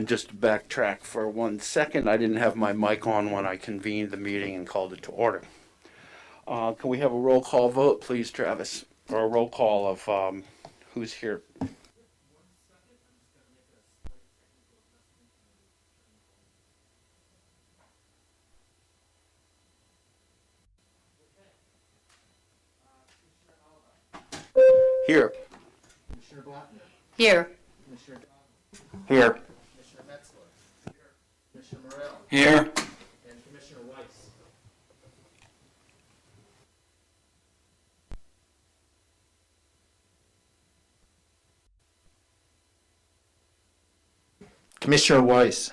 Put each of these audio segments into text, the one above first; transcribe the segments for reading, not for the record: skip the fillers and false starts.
Just to backtrack for 1 second, I didn't have my mic on when I convened the meeting and called it to order. Can we have a roll call vote, please, Travis? Or a roll call of who's here? Here. Commissioner Blattner. Here. Commissioner Donnelly. Here. Commissioner Metzler. Here. Commissioner Morrell. Here. And Commissioner Weiss. Commissioner Weiss.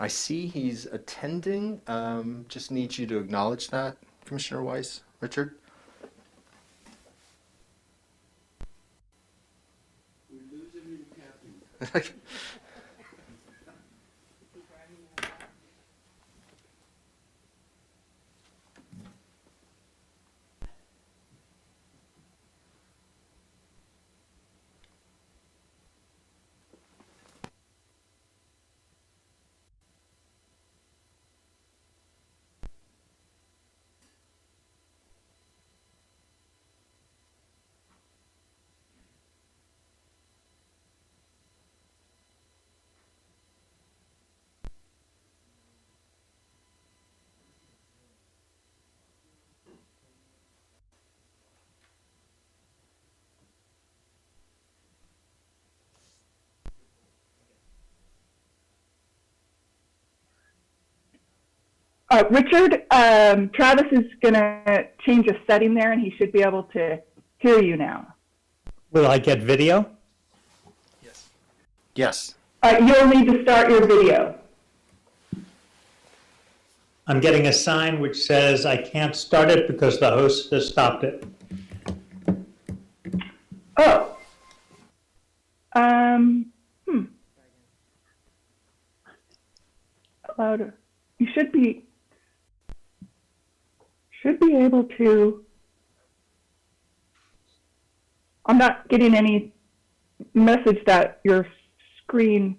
I see he's attending. Just need you to acknowledge that, Commissioner Weiss. Richard? We lose him in captain. Richard, Travis is going to change a setting there, and he should be able to hear you now. Will I get video? Yes. Yes. You'll need to start your video. I'm getting a sign which says I can't start it because the host has stopped it. Oh. Louder. You should be able to. I'm not getting any message that your screen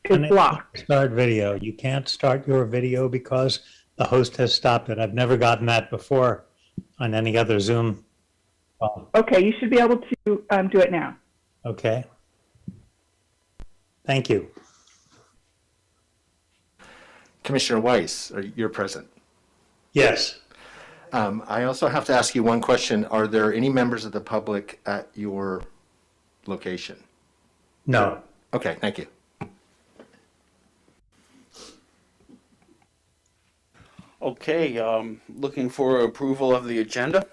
is blocked. Start video. You can't start your video because the host has stopped it. I've never gotten that before on any other Zoom call. Okay, you should be able to do it now. Okay. Thank you. Commissioner Weiss, you're present. Yes. I also have to ask you one question. Are there any members of the public at your location? No. Okay, thank you. Okay, looking for approval of the agenda.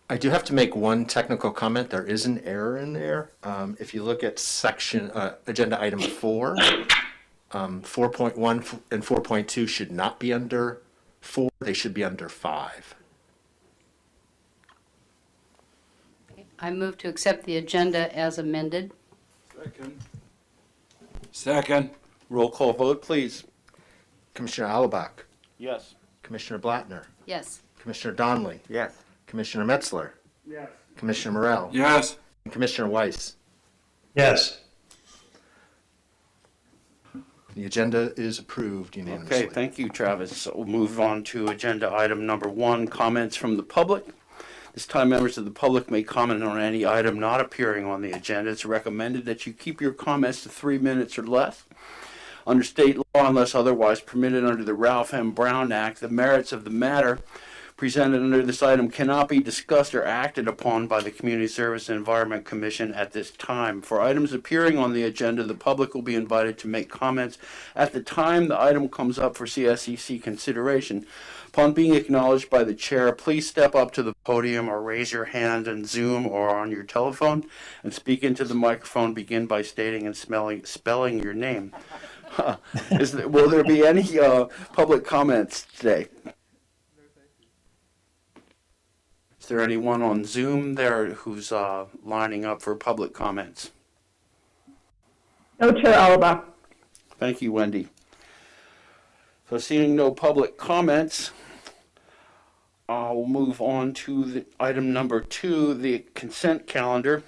I do have to make one technical comment. There is an error in there. If you look at section, agenda item 4, 4.1 and 4.2 should not be under 4. They should be under 5. I move to accept the agenda as amended. Second. Roll call vote, please. Commissioner Alabak, Yes. Commissioner Blattner, Yes. Commissioner Donnelly, Yes. Commissioner Metzler, Yes. Commissioner Morrell, Yes. and Commissioner Weiss. Yes. The agenda is approved unanimously. Okay, thank you, Travis. So we'll move on to agenda item number 1, comments from the public. This time, members of the public may comment on any item not appearing on the agenda. It's recommended that you keep your comments to 3 minutes or less. Under state law, unless otherwise permitted under the Ralph M. Brown Act, the merits of the matter presented under this item cannot be discussed or acted upon by the Community Service and Environment Commission at this time. For items appearing on the agenda, the public will be invited to make comments at the time the item comes up for CSEC consideration. Upon being acknowledged by the chair, please step up to the podium or raise your hand in Zoom or on your telephone and speak into the microphone. Begin by stating and spelling your name. Will there be any public comments today? Is there anyone on Zoom there who's lining up for public comments? No, Chair Alaba. Thank you, Wendy. So seeing no public comments, We'll move on to item number 2, the consent calendar.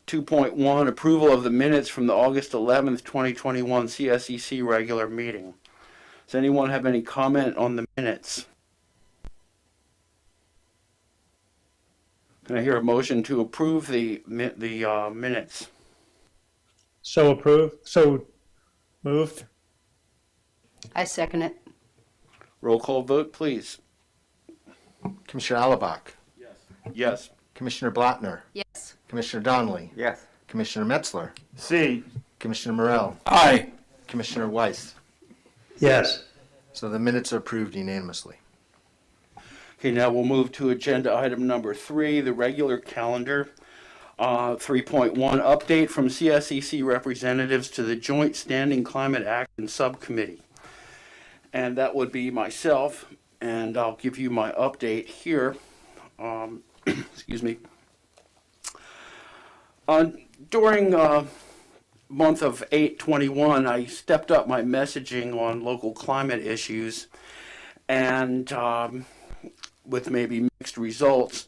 2.1, approval of the minutes from the August 11th, 2021 CSEC regular meeting. Does anyone have any comment on the minutes? Can I hear a motion to approve the minutes? So approved, so moved. I second it. Roll call vote, please. Commissioner Alabak, Yes. Commissioner Blattner, Yes. Commissioner Donnelly, Yes. Commissioner Metzler, C. Commissioner Morell, Aye. Commissioner Weiss. Yes. So the minutes are approved unanimously. Okay, now we'll move to agenda item number 3, the regular calendar. 3.1, update from CSEC representatives to the Joint Standing Climate Action Subcommittee. And that would be myself, and I'll give you my update here. Excuse me. During month of 8/21, I stepped up my messaging on local climate issues, and with maybe mixed results.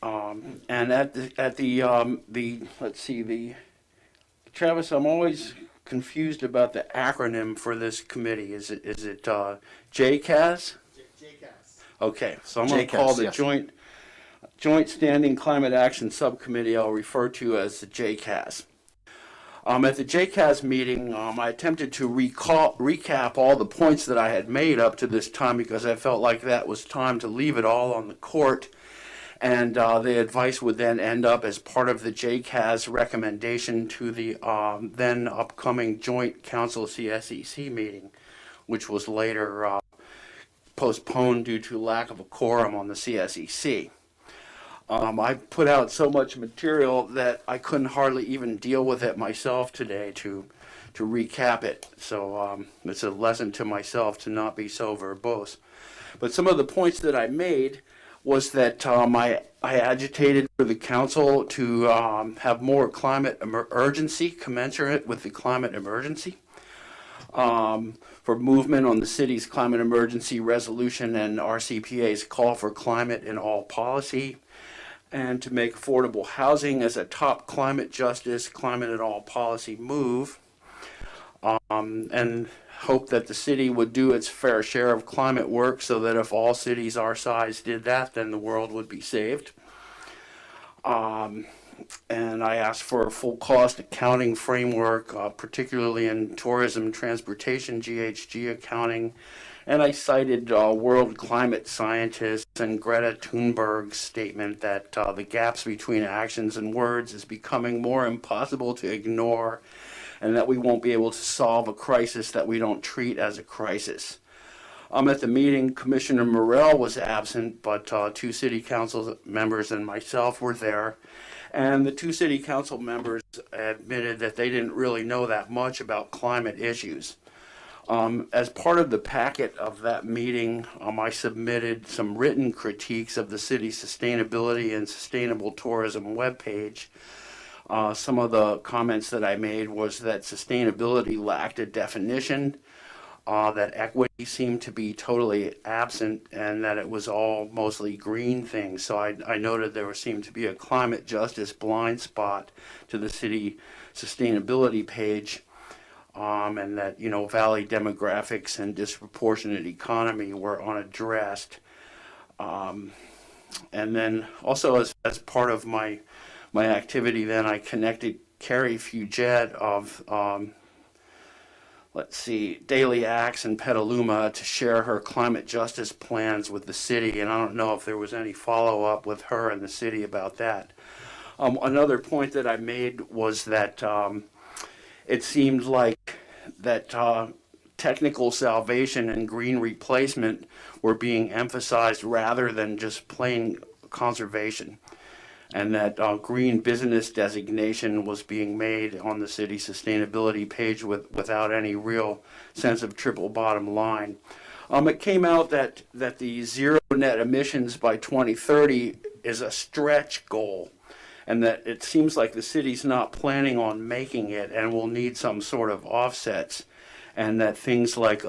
And at the let's see, the Travis, I'm always confused about the acronym for this committee. Is it JCAS? JCAS. Okay, so I'm going to call JCAS, the yes. Joint Standing Climate Action Subcommittee, I'll refer to as the JCAS. At the JCAS meeting, I attempted to recap all the points that I had made up to this time because I felt like that was time to leave it all on the court, and the advice would then end up as part of the JCAS recommendation to the then upcoming Joint Council CSEC meeting, which was later postponed due to lack of a quorum on the CSEC. I put out so much material that I couldn't hardly even deal with it myself today to recap it. So it's a lesson to myself to not be so verbose. But some of the points that I made was that I agitated for the council to have more climate urgency commensurate with the climate emergency. For movement on the city's climate emergency resolution and RCPA's call for climate in all policy, and to make affordable housing as a top climate justice, climate in all policy move, and hope that the city would do its fair share of climate work so that if all cities our size did that, then the world would be saved. And I asked for a full cost accounting framework, particularly in tourism, transportation, GHG accounting. And I cited world climate scientists and Greta Thunberg's statement that the gaps between actions and words is becoming more impossible to ignore, and that we won't be able to solve a crisis that we don't treat as a crisis. At the meeting, Commissioner Morell was absent, but 2 city council members and myself were there. And the 2 city council members admitted that they didn't really know that much about climate issues. As part of the packet of that meeting, I submitted some written critiques of the city's sustainability and sustainable tourism webpage. Some of the comments that I made was that sustainability lacked a definition, that equity seemed to be totally absent, and that it was all mostly green things. So I noted there seemed to be a climate justice blind spot to the city sustainability page. And that, valley demographics and disproportionate economy were unaddressed. And then also as part of my activity then, I connected Carrie Fugett of, Daily Acts in Petaluma to share her climate justice plans with the city. And I don't know if there was any follow-up with her and the city about that. Another point that I made was that it seemed like that technical salvation and green replacement were being emphasized rather than just plain conservation, and that green business designation was being made on the city sustainability page without any real sense of triple bottom line. It came out that the zero net emissions by 2030 is a stretch goal, and that it seems like the city's not planning on making it and will need some sort of offsets. and that things like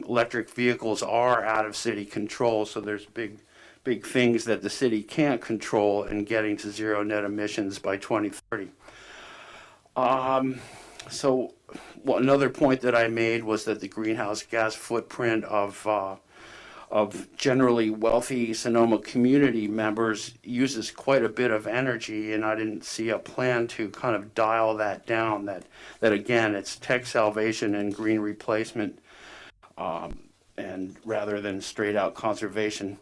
electric vehicles are out of city control. So there's big things that the city can't control in getting to zero net emissions by 2030. So another point that I made was that the greenhouse gas footprint of generally wealthy Sonoma community members uses quite a bit of energy, and I didn't see a plan to kind of dial that down. That again, it's tech salvation and green replacement, and rather than straight out conservation.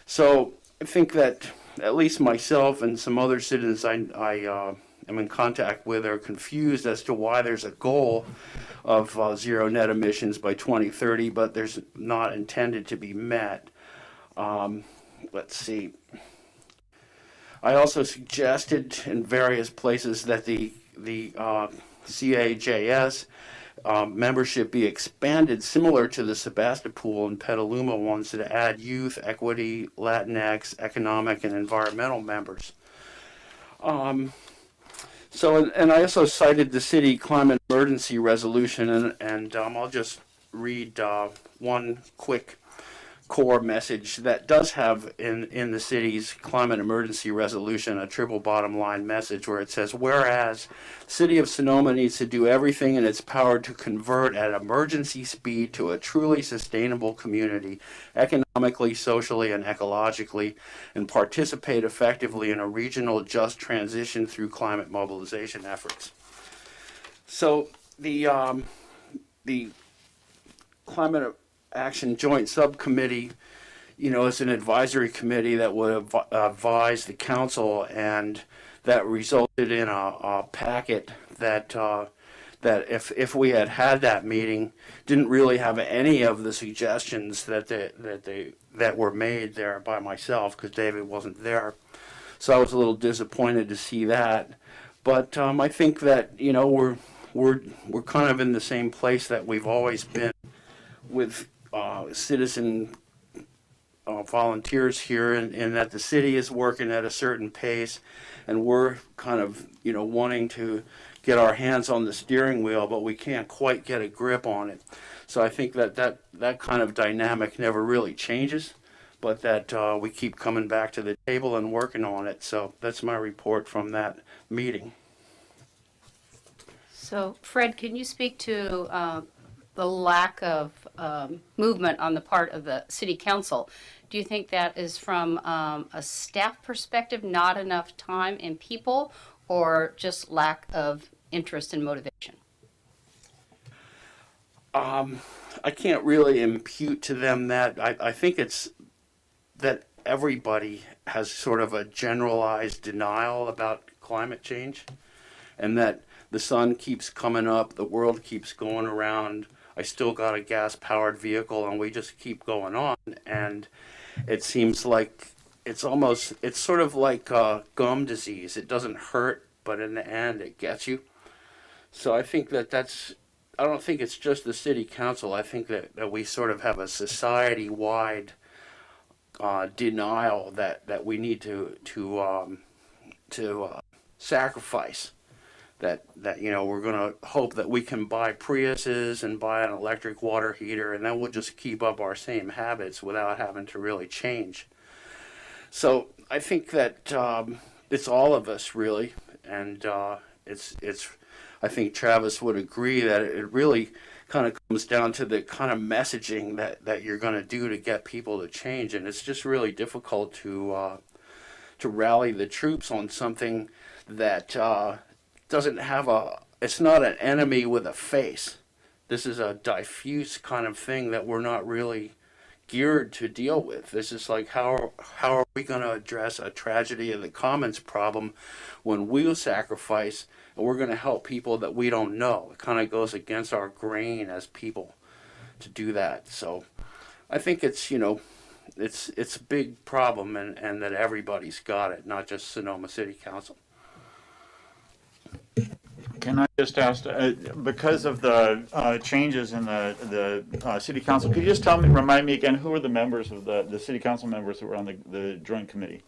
So I think that at least myself and some other citizens I am in contact with are confused as to why there's a goal of zero net emissions by 2030, but there's not intended to be met. Let's see. I also suggested in various places that the CAJS membership be expanded, similar to the Sebastopol and Petaluma ones, to add youth, equity, Latinx, economic, and environmental members. So, and I also cited the city climate emergency resolution, and I'll just read one quick core message that does have in the city's climate emergency resolution a triple bottom line message where it says, whereas the city of Sonoma needs to do everything in its power to convert at emergency speed to a truly sustainable community, economically, socially, and ecologically, and participate effectively in a regional just transition through climate mobilization efforts. So the climate Action Joint Subcommittee, is an advisory committee that would advise the council, and that resulted in a packet that if we had that meeting, didn't really have any of the suggestions that were made there by myself, because David wasn't there. So I was a little disappointed to see that. But I think that we're kind of in the same place that we've always been with citizen volunteers here, and that the city is working at a certain pace, and we're kind of wanting to get our hands on the steering wheel, but we can't quite get a grip on it. So I think that kind of dynamic never really changes, but that we keep coming back to the table and working on it. So that's my report from that meeting. So, Fred, can you speak to the lack of movement on the part of the city council? Do you think that is from a staff perspective, not enough time and people, or just lack of interest and motivation? I can't really impute to them that. I think it's that everybody has sort of a generalized denial about climate change, and that the sun keeps coming up, the world keeps going around, I still got a gas-powered vehicle, and we just keep going on. And it seems like it's sort of like gum disease. It doesn't hurt, but in the end, it gets you. So I think I don't think it's just the city council. I think that we sort of have a society-wide denial that we need to sacrifice. That we're going to hope that we can buy Priuses and buy an electric water heater, and then we'll just keep up our same habits without having to really change. So I think that it's all of us really, and I think Travis would agree that it really kind of comes down to the kind of messaging that you're going to do to get people to change, and it's just really difficult to rally the troops on something that doesn't have it's not an enemy with a face. This is a diffuse kind of thing that we're not really geared to deal with. This is like, how are we going to address a tragedy of the commons problem when we'll sacrifice and we're going to help people that we don't know? It kind of goes against our grain as people to do that. So I think it's a big problem, and that everybody's got it, not just Sonoma City Council. Can I just ask, because of the changes in the city council, could you just remind me again, who are the members of the city council members who were on the joint committee?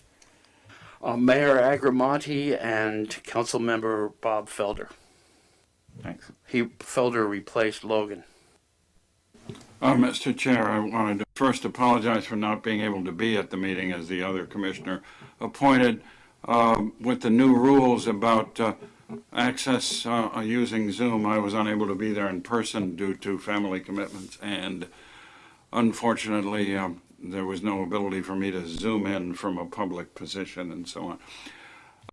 Mayor Agramonte and Council Member Bob Felder. Thanks. Felder replaced Logan. Mr. Chair, I wanted to first apologize for not being able to be at the meeting as the other commissioner appointed. With the new rules about access using Zoom, I was unable to be there in person due to family commitments, and unfortunately, there was no ability for me to Zoom in from a public position and so on.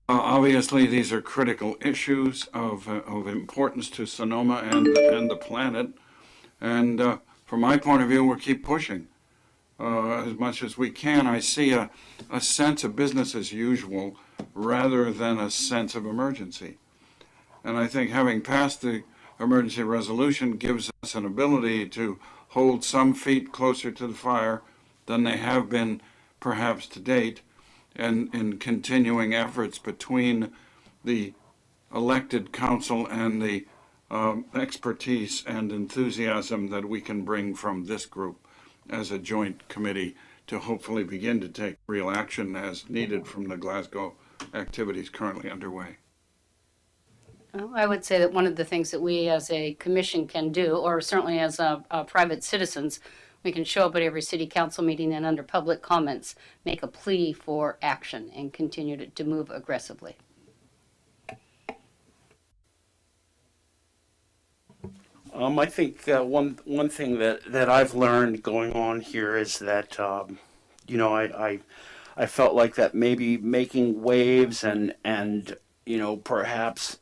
Obviously, these are critical issues of importance to Sonoma and the planet, and from my point of view, we'll keep pushing as much as we can. I see a sense of business as usual rather than a sense of emergency. And I think having passed the emergency resolution gives us an ability to hold some feet closer to the fire than they have been perhaps to date, and in continuing efforts between the elected council and the expertise and enthusiasm that we can bring from this group as a joint committee to hopefully begin to take real action as needed from the Glasgow activities currently underway. Well, I would say that one of the things that we as a commission can do, or certainly as private citizens, we can show up at every city council meeting and under public comments, make a plea for action and continue to move aggressively. I think one thing that I've learned going on here is that I felt like that maybe making waves and perhaps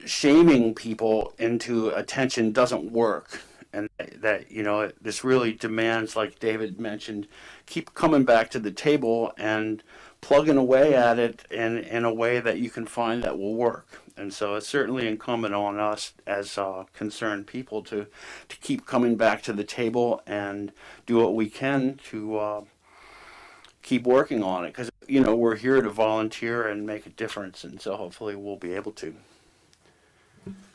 shaming people into attention doesn't work, and that this really demands, like David mentioned, keep coming back to the table and plugging away at it in a way that you can find that will work. And so it's certainly incumbent on us as concerned people to keep coming back to the table and do what we can to keep working on it, because we're here to volunteer and make a difference, and so hopefully we'll be able to.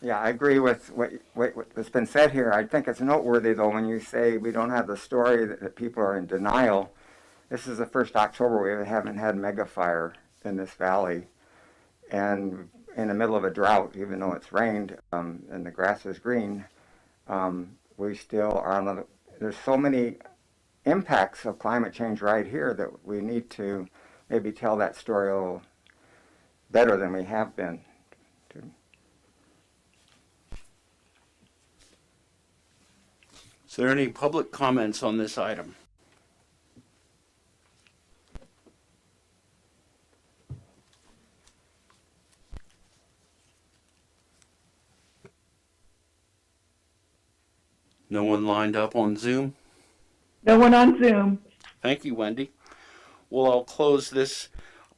Yeah, I agree with what's been said here. I think it's noteworthy, though, when you say we don't have the story that people are in denial. This is the first October we haven't had mega fire in this valley, and in the middle of a drought, even though it's rained and the grass is green, we still are on the, there's so many impacts of climate change right here that we need to maybe tell that story a little better than we have been. Is there any public comments on this item? No one lined up on Zoom? No one on Zoom. Thank you, Wendy. Well, I'll close this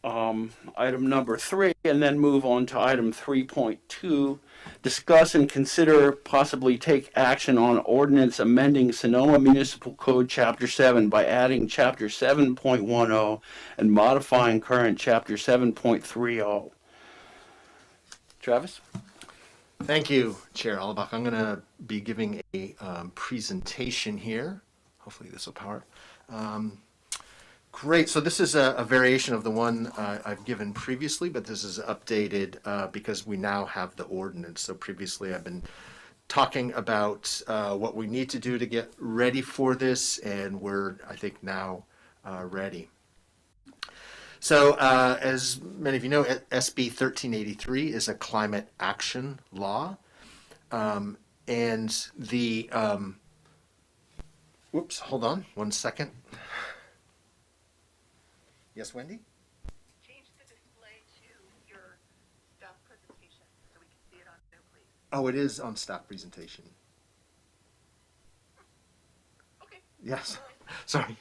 item number 3 and then move on to item 3.2. Discuss and consider possibly take action on ordinance amending Sonoma Municipal Code Chapter 7 by adding Chapter 7.10 and modifying current Chapter 7.30. Travis? Thank you, Chair Alabach. I'm going to be giving a presentation here. Hopefully this will power. Great. So this is a variation of the one I've given previously, but this is updated because we now have the ordinance. So previously I've been talking about what we need to do to get ready for this, and we're, I think, now ready. So as many of you know, SB 1383 is a climate action law. And the, whoops, hold on one second. Yes, Wendy? Change the display to your staff presentation so we can see it on Zoom, please. Oh, it is on staff presentation. Okay. Yes. Sorry.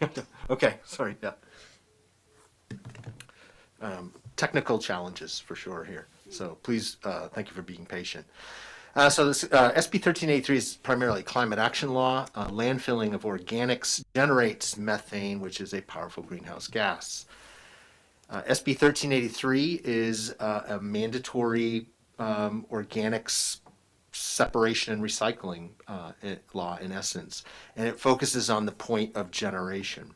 Okay. Sorry. Yeah. Technical challenges for sure here. So please, thank you for being patient. So this SB 1383 is primarily climate action law. Landfilling of organics generates methane, which is a powerful greenhouse gas. SB 1383 is a mandatory organics separation and recycling law in essence, and it focuses on the point of generation.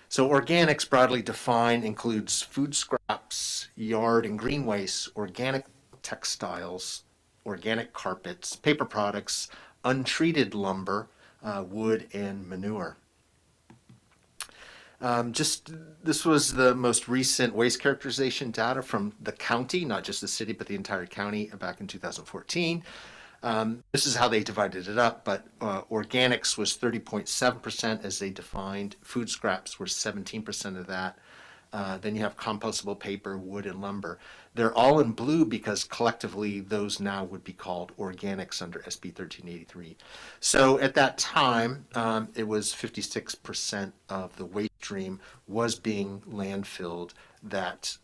So organics, broadly defined, includes food scraps, yard and green waste, organic textiles, organic carpets, paper products, untreated lumber, wood, and manure. This was the most recent waste characterization data from the county, not just the city, but the entire county back in 2014. This is how they divided it up, but organics was 30.7% as they defined. Food scraps were 17% of that. Then you have compostable paper, wood, and lumber. They're all in blue because collectively those now would be called organics under SB 1383. So at that time, it was 56% of the waste stream was being landfilled that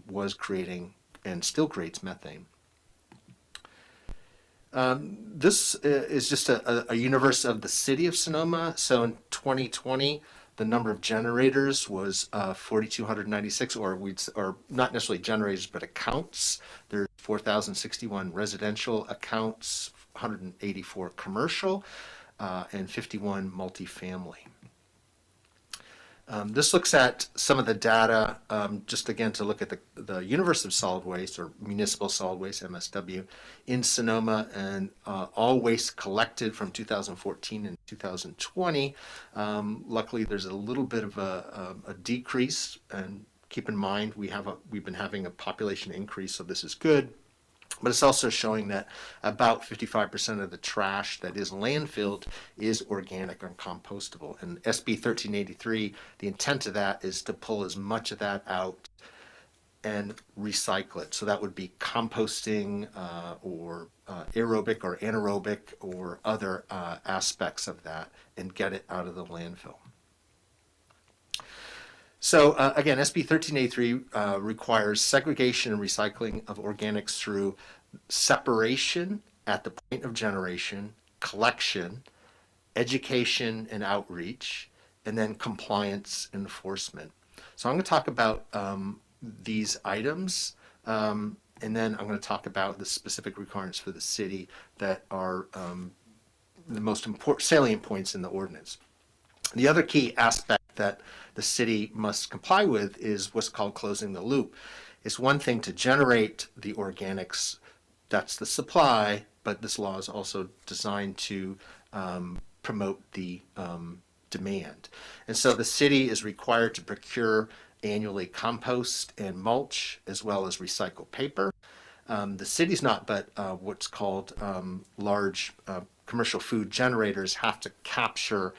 was creating and still creates methane. This is just a universe of the city of Sonoma. So in 2020, the number of generators was 4,296, or not necessarily generators, but accounts. There's 4,061 residential accounts, 184 commercial, and 51 multifamily. This looks at some of the data, just again to look at the universe of solid waste, or municipal solid waste, MSW, in Sonoma, and all waste collected from 2014 and 2020. Luckily, there's a little bit of a decrease, and keep in mind we've been having a population increase, so this is good. But it's also showing that about 55% of the trash that is landfilled is organic and compostable. And SB 1383, the intent of that is to pull as much of that out and recycle it. So that would be composting or aerobic or anaerobic or other aspects of that, and get it out of the landfill. So again, SB 1383 requires segregation and recycling of organics through separation at the point of generation, collection, education and outreach, and then compliance and enforcement. So I'm going to talk about these items, and then I'm going to talk about the specific requirements for the city that are the most important salient points in the ordinance. The other key aspect that the city must comply with is what's called closing the loop. It's one thing to generate the organics, that's the supply, but this law is also designed to promote the demand. And so the city is required to procure annually compost and mulch, as well as recycled paper. The city's not, but what's called large commercial food generators have to capture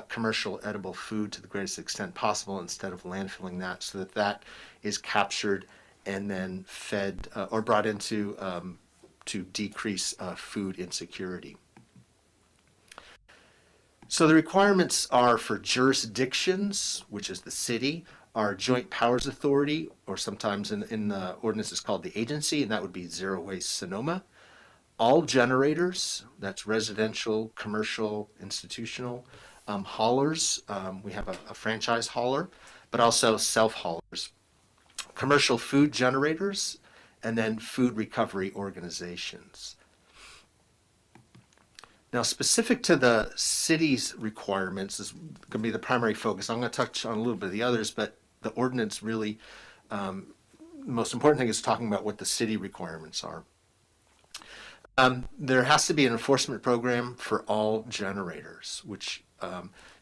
commercial edible food to the greatest extent possible instead of landfilling that, so that that is captured and then fed or brought into to decrease food insecurity. So the requirements are for jurisdictions, which is the city, our joint powers authority, or sometimes in the ordinance it's called the agency, and that would be Zero Waste Sonoma. All generators, that's residential, commercial, institutional, haulers, we have a franchise hauler, but also self-haulers, commercial food generators, and then food recovery organizations. Now, specific to the city's requirements is going to be the primary focus. I'm going to touch on a little bit of the others, but the ordinance really, the most important thing is talking about what the city requirements are. There has to be an enforcement program for all generators, which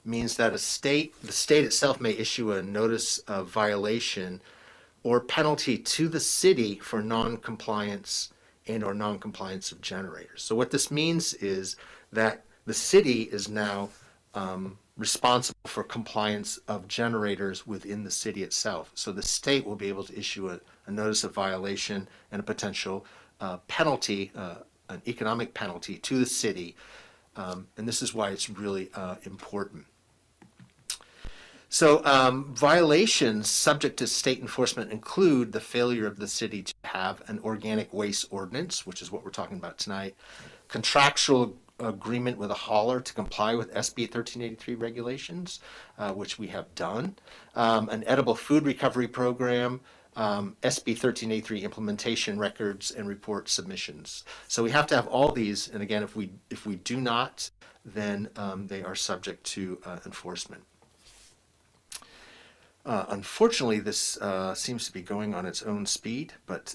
means that the state itself may issue a notice of violation or penalty to the city for non-compliance and or non-compliance of generators. So what this means is that the city is now responsible for compliance of generators within the city itself. So the state will be able to issue a notice of violation and a potential penalty, an economic penalty to the city. And this is why it's really important. So violations subject to state enforcement include the failure of the city to have an organic waste ordinance, which is what we're talking about tonight, contractual agreement with a hauler to comply with SB 1383 regulations, which we have done, an edible food recovery program, SB 1383 implementation records and report submissions. So we have to have all these, and again, if we do not, then they are subject to enforcement. Unfortunately, this seems to be going on its own speed, but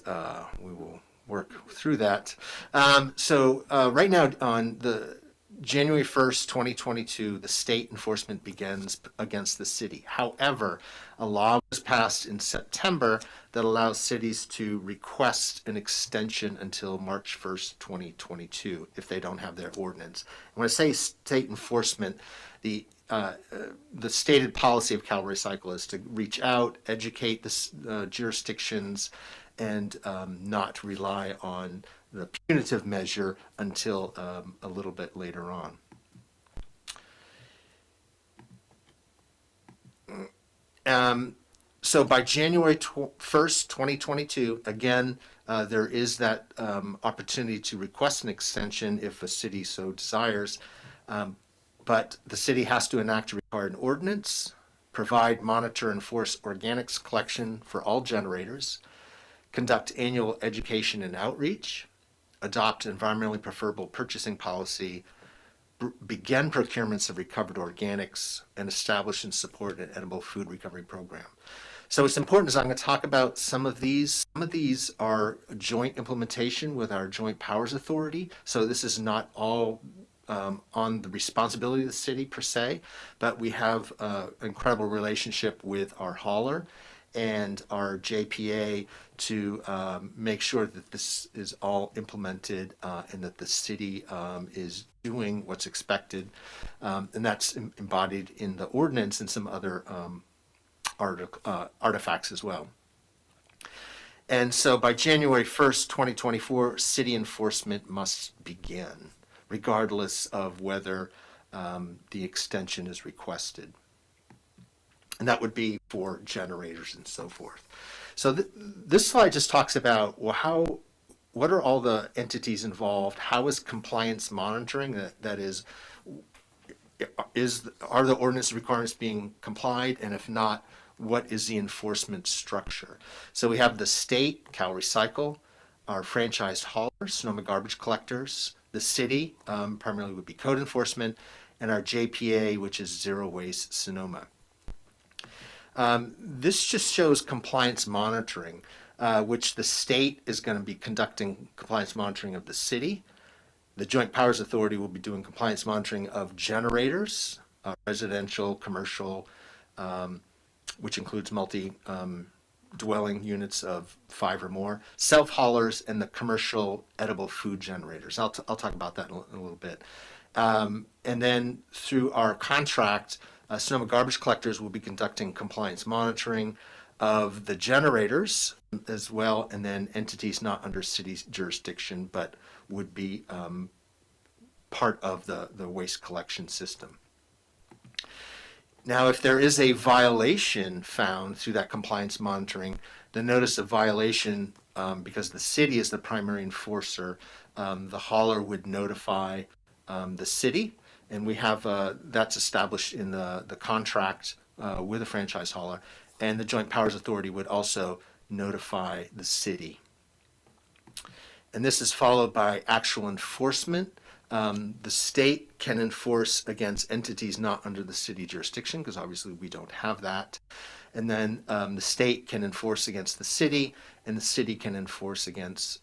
we work through that. Right now on the January 1st, 2022, the state enforcement begins against the city. However, a law was passed in September that allows cities to request an extension until March 1st, 2022, if they don't have their ordinance. When I say state enforcement, the stated policy of Cal Recycle is to reach out, educate the jurisdictions, and not rely on the punitive measure until a little bit later on. So by January 1st, 2022, again, there is that opportunity to request an extension if a city so desires, but the city has to enact a required ordinance, provide, monitor, enforce organics collection for all generators, conduct annual education and outreach, adopt environmentally preferable purchasing policy, begin procurements of recovered organics, and establish and support an edible food recovery program. So it's important, as I'm going to talk about some of these. Some of these are joint implementation with our Joint Powers Authority. So this is not all on the responsibility of the city per se, but we have an incredible relationship with our hauler and our JPA to make sure that this is all implemented and that the city is doing what's expected. And that's embodied in the ordinance and some other artifacts as well. And so by January 1st, 2024, city enforcement must begin, regardless of whether the extension is requested. And that would be for generators and so forth. So this slide just talks about, well, what are all the entities involved? How is compliance monitoring? That is, are the ordinance requirements being complied? And if not, what is the enforcement structure? So we have the state, Cal Recycle, our franchised haulers, Sonoma garbage collectors, the city, primarily would be code enforcement, and our JPA, which is Zero Waste Sonoma. This just shows compliance monitoring, which the state is going to be conducting compliance monitoring of the city. The Joint Powers Authority will be doing compliance monitoring of generators, residential, commercial, which includes multi-dwelling units of 5 or more, self-haulers, and the commercial edible food generators. I'll talk about that in a little bit. And then through our contract, Sonoma garbage collectors will be conducting compliance monitoring of the generators as well, and then entities not under city jurisdiction but would be part of the waste collection system. Now, if there is a violation found through that compliance monitoring, the notice of violation, because the city is the primary enforcer, the hauler would notify the city, and we have that's established in the contract with the franchise hauler, and the Joint Powers Authority would also notify the city. And this is followed by actual enforcement. The state can enforce against entities not under the city jurisdiction, because obviously we don't have that. And then the state can enforce against the city, and the city can enforce against,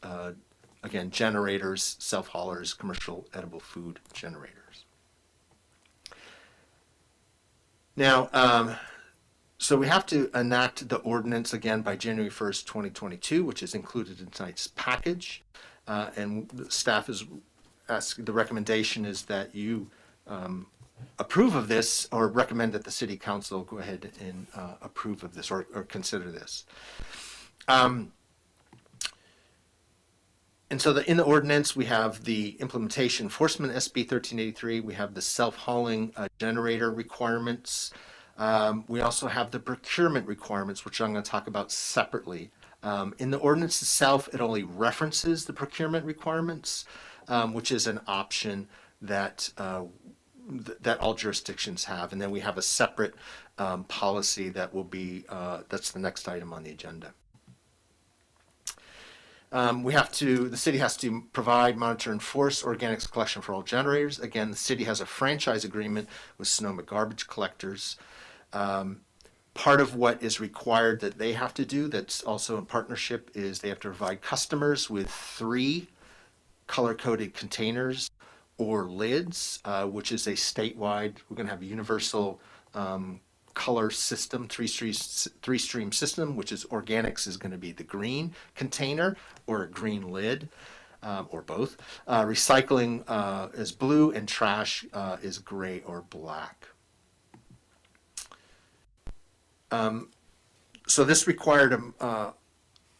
again, generators, self-haulers, commercial edible food generators. Now, so we have to enact the ordinance again by January 1st, 2022, which is included in tonight's package. And the staff is the recommendation is that you approve of this, or recommend that the city council go ahead and approve of this, or consider this. And so in the ordinance, we have the implementation enforcement SB 1383. We have the self-hauling generator requirements. We also have the procurement requirements, which I'm going to talk about separately. In the ordinance itself, it only references the procurement requirements, which is an option that that all jurisdictions have. And then we have a separate policy that will be, that's the next item on the agenda. The city has to provide, monitor, enforce organics collection for all generators. Again, the city has a franchise agreement with Sonoma garbage collectors. Part of what is required that they have to do, that's also in partnership, is they have to provide customers with 3 color-coded containers or lids, which is a statewide, we're going to have a universal color system, three-stream system, which is organics is going to be the green container or a green lid, or both. Recycling is blue, and trash is gray or black. So this required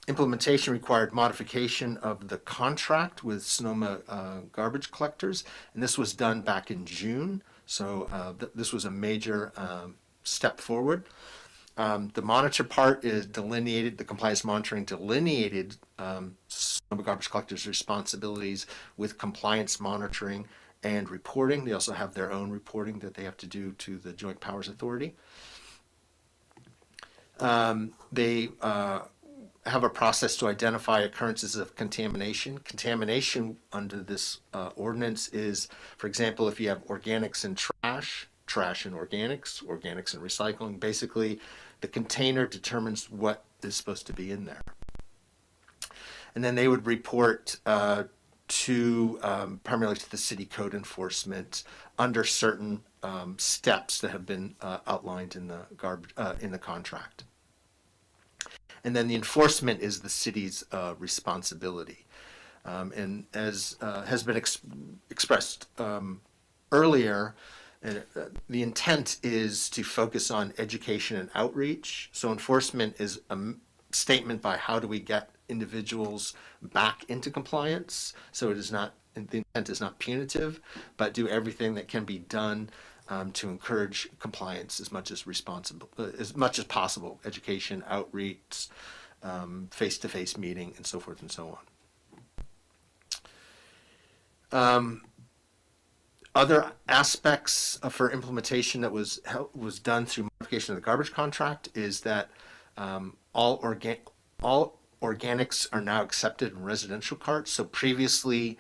implementation required modification of the contract with Sonoma garbage collectors, and this was done back in June. So this was a major step forward. The monitor part is delineated, the compliance monitoring delineated Sonoma garbage collectors' responsibilities with compliance monitoring and reporting. They also have their own reporting that they have to do to the Joint Powers Authority. They have a process to identify occurrences of contamination. Contamination under this ordinance is, for example, if you have organics and trash, trash and organics, organics and recycling, basically the container determines what is supposed to be in there. And then they would report to primarily to the city code enforcement under certain steps that have been outlined in the contract. And then the enforcement is the city's responsibility. And as has been expressed earlier, the intent is to focus on education and outreach. So enforcement is a statement by how do we get individuals back into compliance. So it is not, the intent is not punitive, but do everything that can be done to encourage compliance as much as possible, education, outreach, face-to-face meeting, and so forth and so on. Other aspects for implementation that was done through modification of the garbage contract is that all organics are now accepted in residential carts. So previously,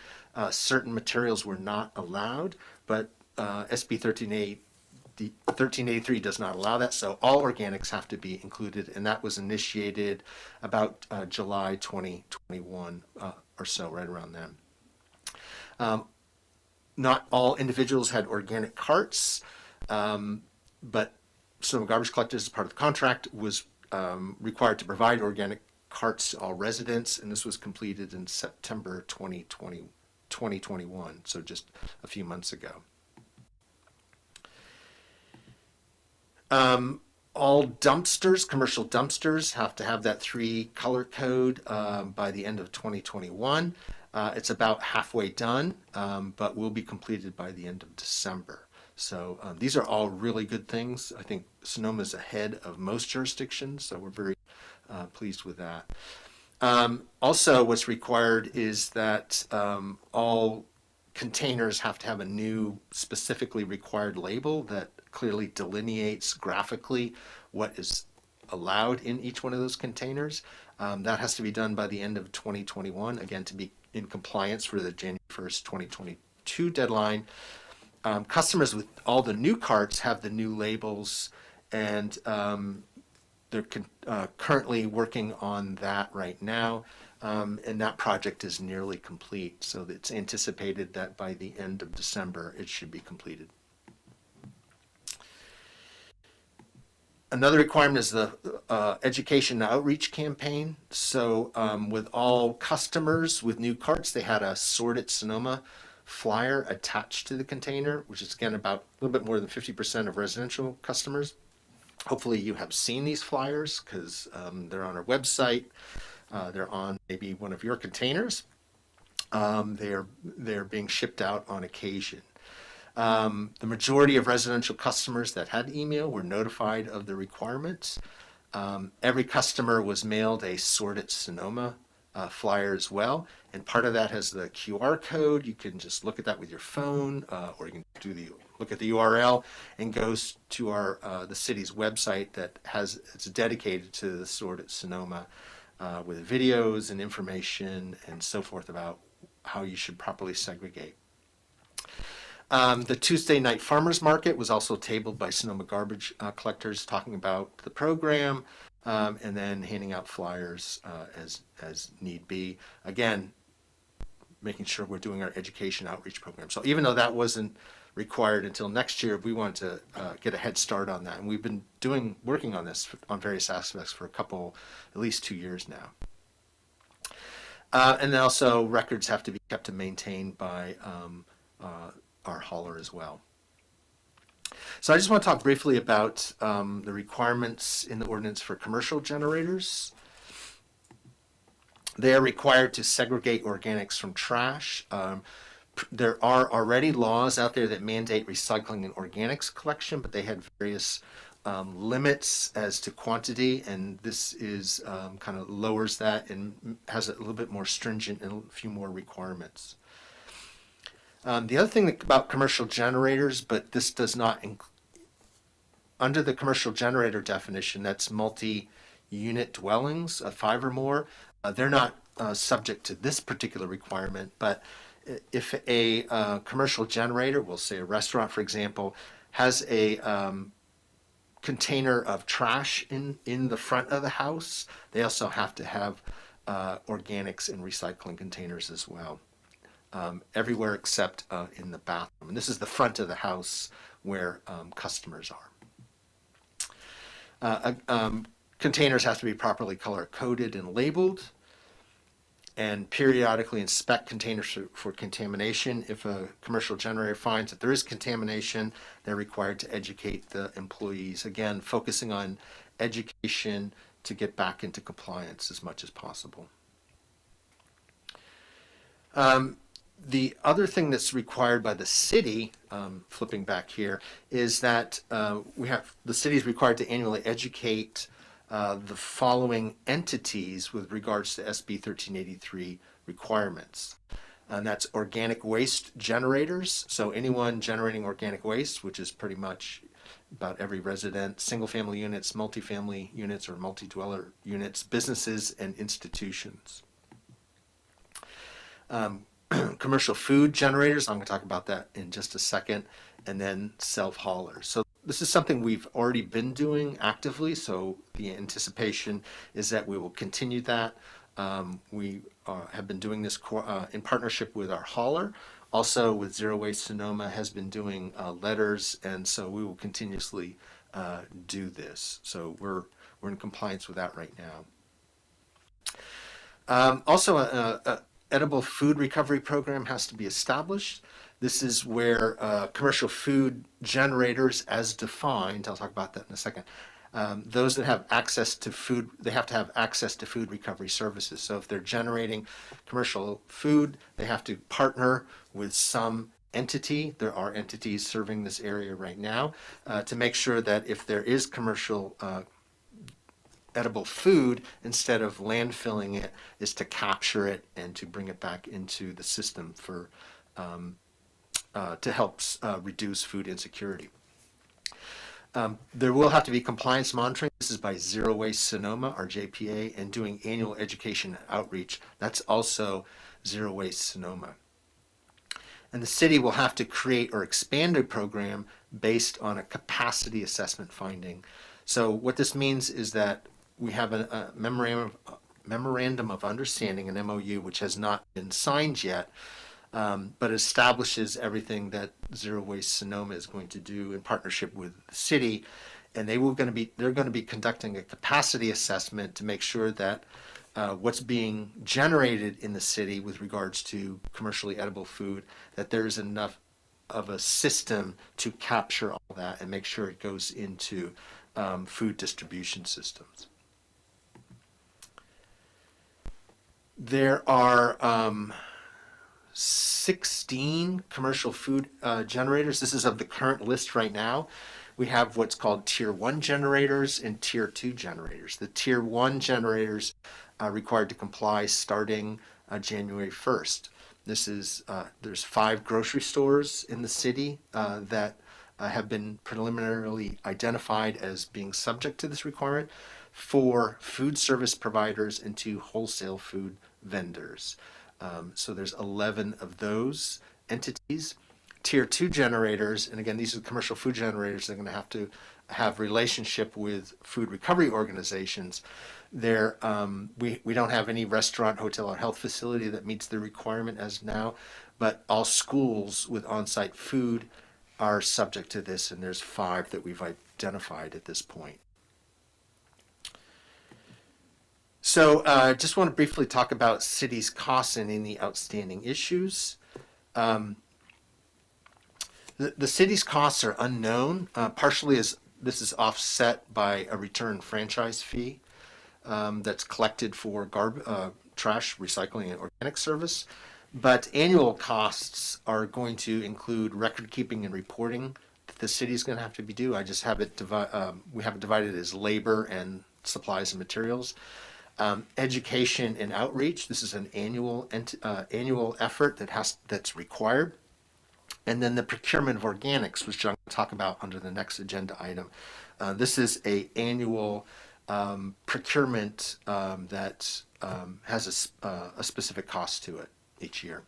certain materials were not allowed, but SB 1383 does not allow that, so all organics have to be included, and that was initiated about July 2021 or so, right around then. Not all individuals had organic carts, but some garbage collectors, as part of the contract, was required to provide organic carts to all residents, and this was completed in September 2021, so just a few months ago. All dumpsters, commercial dumpsters, have to have that 3 color code by the end of 2021. It's about halfway done, but will be completed by the end of December. So these are all really good things. I think Sonoma is ahead of most jurisdictions, so we're very pleased with that. Also, what's required is that all containers have to have a new specifically required label that clearly delineates graphically what is allowed in each one of those containers. That has to be done by the end of 2021, again, to be in compliance for the January 1st, 2022 deadline. Customers with all the new carts have the new labels, and they're currently working on that right now, and that project is nearly complete. So it's anticipated that by the end of December, it should be completed. Another requirement is the education and outreach campaign. So with all customers with new carts, they had a Sorted Sonoma flyer attached to the container, which is again about a little bit more than 50% of residential customers. Hopefully you have seen these flyers because they're on our website. They're on maybe one of your containers. They're being shipped out on occasion. The majority of residential customers that had email were notified of the requirements. Every customer was mailed a Sorted Sonoma flyer as well, and part of that has the QR code. You can just look at that with your phone, or you can look at the URL and goes to our the city's website that it's dedicated to the Sorted Sonoma with videos and information and so forth about how you should properly segregate. The Tuesday night farmers market was also tabled by Sonoma garbage collectors, talking about the program, and then handing out flyers as need be. Again, making sure we're doing our education outreach program. So even though that wasn't required until next year, we want to get a head start on that, and we've been working on this on various aspects for at least 2 years now. And then also records have to be kept and maintained by our hauler as well. So I just want to talk briefly about the requirements in the ordinance for commercial generators. They are required to segregate organics from trash. There are already laws out there that mandate recycling and organics collection, but they had various limits as to quantity, and this is kind of lowers that and has a little bit more stringent and a few more requirements. The other thing about commercial generators, but this does not under the commercial generator definition, that's multi-unit dwellings of 5 or more. They're not subject to this particular requirement, but if a commercial generator, we'll say a restaurant, for example, has a container of trash in the front of the house, they also have to have organics and recycling containers as well. Everywhere except in the bathroom. And this is the front of the house where customers are. Containers have to be properly color-coded and labeled, and periodically inspect containers for contamination. If a commercial generator finds that there is contamination, they're required to educate the employees. Again, focusing on education to get back into compliance as much as possible. The other thing that's required by the city, flipping back here, is that the city is required to annually educate the following entities with regards to SB 1383 requirements. And that's organic waste generators. So anyone generating organic waste, which is pretty much about every resident, single-family units, multifamily units, or multi-dweller units, businesses, and institutions. Commercial food generators, I'm going to talk about that in just a second, and then self-haulers. So this is something we've already been doing actively, so the anticipation is that we will continue that. We have been doing this in partnership with our hauler. Also with Zero Waste Sonoma has been doing letters, and so we will continuously do this. So we're in compliance with that right now. Also, edible food recovery program has to be established. This is where commercial food generators, as defined, I'll talk about that in a second, those that have access to food, they have to have access to food recovery services. So if they're generating commercial food, they have to partner with some entity. There are entities serving this area right now to make sure that if there is commercial edible food, instead of landfilling it, is to capture it and to bring it back into the system for to help reduce food insecurity. There will have to be compliance monitoring. This is by Zero Waste Sonoma, our JPA, and doing annual education and outreach. That's also Zero Waste Sonoma. And the city will have to create or expand a program based on a capacity assessment finding. So what this means is that we have a memorandum of understanding, an MOU, which has not been signed yet, but establishes everything that Zero Waste Sonoma is going to do in partnership with the city, and they're going to be conducting a capacity assessment to make sure that what's being generated in the city with regards to commercially edible food, that there's enough of a system to capture all that and make sure it goes into food distribution systems. There are 16 commercial food generators. This is of the current list right now. We have what's called Tier 1 generators and Tier 2 generators. The Tier 1 generators are required to comply starting January 1st. This is, there's 5 grocery stores in the city that have been preliminarily identified as being subject to this requirement, 4 food service providers, and 2 wholesale food vendors. So there's 11 of those entities. tier 2 generators, and again, these are commercial food generators, they're going to have relationship with food recovery organizations. There, we don't have any restaurant, hotel, or health facility that meets the requirement as now, but all schools with on-site food are subject to this, and there's 5 that we've identified at this point. So just want to briefly talk about city's costs and any outstanding issues. The city's costs are unknown, partially as this is offset by a return franchise fee that's collected for trash, recycling, and organic service. But annual costs are going to include record keeping and reporting that the city is going to have to be due. I just have it we have it divided as labor and supplies and materials. Education and outreach. This is an annual effort that's required. And then the procurement of organics, which I'm going to talk about under the next agenda item. This is an annual procurement that has a specific cost to it each year.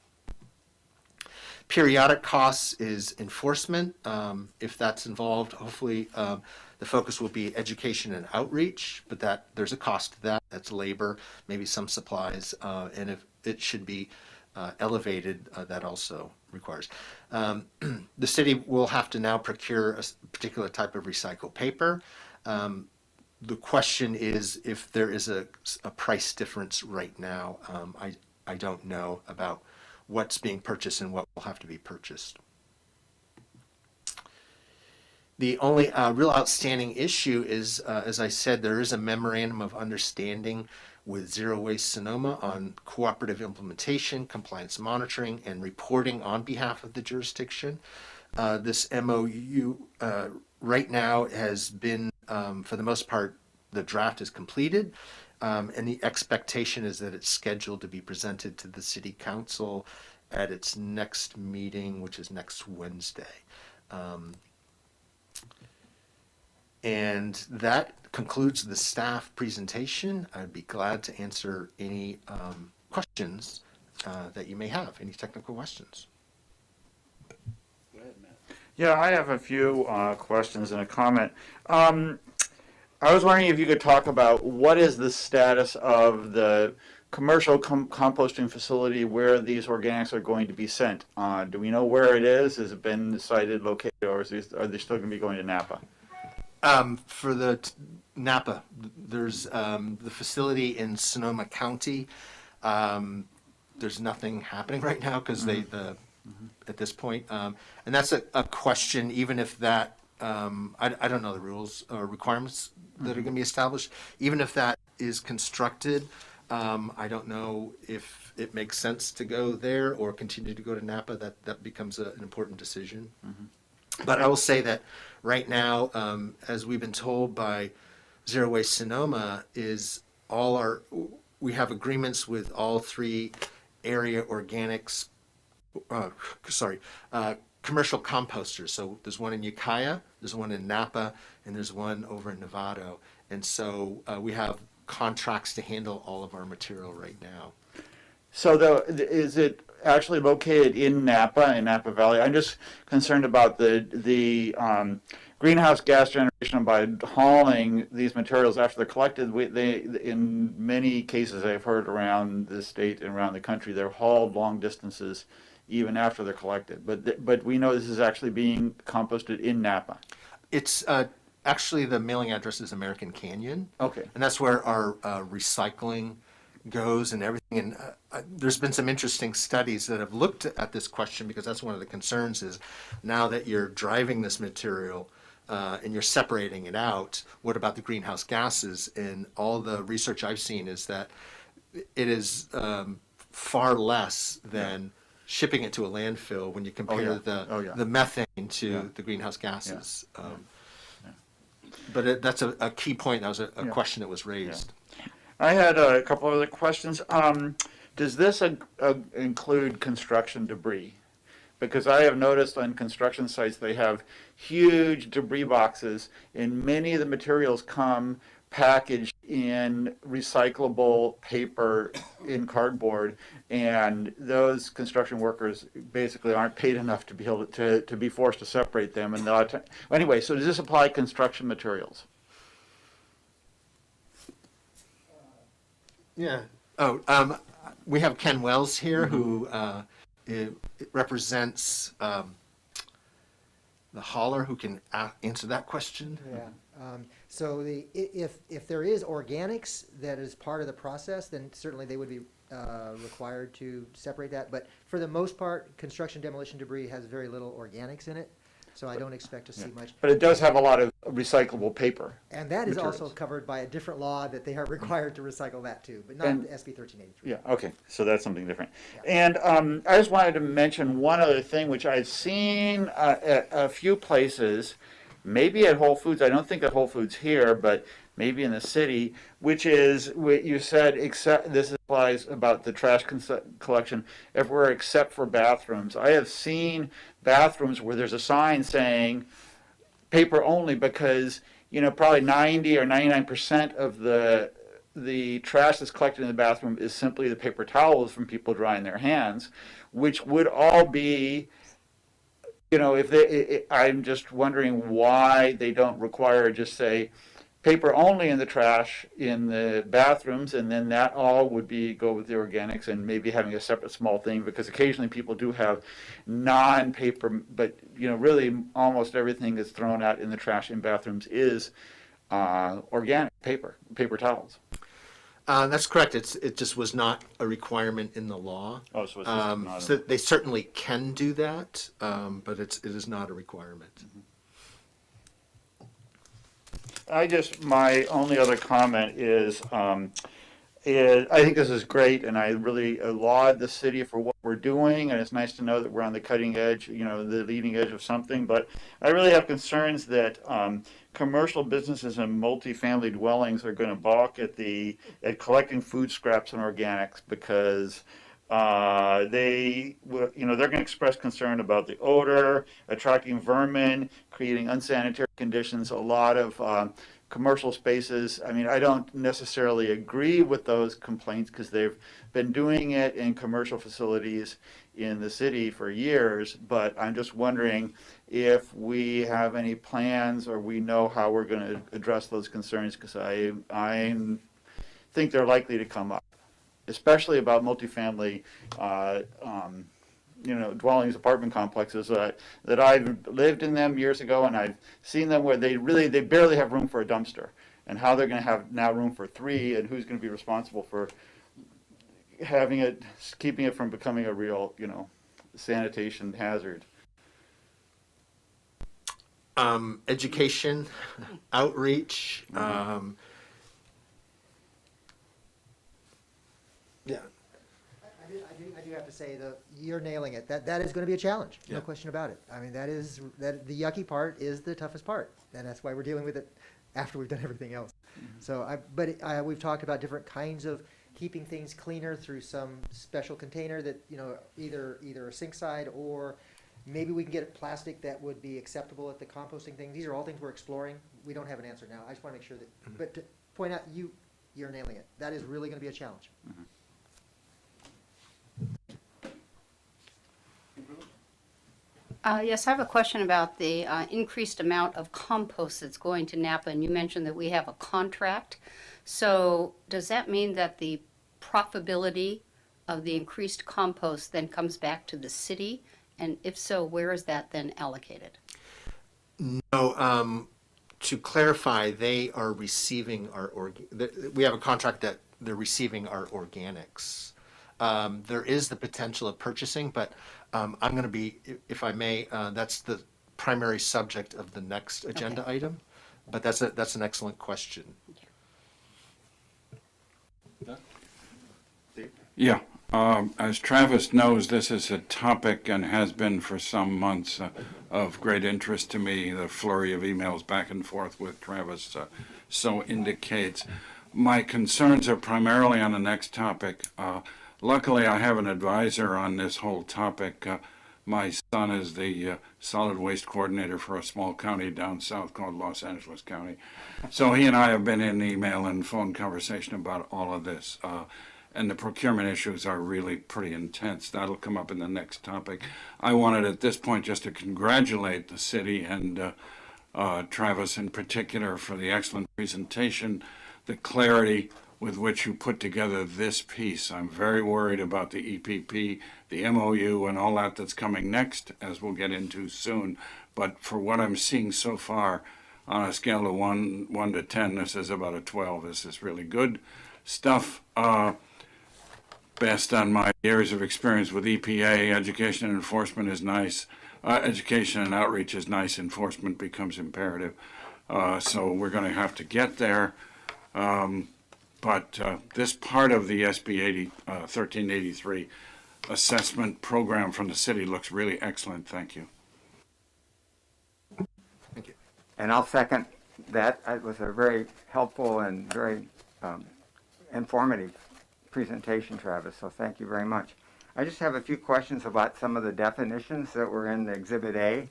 Periodic costs is enforcement. If that's involved, hopefully the focus will be education and outreach, but there's a cost to that. That's labor, maybe some supplies, and if it should be elevated, that also requires. The city will have to now procure a particular type of recycled paper. The question is if there is a price difference right now. I don't know about what's being purchased and what will have to be purchased. The only real outstanding issue is, as I said, there is a memorandum of understanding with Zero Waste Sonoma on cooperative implementation, compliance monitoring, and reporting on behalf of the jurisdiction. This MOU right now has been, for the most part, the draft is completed, and the expectation is that it's scheduled to be presented to the City Council at its next meeting, which is next Wednesday. And that concludes the staff presentation. I'd be glad to answer any questions that you may have, any technical questions. Go ahead, Matt. Yeah, I have a few questions and a comment. I was wondering if you could talk about what is the status of the commercial composting facility where these organics are going to be sent. Do we know where it is? Has it been decided, located, or are they still going to be going to Napa? For the Napa, there's the facility in Sonoma County. There's nothing happening right now because at this point, and that's a question. Even if that, I don't know the rules or requirements that are going to be established. Even if that is constructed, I don't know if it makes sense to go there or continue to go to Napa. That becomes an important decision. But I will say that right now, as we've been told by Zero Waste Sonoma, is we have agreements with all 3 area organics, commercial composters. So there's one in Ukiah, there's one in Napa, and there's one over in Novato. And so we have contracts to handle all of our material right now. So is it actually located in Napa Valley? I'm just concerned about the greenhouse gas generation by hauling these materials after they're collected. In many cases I've heard around the state and around the country, they're hauled long distances even after they're collected. But we know this is actually being composted in Napa. It's actually the mailing address is American Canyon. Okay. And that's where our recycling goes and everything. And there's been some interesting studies that have looked at this question, because that's one of the concerns is now that you're driving this material and you're separating it out, what about the greenhouse gases? And all the research I've seen is that it is far less than shipping it to a landfill when you compare the methane to the greenhouse gases. But that's a key point. That was a question that was raised. I had a couple other questions. Does this include construction debris? Because I have noticed on construction sites they have huge debris boxes, and many of the materials come packaged in recyclable paper in cardboard, and those construction workers basically aren't paid enough to be able to be forced to separate them. And anyway, so does this apply to construction materials? Yeah. Oh, we have Ken Wells here who it represents the hauler who can answer that question. Yeah. So if there is organics that is part of the process, then certainly they would be required to separate that. But for the most part, construction demolition debris has very little organics in it, so I don't expect to see much. But it does have a lot of recyclable paper. And that is materials. also covered by a different law that they are required to recycle that too, but not SB 1383. Yeah, okay, so that's something different. Yeah. And I just wanted to mention one other thing, which I've seen at a few places, maybe at Whole Foods, I don't think at Whole Foods here, but maybe in the city, which is what you said, except this applies about the trash collection, everywhere except for bathrooms. I have seen bathrooms where there's a sign saying paper only because, you know, probably 90 or 99% of the trash that's collected in the bathroom is simply the paper towels from people drying their hands, which would all be, you know, I'm just wondering why they don't require, just say, paper only in the trash in the bathrooms, and then that all would go with the organics, and maybe having a separate small thing, because occasionally people do have non-paper, but, you know, really almost everything that's thrown out in the trash in bathrooms is organic paper towels. That's correct. It just was not a requirement in the law. Oh, so it's just not so they certainly can do that, but it is not a requirement. My only other comment is I think this is great, and I really laud the city for what we're doing, and it's nice to know that we're on the cutting edge, you know, the leading edge of something. But I really have concerns that commercial businesses and multifamily dwellings are going to balk at collecting food scraps and organics because they're going to express concern about the odor, attracting vermin, creating unsanitary conditions. A lot of commercial spaces. I mean, I don't necessarily agree with those complaints because they've been doing it in commercial facilities in the city for years, but I'm just wondering if we have any plans or we know how we're going to address those concerns, because I think they're likely to come up, especially about multifamily dwellings, apartment complexes that I've lived in them years ago, and I've seen them where they barely have room for a dumpster, and how they're going to have now room for 3, and who's going to be responsible for keeping it from becoming a real, sanitation hazard. Education, outreach, yeah. I do have to say that you're nailing it. That is going to be a challenge, no question about it. I mean, that the yucky part is the toughest part, and that's why we're dealing with it after we've done everything else. So, we've talked about different kinds of keeping things cleaner through some special container that either a sink side, or maybe we can get plastic that would be acceptable at the composting thing. These are all things we're exploring. We don't have an answer now. I just want to make sure that, but to point out, you're nailing it. That is really going to be a challenge. Yes, I have a question about the increased amount of compost that's going to Napa, and you mentioned that we have a contract. So does that mean that the profitability of the increased compost then comes back to the city? And if so, where is that then allocated? No, to clarify, they are receiving we have a contract that they're receiving our organics. There is the potential of purchasing, but I'm going to be, if I may, that's the primary subject of the next agenda item. But that's an excellent question. Yeah, as Travis knows, this is a topic and has been for some months of great interest to me. The flurry of emails back and forth with Travis so indicates. My concerns are primarily on the next topic. Luckily, I have an advisor on this whole topic. My son is the solid waste coordinator for a small county down south called Los Angeles County. So he and I have been in email and phone conversation about all of this. And the procurement issues are really pretty intense. That'll come up in the next topic. I wanted at this point just to congratulate the city and Travis in particular for the excellent presentation, the clarity with which you put together this piece. I'm very worried about the EPP, the MOU, and all that that's coming next, as we'll get into soon. But for what I'm seeing so far, on a scale of 1 to 10, this is about a 12. This is really good stuff. Based on my years of experience with EPA, education and enforcement is nice. Education and outreach is nice. Enforcement becomes imperative. So we're going to have to get there. But this part of the SB 1383 assessment program from the city looks really excellent. Thank you. Thank you. And I'll second that. It was a very helpful and very informative presentation, Travis, so thank you very much. I just have a few questions about some of the definitions that were in the Exhibit A.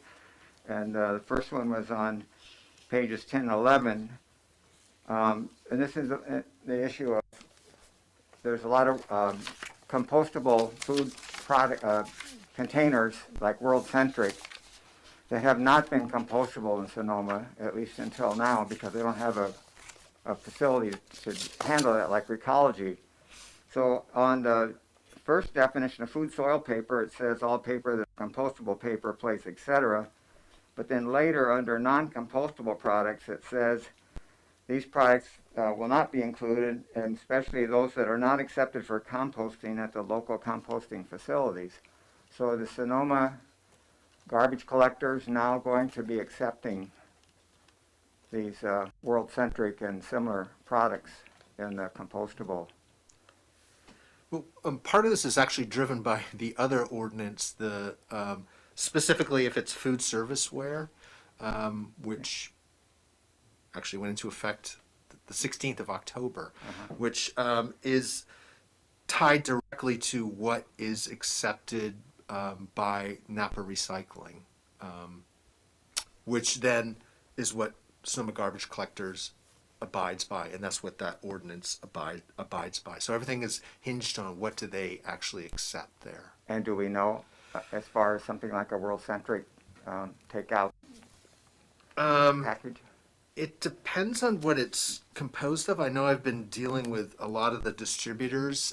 And the first one was on pages 10 and 11. And this is the issue of, there's a lot of compostable food product containers, like World-Centric, that have not been compostable in Sonoma, at least until now, because they don't have a facility to handle that, like Recology. So on the first definition of food soil paper, it says all paper that's compostable, paper plates, etc. But then later under non-compostable products, it says these products will not be included, and especially those that are not accepted for composting at the local composting facilities. So the Sonoma garbage collectors now going to be accepting these World-Centric and similar products in the compostable. Well, part of this is actually driven by the other ordinance, the specifically if it's food service ware, which actually went into effect the 16th of October, which is tied directly to what is accepted by Napa Recycling, which then is what Sonoma Garbage Collectors abides by, and that's what that ordinance abides by. So everything is hinged on what do they actually accept there. And do we know, as far as something like a World-Centric takeout package? It depends on what it's composed of. I know I've been dealing with a lot of the distributors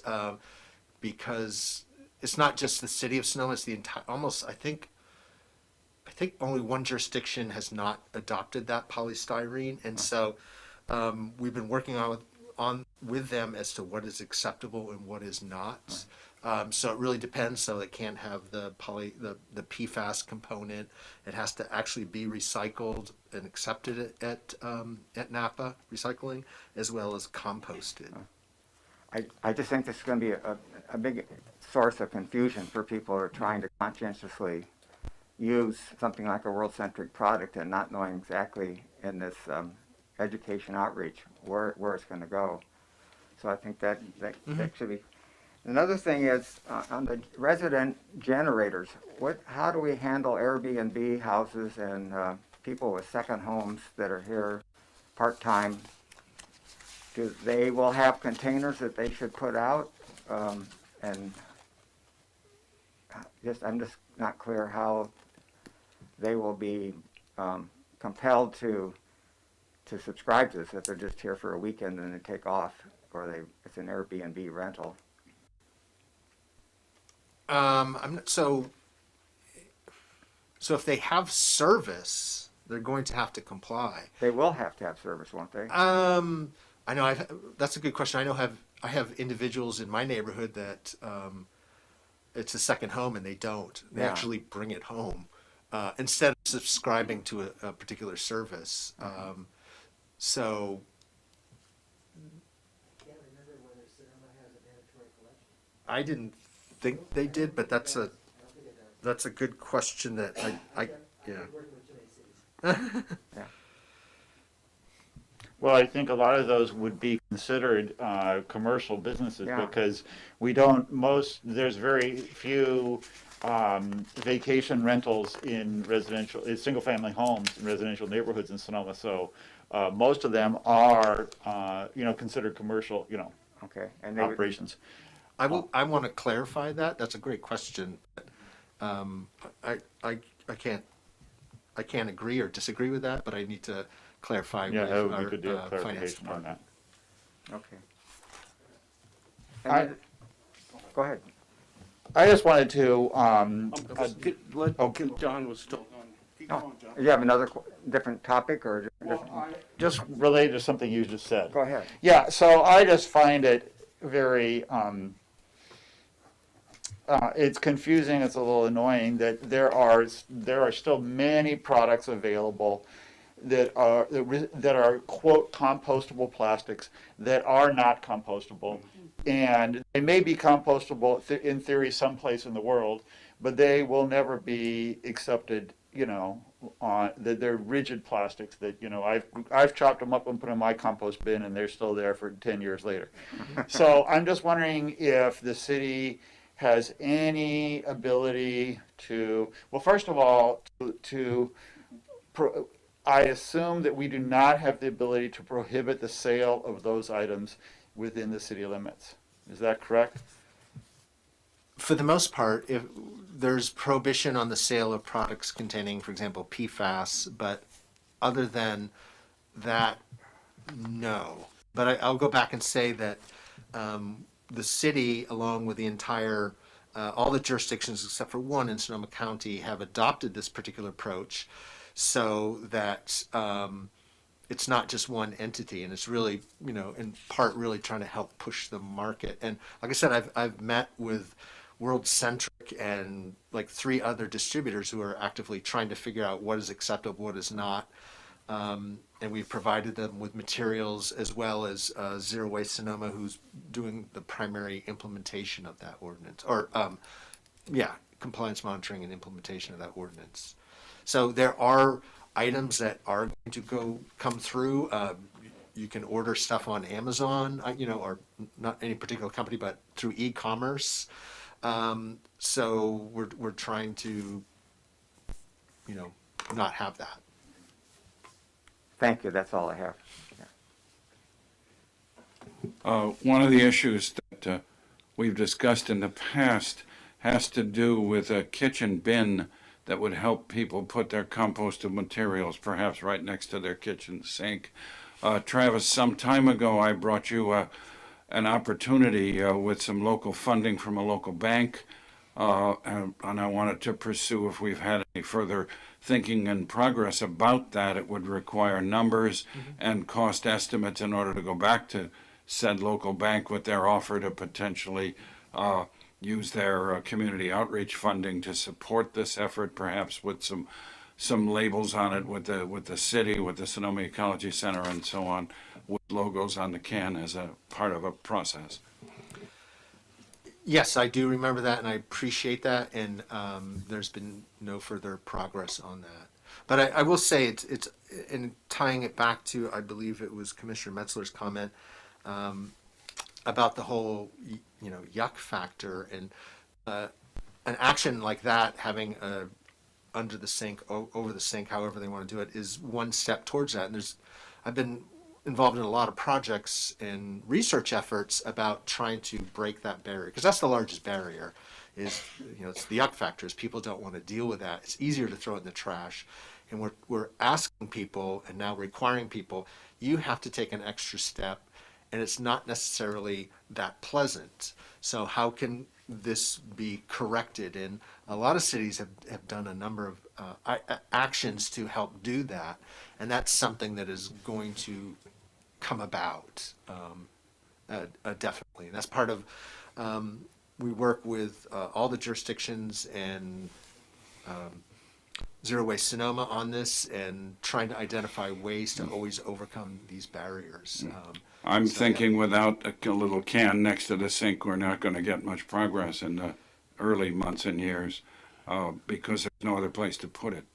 because it's not just the city of Sonoma, it's the entire, almost, I think only one jurisdiction has not adopted that polystyrene, and so we've been working on with them as to what is acceptable and what is not. So it really depends. So it can't have the PFAS component. It has to actually be recycled and accepted at Napa Recycling, as well as composted. I just think this is going to be a big source of confusion for people who are trying to conscientiously use something like a World-Centric product and not knowing exactly in this education outreach where it's going to go. So I think that should be. Another thing is on the resident generators. How do we handle Airbnb houses and people with second homes that are here part-time? Do they will have containers that they should put out? And I'm just not clear how they will be compelled to subscribe to this if they're just here for a weekend and they take off, or it's an Airbnb rental. So if they have service, they're going to have to comply. They will have to have service, won't they? I know. That's a good question. I have individuals in my neighborhood that it's a second home and they don't. They actually bring it home instead of subscribing to a particular service. So. I didn't think they did, but that's a good question that yeah. Yeah. Well, I think a lot of those would be considered commercial businesses Yeah. because there's very few vacation rentals in single-family homes in residential neighborhoods in Sonoma. So most of them are, considered commercial, Okay, and they would, operations. I want to clarify that. That's a great question. But, I can't agree or disagree with that, but I need to clarify Yeah, with that would be our good to have finance clarification on department. that. okay. I- And go ahead. I just wanted to, John was still on. Keep Oh, going, John. you have another different topic or different? just related to something you just said. Go ahead. Yeah, so I just find it very, it's confusing, it's a little annoying that there are still many products available that are quote compostable plastics that are not compostable. And they may be compostable in theory someplace in the world, but they will never be accepted, that they're rigid plastics that, I've chopped them up and put them in my compost bin and they're still there for 10 years later. So I'm just wondering if the city has any ability to, well, first of all, I assume that we do not have the ability to prohibit the sale of those items within the city limits. Is that correct? For the most part, if there's prohibition on the sale of products containing, for example, PFAS, but other than that, no. But I'll go back and say that the city, along with the entire, all the jurisdictions except for one in Sonoma County, have adopted this particular approach so that it's not just one entity, and it's really, in part really trying to help push the market. And like I said, I've met with World Centric and like 3 other distributors who are actively trying to figure out what is acceptable, what is not. And we've provided them with materials as well as Zero Waste Sonoma, who's doing the primary implementation of that ordinance, or compliance monitoring and implementation of that ordinance. So there are items that are going to come through. You can order stuff on Amazon, or not any particular company, but through e-commerce. So we're trying to, not have that. Thank you, that's all I have. One of the issues that we've discussed in the past has to do with a kitchen bin that would help people put their composted materials perhaps right next to their kitchen sink. Travis, some time ago I brought you an opportunity with some local funding from a local bank, and I wanted to pursue if we've had any further thinking and progress about that. It would require numbers and cost estimates in order to go back to said local bank with their offer to potentially use their community outreach funding to support this effort, perhaps with some labels on it with the city, with the Sonoma Ecology Center and so on, with logos on the can as a part of a process. Yes, I do remember that, and I appreciate that, and there's been no further progress on that. But I will say it's in tying it back to, I believe it was Commissioner Metzler's comment about the whole, yuck factor, and an action like that, having a under the sink, over the sink, however they want to do it, is one step towards that. And I've been involved in a lot of projects and research efforts about trying to break that barrier, because that's the largest barrier. Is it's the yuck factor. Is people don't want to deal with that. It's easier to throw it in the trash, and we're asking people and now requiring people, you have to take an extra step, and it's not necessarily that pleasant. So how can this be corrected? And a lot of cities have done a number of actions to help do that, and that's something that is going to come about definitely. And that's part of, we work with all the jurisdictions and Zero Waste Sonoma on this, and trying to identify ways to always overcome these barriers. I'm thinking without a little can next to the sink, we're not going to get much progress in the early months and years because there's no other place to put it.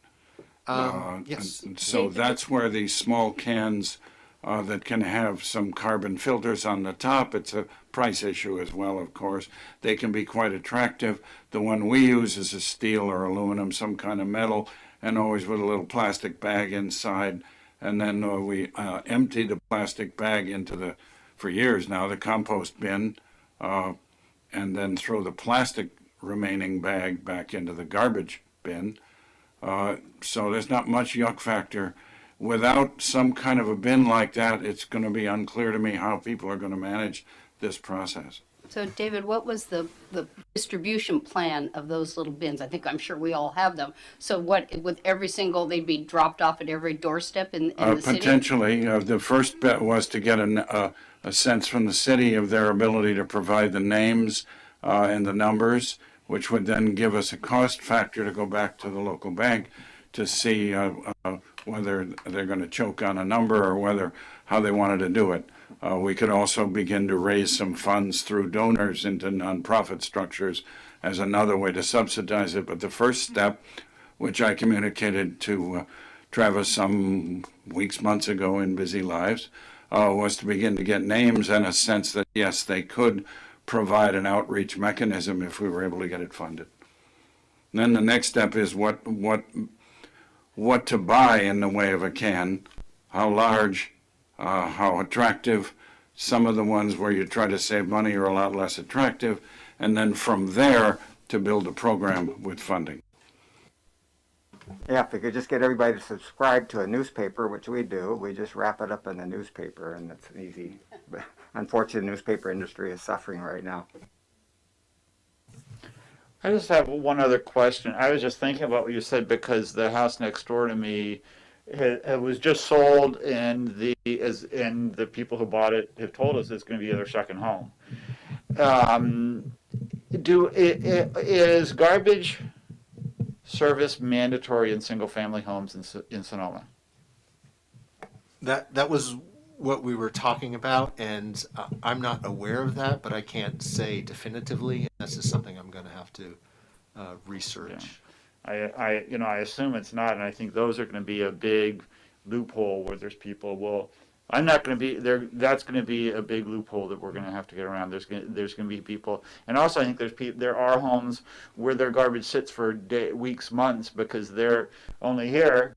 Yes. And so that's where these small cans that can have some carbon filters on the top. It's a price issue as well, of course. They can be quite attractive. The one we use is a steel or aluminum, some kind of metal, and always with a little plastic bag inside. And then we empty the plastic bag into for years now, the compost bin, and then throw the plastic remaining bag back into the garbage bin. So there's not much yuck factor. Without some kind of a bin like that, it's going to be unclear to me how people are going to manage this process. So David, what was the distribution plan of those little bins? I'm sure we all have them. So what, with every single, they'd be dropped off at every doorstep in the city? Potentially. The first bet was to get a sense from the city of their ability to provide the names and the numbers, which would then give us a cost factor to go back to the local bank to see whether they're going to choke on a number or how they wanted to do it. We could also begin to raise some funds through donors into nonprofit structures as another way to subsidize it. But the first step, which I communicated to Travis some weeks, months ago in Busy Lives, was to begin to get names and a sense that, yes, they could provide an outreach mechanism if we were able to get it funded. And then the next step is what to buy in the way of a can, how large, how attractive. Some of the ones where you try to save money are a lot less attractive, and then from there to build a program with funding. Yeah, if we could just get everybody to subscribe to a newspaper, which we do, we just wrap it up in the newspaper, and it's easy. But unfortunately, the newspaper industry is suffering right now. I just have one other question. I was just thinking about what you said because the house next door to me it was just sold, and the people who bought it have told us it's going to be their second home. Is garbage service mandatory in single-family homes in Sonoma? That was what we were talking about, and I'm not aware of that, but I can't say definitively. That's just something I'm going to have to research. Yeah. I assume it's not, and I think those are going to be a big loophole where there's people. I'm not going to be there. That's going to be a big loophole that we're going to have to get around. There's going to be people, and also I think there are homes where their garbage sits for weeks, months because they're only here.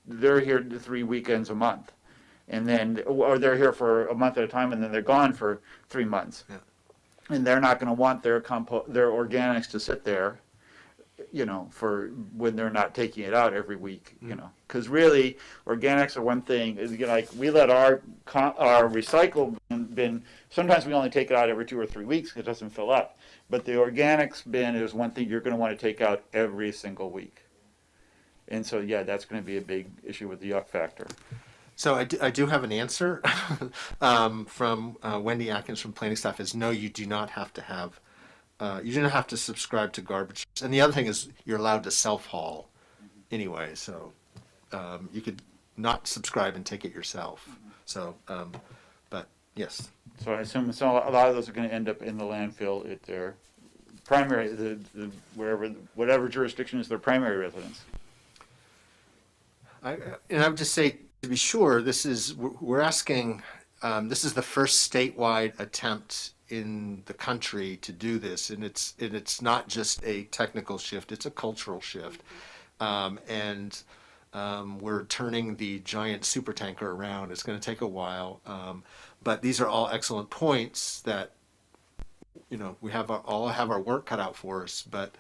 They're here 3 weekends a month, and then or they're here for a month at a time, and then they're gone for 3 months. Yeah. And they're not going to want their organics to sit there, for when they're not taking it out every week, because really organics are one thing. Like we let our recycle bin, sometimes we only take it out every 2 or 3 weeks because it doesn't fill up. But the organics bin is one thing you're going to want to take out every single week. And so, yeah, that's going to be a big issue with the yuck factor. So I do have an answer from Wendy Atkins from planning staff is no, you do not have to have, you do not have to subscribe to garbage. And the other thing is you're allowed to self-haul anyway, so you could not subscribe and take it yourself. So, but yes. So I assume a lot of those are going to end up in the landfill at their primary, whatever jurisdiction is their primary residence. I would just say, to be sure, we're asking, this is the first statewide attempt in the country to do this, and it's not just a technical shift, it's a cultural shift. And we're turning the giant supertanker around. It's going to take a while, but these are all excellent points that, we all have our work cut out for us, but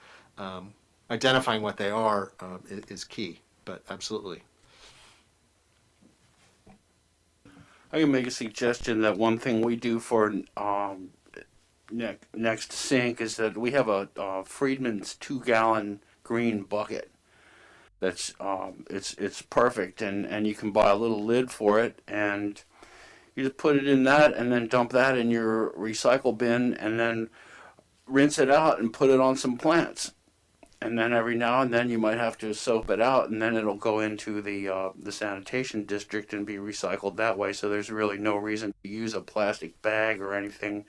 identifying what they are is key, but absolutely. I can make a suggestion that one thing we do for next sink is that we have a Friedman's 2-gallon green bucket. That's it's perfect, and you can buy a little lid for it, and you just put it in that, and then dump that in your recycle bin, and then rinse it out and put it on some plants. And then every now and then you might have to soap it out, and then it'll go into the sanitation district and be recycled that way. So there's really no reason to use a plastic bag or anything.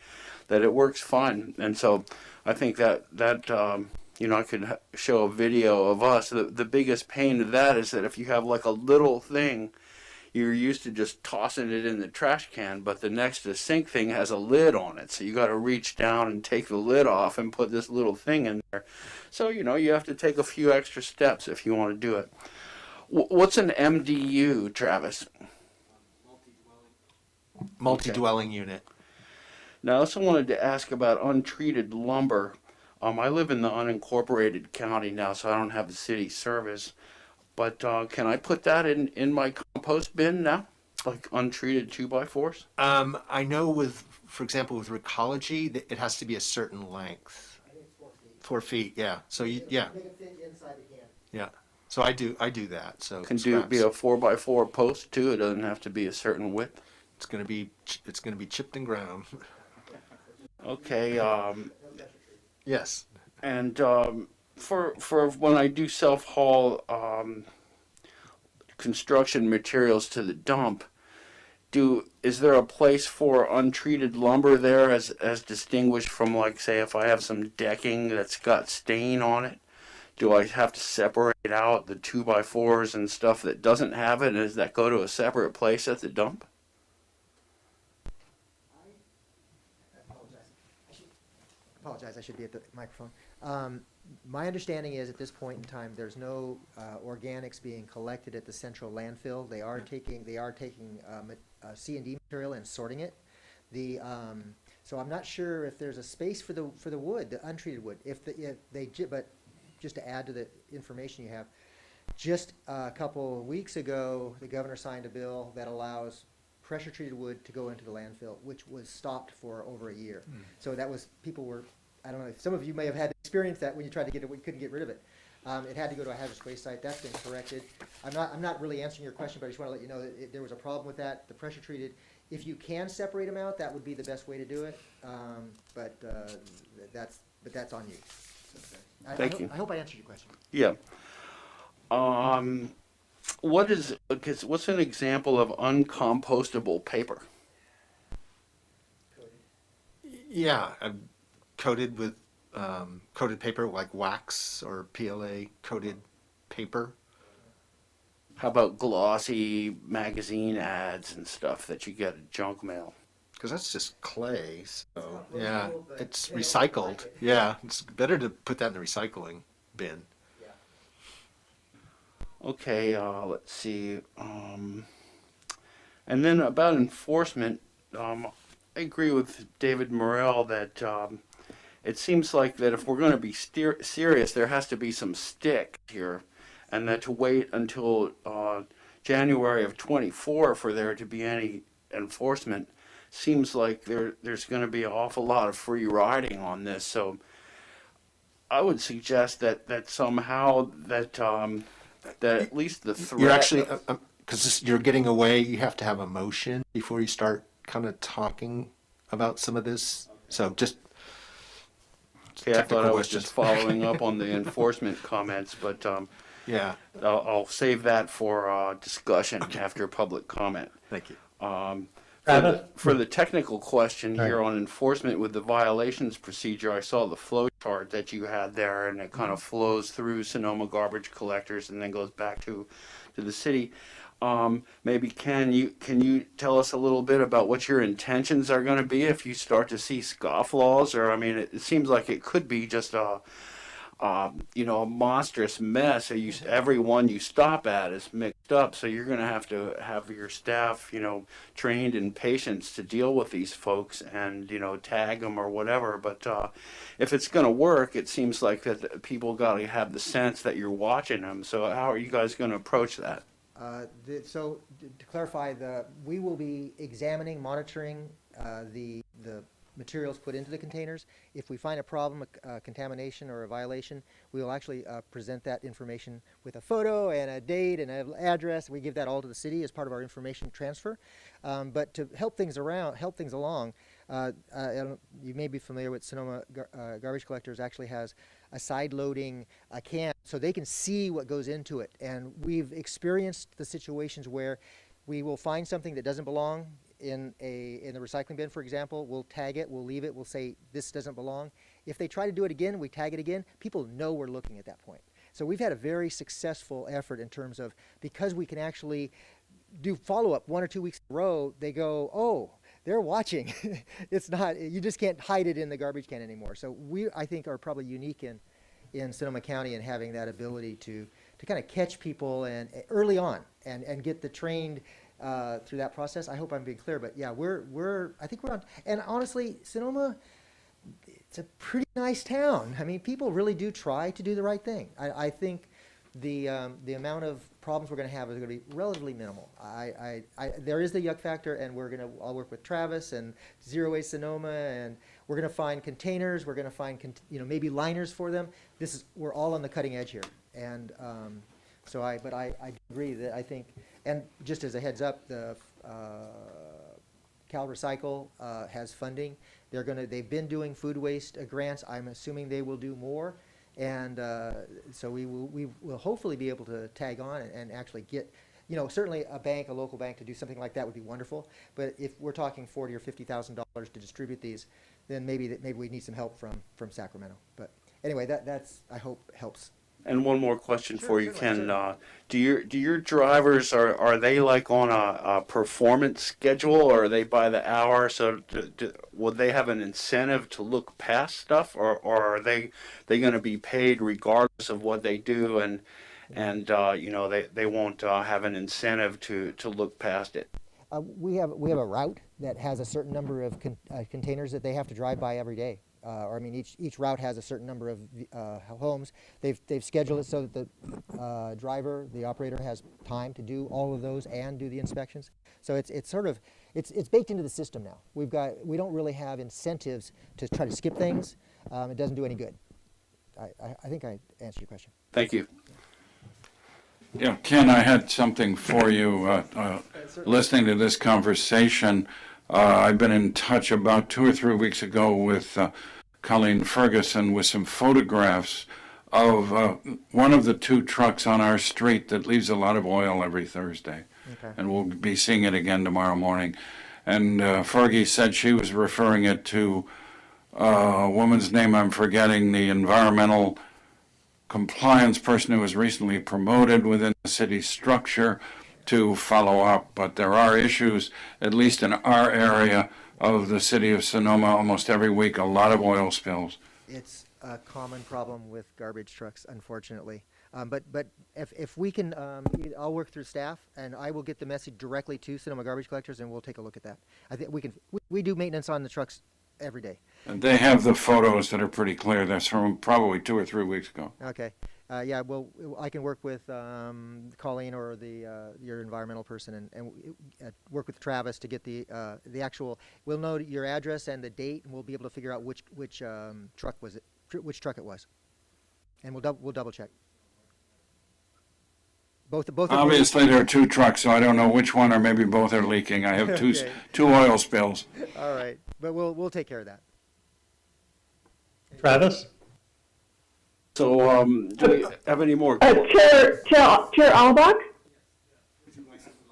That it works fine. And so I think that I could show a video of us. The biggest pain to that is that if you have like a little thing, you're used to just tossing it in the trash can, but the next to sink thing has a lid on it. So you got to reach down and take the lid off and put this little thing in there. So, you have to take a few extra steps if you want to do it. What's an MDU, Travis? Multi-dwelling unit. Now, I also wanted to ask about untreated lumber. I live in the unincorporated county now, so I don't have the city service. But can I put that in my compost bin now? Like untreated 2x4s? I know for example, with Recology, it has to be a certain length. I think it's 4 feet. 4 feet, yeah. So yeah, Make it fit inside the can. yeah. So I do that. So Can scraps. be a 4x4 post too? It doesn't have to be a certain width? It's gonna be chipped and ground. Okay. Yes. And for when I do self-haul construction materials to the dump, is there a place for untreated lumber there as distinguished from, like, say, if I have some decking that's got stain on it? Do I have to separate out the 2x4s and stuff that doesn't have it? And does that go to a separate place at the dump? Apologize, I should be at the microphone. My understanding is at this point in time, there's no organics being collected at the central landfill. They are taking C&D material and sorting it. So I'm not sure if there's a space for the wood, the untreated wood. But just to add to the information you have, just a couple of weeks ago, the governor signed a bill that allows pressure-treated wood to go into the landfill, which was stopped for over a year. So I don't know, if some of you may have had experience that when you tried to get it, you couldn't get rid of it. It had to go to a hazardous waste site. That's been corrected. I'm not really answering your question, but I just want to let you know that there was a problem with that. The pressure-treated, if you can separate them out, that would be the best way to do it. But that's on you. Thank you. I hope I answered your question. Yeah. What's an example of uncompostable paper? Yeah, coated with coated paper like wax or PLA coated paper. How about glossy magazine ads and stuff that you get at junk mail? Because that's just clay, so yeah, it's recycled. Yeah, it's better to put that in the recycling bin. Okay, let's see. And then about enforcement, I agree with David Morrell that it seems like that if we're going to be serious, there has to be some stick here, and that to wait until January of '24 for there to be any enforcement seems like there's going to be an awful lot of free riding on this. So I would suggest that somehow that at least the threat. You're actually because you're getting away. You have to have a motion before you start kind of talking about some of this. So just. Okay, I thought I was just following up on the enforcement comments, but yeah, I'll save that for discussion after public comment. Thank you. For the technical question here on enforcement with the violations procedure, I saw the flow chart that you had there, and it kind of flows through Sonoma garbage collectors and then goes back to the city. Maybe can you tell us a little bit about what your intentions are going to be if you start to see scofflaws? Or I mean, it seems like it could be just a monstrous mess. Everyone you stop at is mixed up, so you're going to have your staff, trained in patience to deal with these folks and tag them or whatever. But if it's going to work, it seems like that people got to have the sense that you're watching them. So how are you guys going to approach that? So to clarify, we will be examining, monitoring the materials put into the containers. If we find a problem, a contamination or a violation, we will actually present that information with a photo and a date and an address. We give that all to the city as part of our information transfer. But to help things along, you may be familiar with Sonoma Garbage Collectors actually has a side-loading can so they can see what goes into it. And we've experienced the situations where we will find something that doesn't belong in the recycling bin, for example. We'll tag it, we'll leave it, we'll say this doesn't belong. If they try to do it again, we tag it again. People know we're looking at that point. So we've had a very successful effort in terms of, because we can actually do follow-up 1 or 2 weeks in a row, they go, oh, they're watching. It's not, you just can't hide it in the garbage can anymore. So we, I think, are probably unique in Sonoma County in having that ability to kind of catch people and early on and get the trained through that process. I hope I'm being clear, but yeah, I think we're on, and honestly, Sonoma, it's a pretty nice town. I mean, people really do try to do the right thing. I think the amount of problems we're going to have is going to be relatively minimal. There is the yuck factor, and I'll work with Travis and Zero Waste Sonoma, and we're going to find containers. We're going to find maybe liners for them. We're all on the cutting edge here, and but I agree that I think, and just as a heads up, the Cal Recycle has funding. They've been doing food waste grants. I'm assuming they will do more. And so we will hopefully be able to tag on and actually get, certainly a local bank to do something like that would be wonderful. But if we're talking $40,000 or $50,000 to distribute these, then maybe we need some help from Sacramento. But anyway, that's I hope helps. And one more question for you, certainly, Ken. Do your drivers, are they like on a performance schedule, or are they by the hour? So would they have an incentive to look past stuff, or are they going to be paid regardless of what they do, and they won't have an incentive to look past it? We have a route that has a certain number of containers that they have to drive by every day. Each route has a certain number of homes. They've scheduled it so that the driver, the operator, has time to do all of those and do the inspections. So it's baked into the system now. We don't really have incentives to try to skip things. It doesn't do any good. I think I answered your question. Thank you. Yeah, Ken, I had something for you. Listening to this conversation, I've been in touch about 2 or 3 weeks ago with Colleen Ferguson with some photographs of one of the 2 trucks on our street that leaves a lot of oil every Thursday. Okay. And we'll be seeing it again tomorrow morning. And Fergie said she was referring it to a woman's name I'm forgetting, the environmental compliance person who was recently promoted within the city structure to follow up. But there are issues, at least in our area of the city of Sonoma, almost every week, a lot of oil spills. It's a common problem with garbage trucks, unfortunately. But if we can, I'll work through staff, and I will get the message directly to Sonoma garbage collectors, and we'll take a look at that. I think we do maintenance on the trucks every day. And they have the photos that are pretty clear. That's from probably 2 or 3 weeks ago. Okay. Yeah, well, I can work with Colleen or your environmental person and work with Travis to get the actual. We'll know your address and the date, and we'll be able to figure out which truck was it, which truck it was, and we'll double check. Both. Obviously, there are 2 trucks, so I don't know which one, or maybe both are leaking. I have two Okay. 2 oil spills. All right, but we'll take care of that. Travis? So, do we have any more? Chair Albach?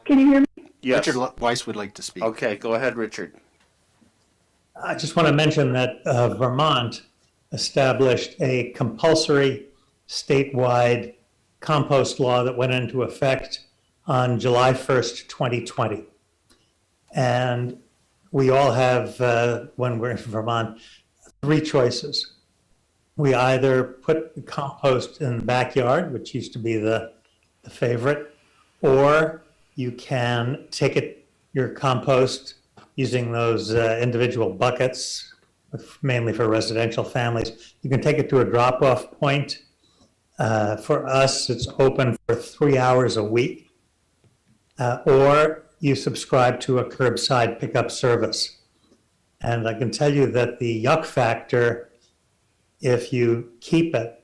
Can you hear me? Yes. Richard Weiss would like to speak. Okay, go ahead, Richard. I just want to mention that Vermont established a compulsory statewide compost law that went into effect on July 1st, 2020. And we all have, when we're in Vermont, 3 choices. We either put the compost in the backyard, which used to be the favorite, or you can take your compost using those individual buckets, mainly for residential families. You can take it to a drop-off point. For us, it's open for 3 hours a week, or you subscribe to a curbside pickup service. And I can tell you that the yuck factor, if you keep it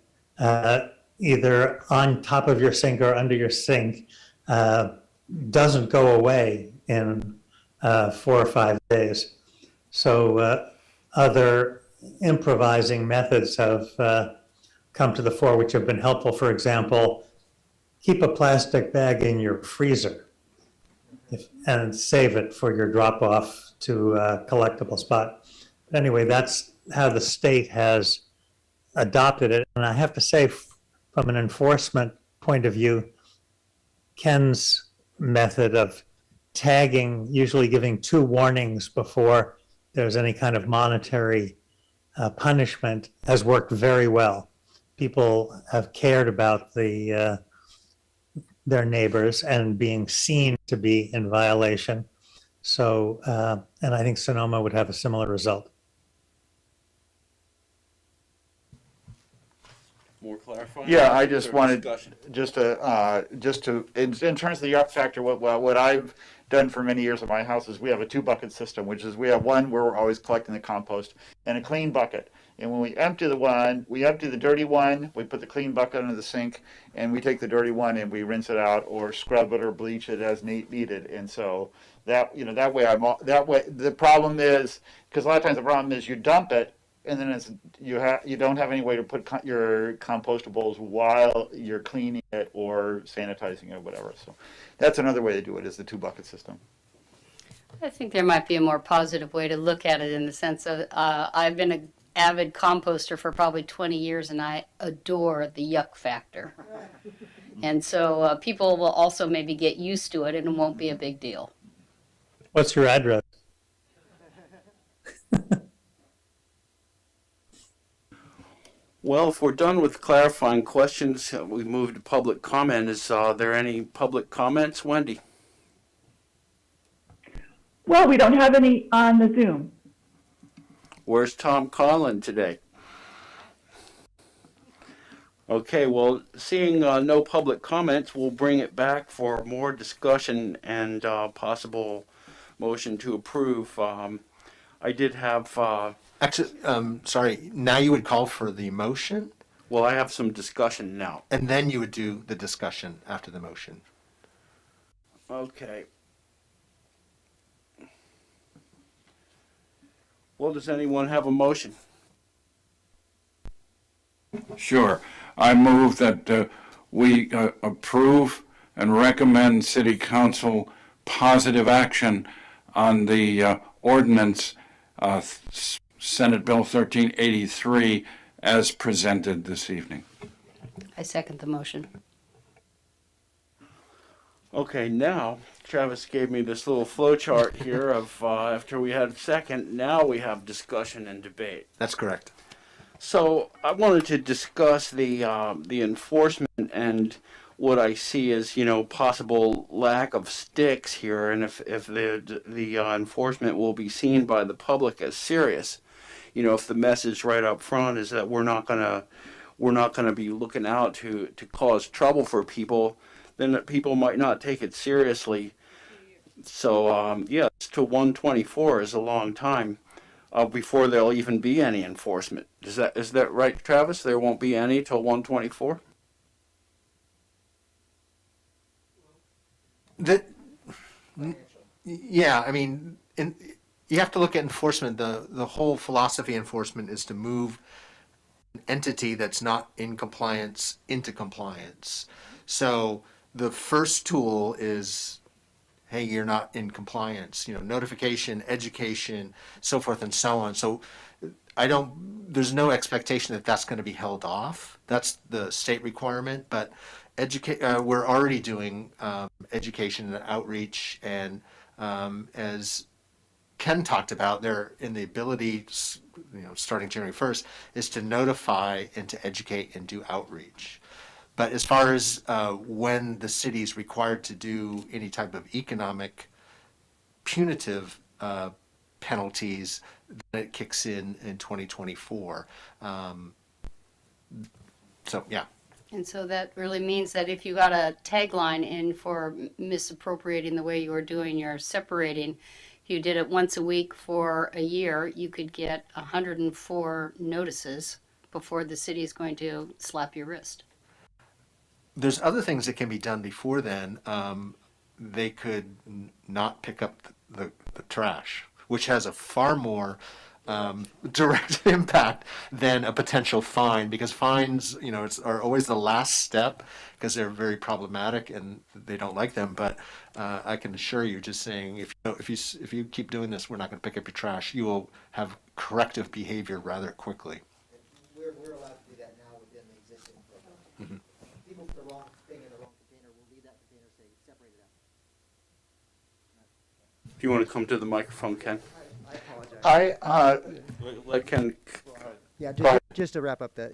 either on top of your sink or under your sink, doesn't go away in 4 or 5 days. So other improvising methods have come to the fore, which have been helpful. For example, keep a plastic bag in your freezer and save it for your drop-off to a collectible spot. But anyway, that's how the state has adopted it. And I have to say, from an enforcement point of view, Ken's method of tagging, usually giving 2 warnings before there's any kind of monetary punishment, has worked very well. People have cared about their neighbors and being seen to be in violation. So, and I think Sonoma would have a similar result. More clarifying? Yeah, I just Or wanted, discussion? just to, in terms of the yuck factor, what I've done for many years at my house is we have a 2-bucket system, which is we have one where we're always collecting the compost and a clean bucket. And when we empty the one, we empty the dirty one, we put the clean bucket under the sink, and we take the dirty one and we rinse it out or scrub it or bleach it as needed. And so that, that way the problem is, because a lot of times the problem is you dump it, and then you don't have any way to put your compostables while you're cleaning it or sanitizing it or whatever. So that's another way to do it, is the 2-bucket system. I think there might be a more positive way to look at it, in the sense of I've been an avid composter for probably 20 years, and I adore the yuck factor. And so people will also maybe get used to it, and it won't be a big deal. What's your address? Well, if we're done with clarifying questions, we move to public comment. Is there any public comments, Wendy? Well, we don't have any on the Zoom. Where's Tom Conlon today? Okay, well, seeing no public comments, we'll bring it back for more discussion and possible motion to approve. I did have, Actually, sorry, now you would call for the motion, well, I have some discussion now. and then you would do the discussion after the motion. Okay. Well, does anyone have a motion? Sure. I move that we approve and recommend City Council positive action on the ordinance, Senate Bill 1383, as presented this evening. I second the motion. Okay, now Travis gave me this little flow chart here of after we had a second, now we have discussion and debate. That's correct. So I wanted to discuss the enforcement and what I see as, possible lack of sticks here, and if the enforcement will be seen by the public as serious. If the message right up front is that we're not gonna be looking out to cause trouble for people, then that people might not take it seriously. So yes, to 124 is a long time before there'll even be any enforcement. Is that right, Travis? There won't be any till 124? Yeah, I mean, you have to look at enforcement. The whole philosophy of enforcement is to move an entity that's not in compliance into compliance. So the first tool is, hey, you're not in compliance, notification, education, so forth and so on. So there's no expectation that that's going to be held off. That's the state requirement, but we're already doing education and outreach, and as Ken talked about, they're in the ability, starting January 1st, is to notify and to educate and do outreach. But as far as when the city is required to do any type of economic punitive penalties, then it kicks in 2024. So, yeah. And so that really means that if you got a tagline in for misappropriating the way you were doing your separating, if you did it once a week for a year, you could get 104 notices before the city is going to slap your wrist. There's other things that can be done before then. They could not pick up the trash, which has a far more direct impact than a potential fine, because fines, are always the last step because they're very problematic and they don't like them. But I can assure you, just saying, if you keep doing this, we're not going to pick up your trash. You will have corrective behavior rather quickly. We're allowed to do that now within the existing program. Mm-hmm. People put the wrong thing in the wrong container, we'll leave that container, say, separate it out. you want to come to the microphone, Ken? I apologize. Let Ken. Yeah, Go ahead. just to wrap up what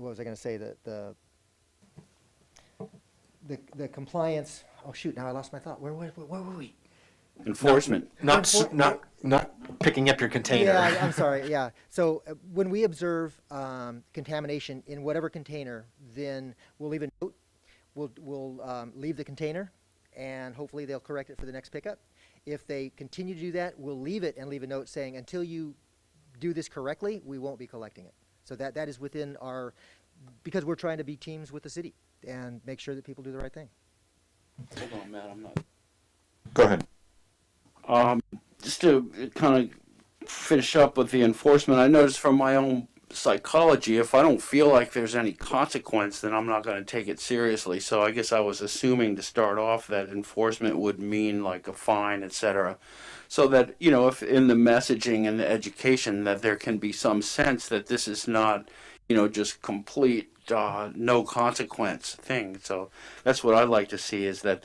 was I going to say? The compliance. Oh shoot! Now I lost my thought. Where were we? Enforcement. Not picking up your container. Yeah, I'm sorry. Yeah. So when we observe contamination in whatever container, then we'll leave a note. We'll leave the container, and hopefully they'll correct it for the next pickup. If they continue to do that, we'll leave it and leave a note saying, until you do this correctly, we won't be collecting it. So that is within our, because we're trying to be teams with the city and make sure that people do the right thing. Hold on, Matt. I'm not. Go ahead. Just to kind of finish up with the enforcement, I noticed from my own psychology, if I don't feel like there's any consequence, then I'm not going to take it seriously. So I guess I was assuming to start off that enforcement would mean like a fine, etc. So that, you know, if in the messaging and the education that there can be some sense that this is not, you know, just complete no consequence thing. So that's what I'd like to see, is that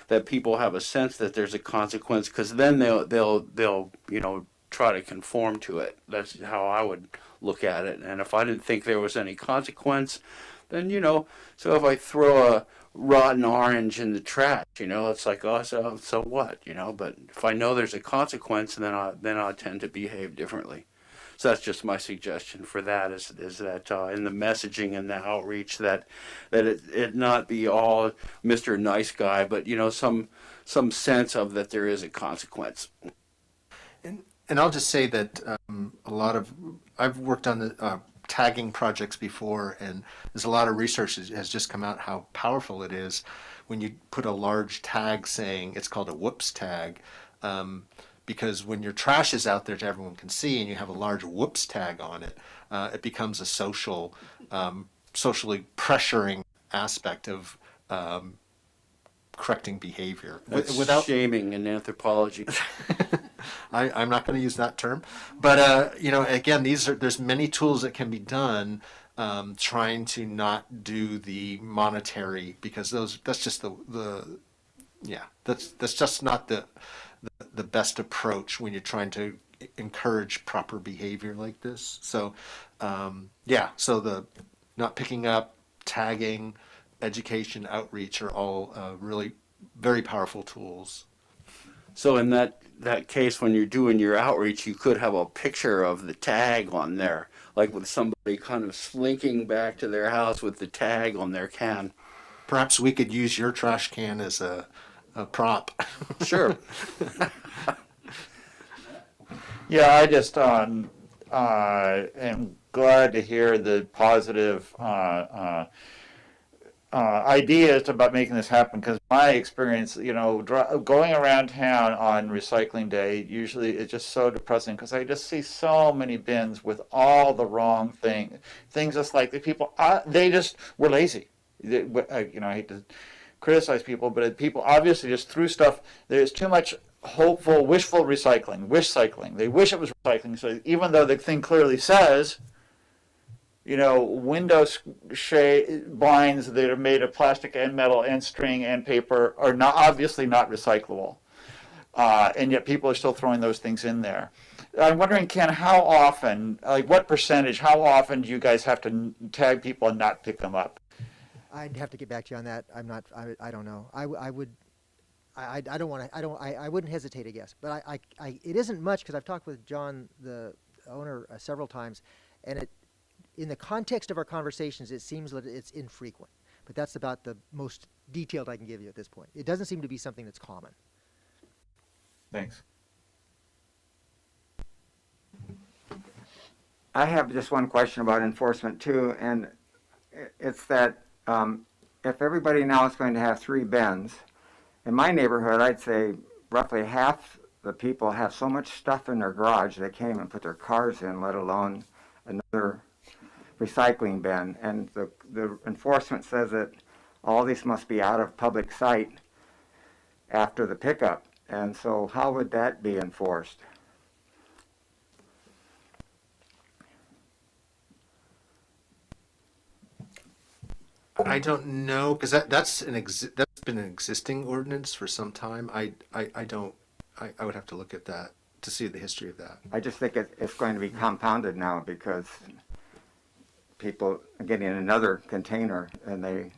that people have a sense that there's a consequence, because then they'll you know, try to conform to it. That's how I would look at it. And if I didn't think there was any consequence, then, you know, so if I throw a rotten orange in the trash, you know, it's like, oh, so what, you know? But if I know there's a consequence, then I tend to behave differently. So that's just my suggestion for that, is that in the messaging and the outreach, that it not be all Mr. Nice Guy, but, you know, some sense of that there is a consequence. And I'll just say that I've worked on the tagging projects before, and there's a lot of research that has just come out how powerful it is when you put a large tag saying, it's called a whoops tag, because when your trash is out there to everyone can see and you have a large whoops tag on it, it becomes a socially pressuring aspect of correcting behavior. That's Without shaming in anthropology. I'm not going to use that term, but you know, again, there's many tools that can be done trying to not do the monetary, because that's just that's just not the best approach when you're trying to encourage proper behavior like this. So so the not picking up, tagging, education, outreach are all really very powerful tools. So in that case, when you're doing your outreach, you could have a picture of the tag on there, like with somebody kind of slinking back to their house with the tag on their can. Perhaps we could use your trash can as a prop. Sure. Yeah, I just am glad to hear the positive ideas about making this happen, because my experience, you know, going around town on recycling day, usually it's just so depressing, because I just see so many bins with all the wrong things just like the people, they just were lazy. You know, I hate to criticize people, but people obviously just threw stuff. There's too much hopeful, wishful recycling, wish cycling. They wish it was recycling, so even though the thing clearly says, you know, window blinds that are made of plastic and metal and string and paper are not obviously not recyclable, and yet people are still throwing those things in there. I'm wondering, Ken, how often, like what percentage, how often do you guys have to tag people and not pick them up? I'd have to get back to you on that. I don't know. I don't want to. I wouldn't hesitate to guess, but it isn't much, because I've talked with John, the owner, several times, and in the context of our conversations, it seems that it's infrequent. But that's about the most detailed I can give you at this point. It doesn't seem to be something that's common. Thanks. I have just one question about enforcement too, and it's that if everybody now is going to have 3 bins, in my neighborhood, I'd say roughly half the people have so much stuff in their garage they can't even put their cars in, let alone another recycling bin. And the enforcement says that all these must be out of public sight after the pickup. And so how would that be enforced? I don't know, because that's been an existing ordinance for some time. I would have to look at that to see the history of that. I just think it's going to be compounded now because people are getting another container and they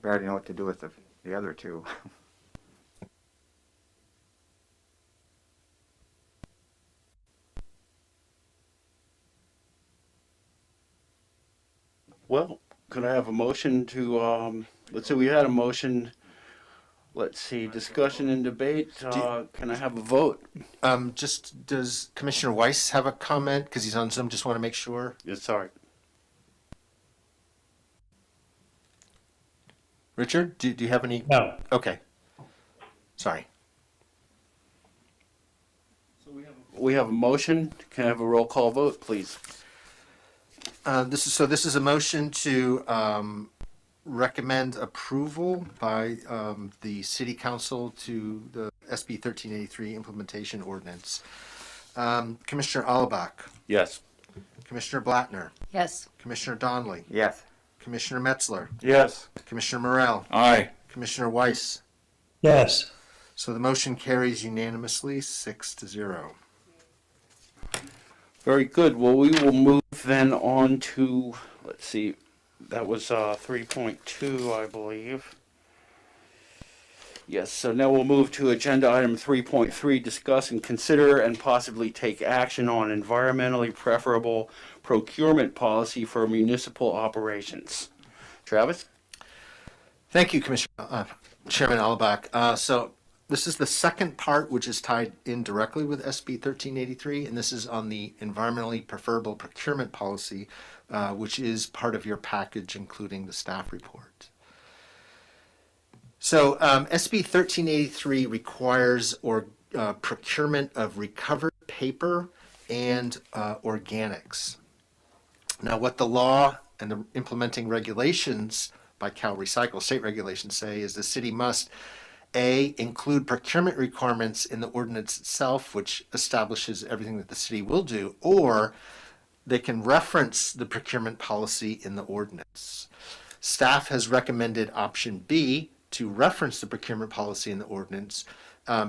barely know what to do with the other two. Well, could I have a motion to, let's say we had a motion, let's see, discussion and debate. Can I have a vote? Just, does Commissioner Weiss have a comment? Because he's on Zoom, just want to make sure. Yes, sorry. Richard, do you have any? No. Okay. Sorry. We have a motion. Can I have a roll call vote, please? This is a motion to recommend approval by the City Council to the SB 1383 implementation ordinance. Commissioner Alabak, Yes. Commissioner Blattner, Yes. Commissioner Donnelly, Yes. Commissioner Metzler, Yes. Commissioner Morrell, Aye. Commissioner Weiss. Yes. So the motion carries unanimously, 6-0. Very good. Well, we will move then on to, let's see, that was 3.2, I believe. Yes, so now we'll move to agenda item 3.3, discuss and consider and possibly take action on environmentally preferable procurement policy for municipal operations. Travis? Thank you, Commissioner Chairman Alabak. So this is the second part, which is tied in directly with SB 1383, and this is on the environmentally preferable procurement policy, which is part of your package, including the staff report. So SB 1383 requires procurement of recovered paper and organics. Now, what the law and the implementing regulations by Cal Recycle, state regulations, say is the city must A, include procurement requirements in the ordinance itself, which establishes everything that the city will do, or they can reference the procurement policy in the ordinance. Staff has recommended option B, to reference the procurement policy in the ordinance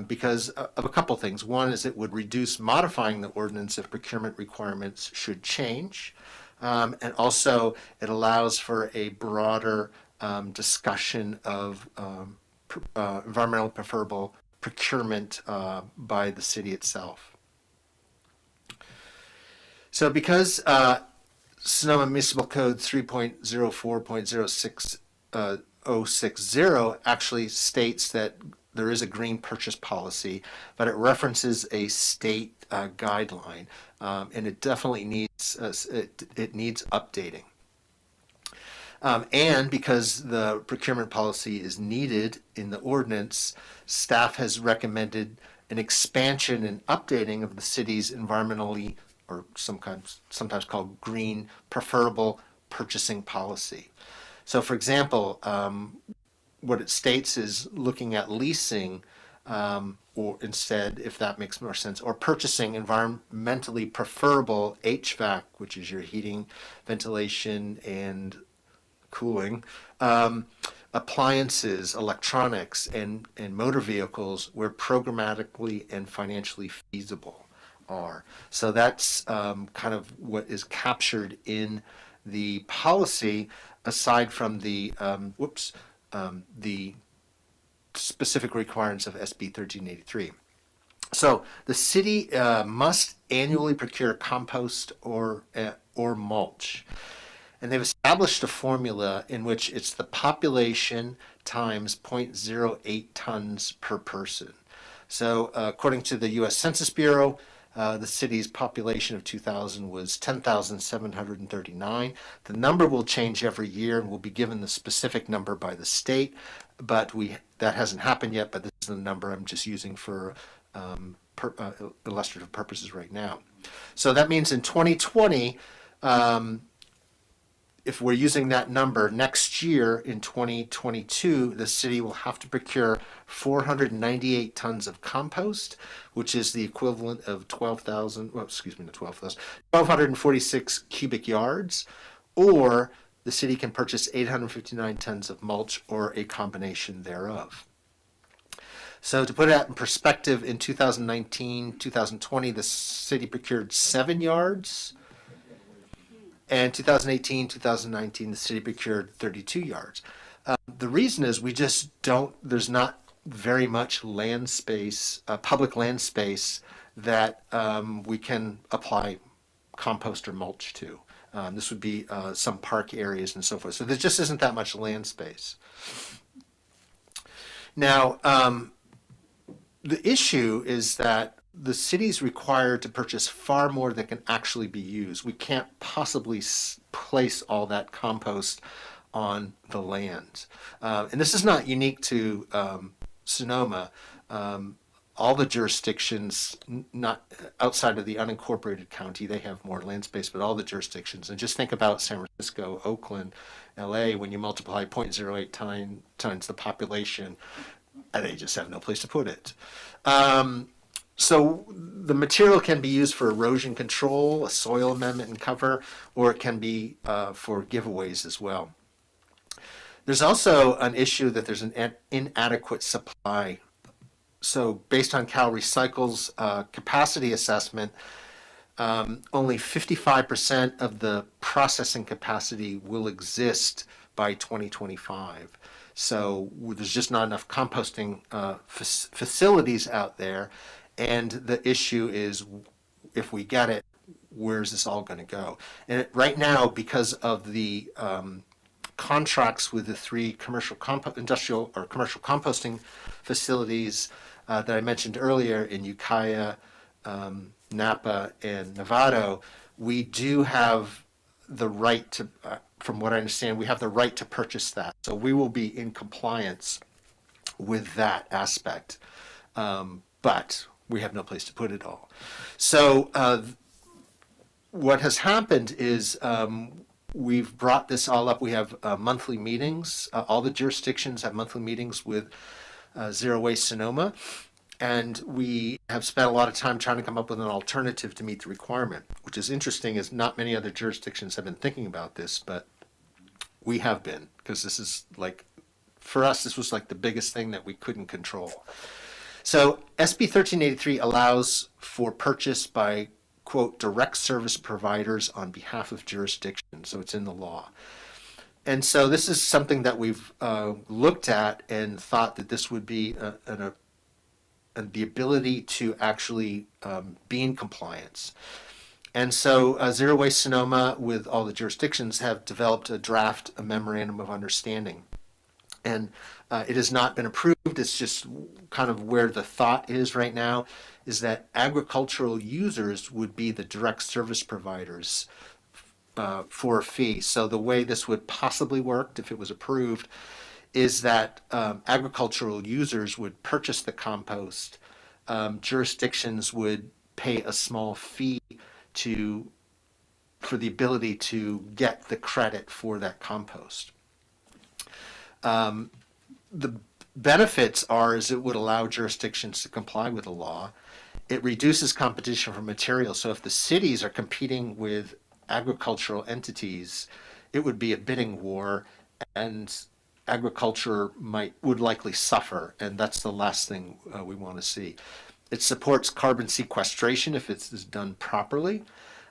because of a couple things. One is it would reduce modifying the ordinance if procurement requirements should change. And also it allows for a broader discussion of environmental preferable procurement by the city itself. So because Sonoma Municipal Code 3.04.060 actually states that there is a green purchase policy, but it references a state guideline, and it definitely needs it needs updating. And because the procurement policy is needed in the ordinance, staff has recommended an expansion and updating of the city's environmentally, or sometimes called green preferable purchasing policy. So, for example, what it states is looking at leasing, or instead, if that makes more sense, or purchasing environmentally preferable HVAC, which is your heating, ventilation, and cooling, appliances, electronics, and motor vehicles where programmatically and financially feasible are. So that's kind of what is captured in the policy, aside from the the specific requirements of SB 1383. So the city must annually procure compost or mulch. And they've established a formula in which it's the population times 0.08 tons per person. So according to the U.S. Census Bureau, the city's population of 2000 was 10,739. The number will change every year and will be given the specific number by the state, but that hasn't happened yet, but this is the number I'm just using for illustrative purposes right now. So that means in 2020, if we're using that number, next year in 2022, the city will have to procure 498 tons of compost, which is the equivalent of 12,000, well, excuse me, not 12,000, 1,246 cubic yards, or the city can purchase 859 tons of mulch or a combination thereof. So to put that in perspective, in 2019, 2020, the city procured 7 yards. And 2018, 2019, the city procured 32 yards. The reason is we just don't, there's not very much land space, public land space that we can apply compost or mulch to. This would be some park areas and so forth. So there just isn't that much land space. Now, the issue is that the city's required to purchase far more than can actually be used. We can't possibly place all that compost on the land. And this is not unique to Sonoma. All the jurisdictions, not outside of the unincorporated county, they have more land space, but all the jurisdictions. And just think about San Francisco, Oakland, LA, when you multiply 0.08 times the population, they just have no place to put it. So the material can be used for erosion control, a soil amendment and cover, or it can be for giveaways as well. There's also an issue that there's an inadequate supply. So based on Cal Recycle's capacity assessment, only 55% of the processing capacity will exist by 2025. So there's just not enough composting facilities out there. And the issue is, if we get it, where's this all going to go? And right now, because of the contracts with the 3 industrial or commercial composting facilities that I mentioned earlier in Ukiah, Napa, and Novato, we do have the right to, from what I understand, we have the right to purchase that. So we will be in compliance with that aspect. But we have no place to put it all. So what has happened is we've brought this all up. We have monthly meetings. All the jurisdictions have monthly meetings with Zero Waste Sonoma. And we have spent a lot of time trying to come up with an alternative to meet the requirement, which is interesting, is not many other jurisdictions have been thinking about this, but we have been, because this is like, for us, this was like the biggest thing that we couldn't control. So SB 1383 allows for purchase by, quote, direct service providers on behalf of jurisdictions. So it's in the law. And so this is something that we've looked at and thought that this would be the ability to actually be in compliance. And so Zero Waste Sonoma, with all the jurisdictions, have developed a draft, a memorandum of understanding. And it has not been approved. It's just kind of where the thought is right now, is that agricultural users would be the direct service providers for a fee. So the way this would possibly work, if it was approved, is that agricultural users would purchase the compost. Jurisdictions would pay a small fee for the ability to get the credit for that compost. The benefits is it would allow jurisdictions to comply with the law. It reduces competition for materials. So if the cities are competing with agricultural entities, it would be a bidding war, and agriculture would likely suffer, and that's the last thing we want to see. It supports carbon sequestration if it's done properly.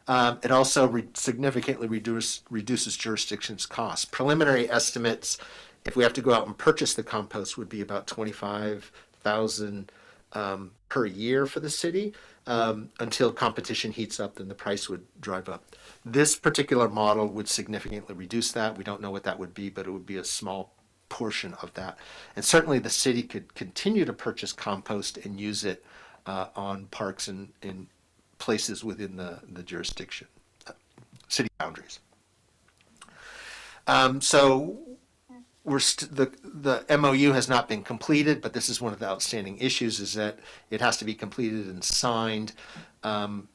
It also significantly reduces jurisdictions' costs. Preliminary estimates, if we have to go out and purchase the compost, would be about $25,000 per year for the city. Until competition heats up, then the price would drive up. This particular model would significantly reduce that. We don't know what that would be, but it would be a small portion of that. And certainly the city could continue to purchase compost and use it on parks and in places within the jurisdiction, city boundaries. So the MOU has not been completed, but this is one of the outstanding issues, is that it has to be completed and signed, and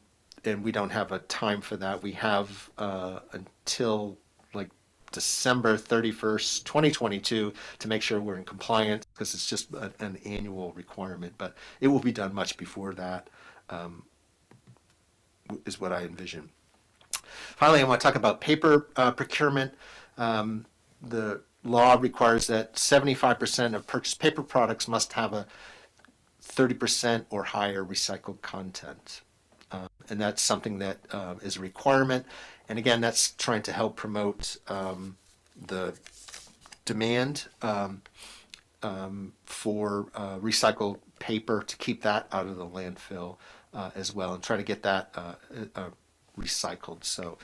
we don't have a time for that. We have until like December 31st, 2022 to make sure we're in compliance, because it's just an annual requirement, but it will be done much before that, is what I envision. Finally, I want to talk about paper procurement. The law requires that 75% of purchased paper products must have a 30% or higher recycled content. And that's something that is a requirement. And again, that's trying to help promote the demand for recycled paper, to keep that out of the landfill as well, and try to get that recycled. So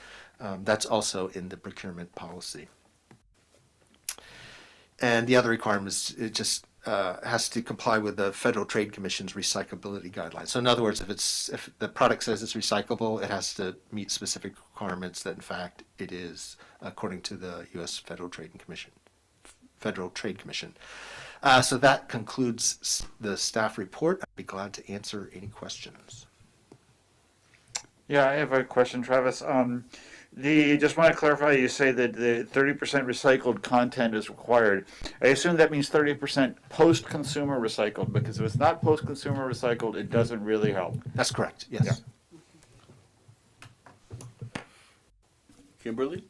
that's also in the procurement policy. And the other requirement is it just has to comply with the Federal Trade Commission's recyclability guidelines. So in other words, if the product says it's recyclable, it has to meet specific requirements that in fact it is, according to the U.S. Federal Trade Commission. So that concludes the staff report. I'd be glad to answer any questions. Yeah, I have a question, Travis. Just want to clarify, you say that the 30% recycled content is required. I assume that means 30% post-consumer recycled, because if it's not post-consumer recycled, it doesn't really help. That's correct, yes. Yeah. Kimberly?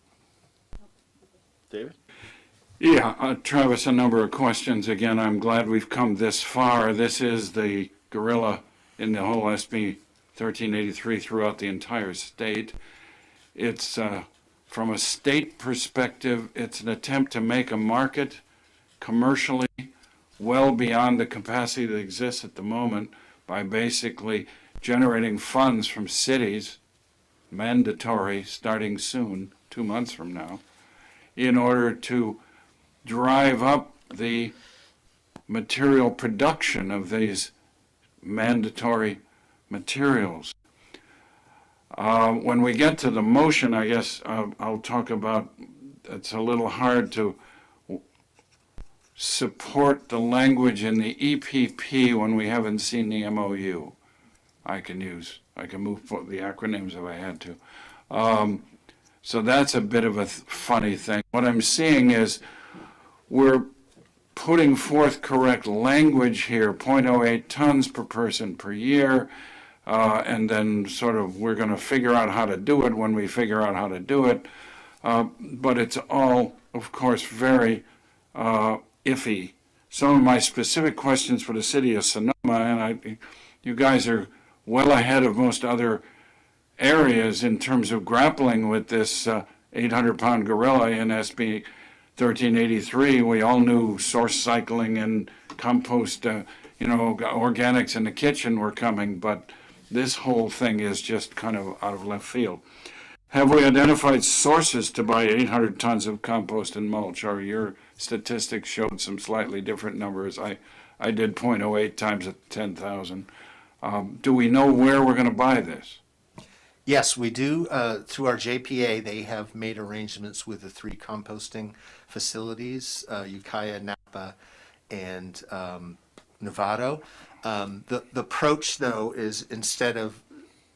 David? Yeah, Travis, a number of questions. Again, I'm glad we've come this far. This is the gorilla in the whole SB 1383 throughout the entire state. It's, from a state perspective, it's an attempt to make a market commercially well beyond the capacity that exists at the moment by basically generating funds from cities, mandatory starting soon, 2 months from now, in order to drive up the material production of these mandatory materials. When we get to the motion, I guess I'll talk about, it's a little hard to support the language in the EPP when we haven't seen the MOU. I can move the acronyms if I had to. So that's a bit of a funny thing. What I'm seeing is we're putting forth correct language here, 0.08 tons per person per year, and then sort of we're going to figure out how to do it when we figure out how to do it. But it's all, of course, very iffy. Some of my specific questions for the city of Sonoma, and you guys are well ahead of most other areas in terms of grappling with this 800-pound gorilla in SB 1383. We all knew source cycling and compost, organics in the kitchen were coming, but this whole thing is just kind of out of left field. Have we identified sources to buy 800 tons of compost and mulch, or your statistics showed some slightly different numbers? I did 0.08 times 10,000. Do we know where we're going to buy this? Yes, we do. Through our JPA, they have made arrangements with the 3 composting facilities, Ukiah, Napa, and Novato. The approach, though, is instead of,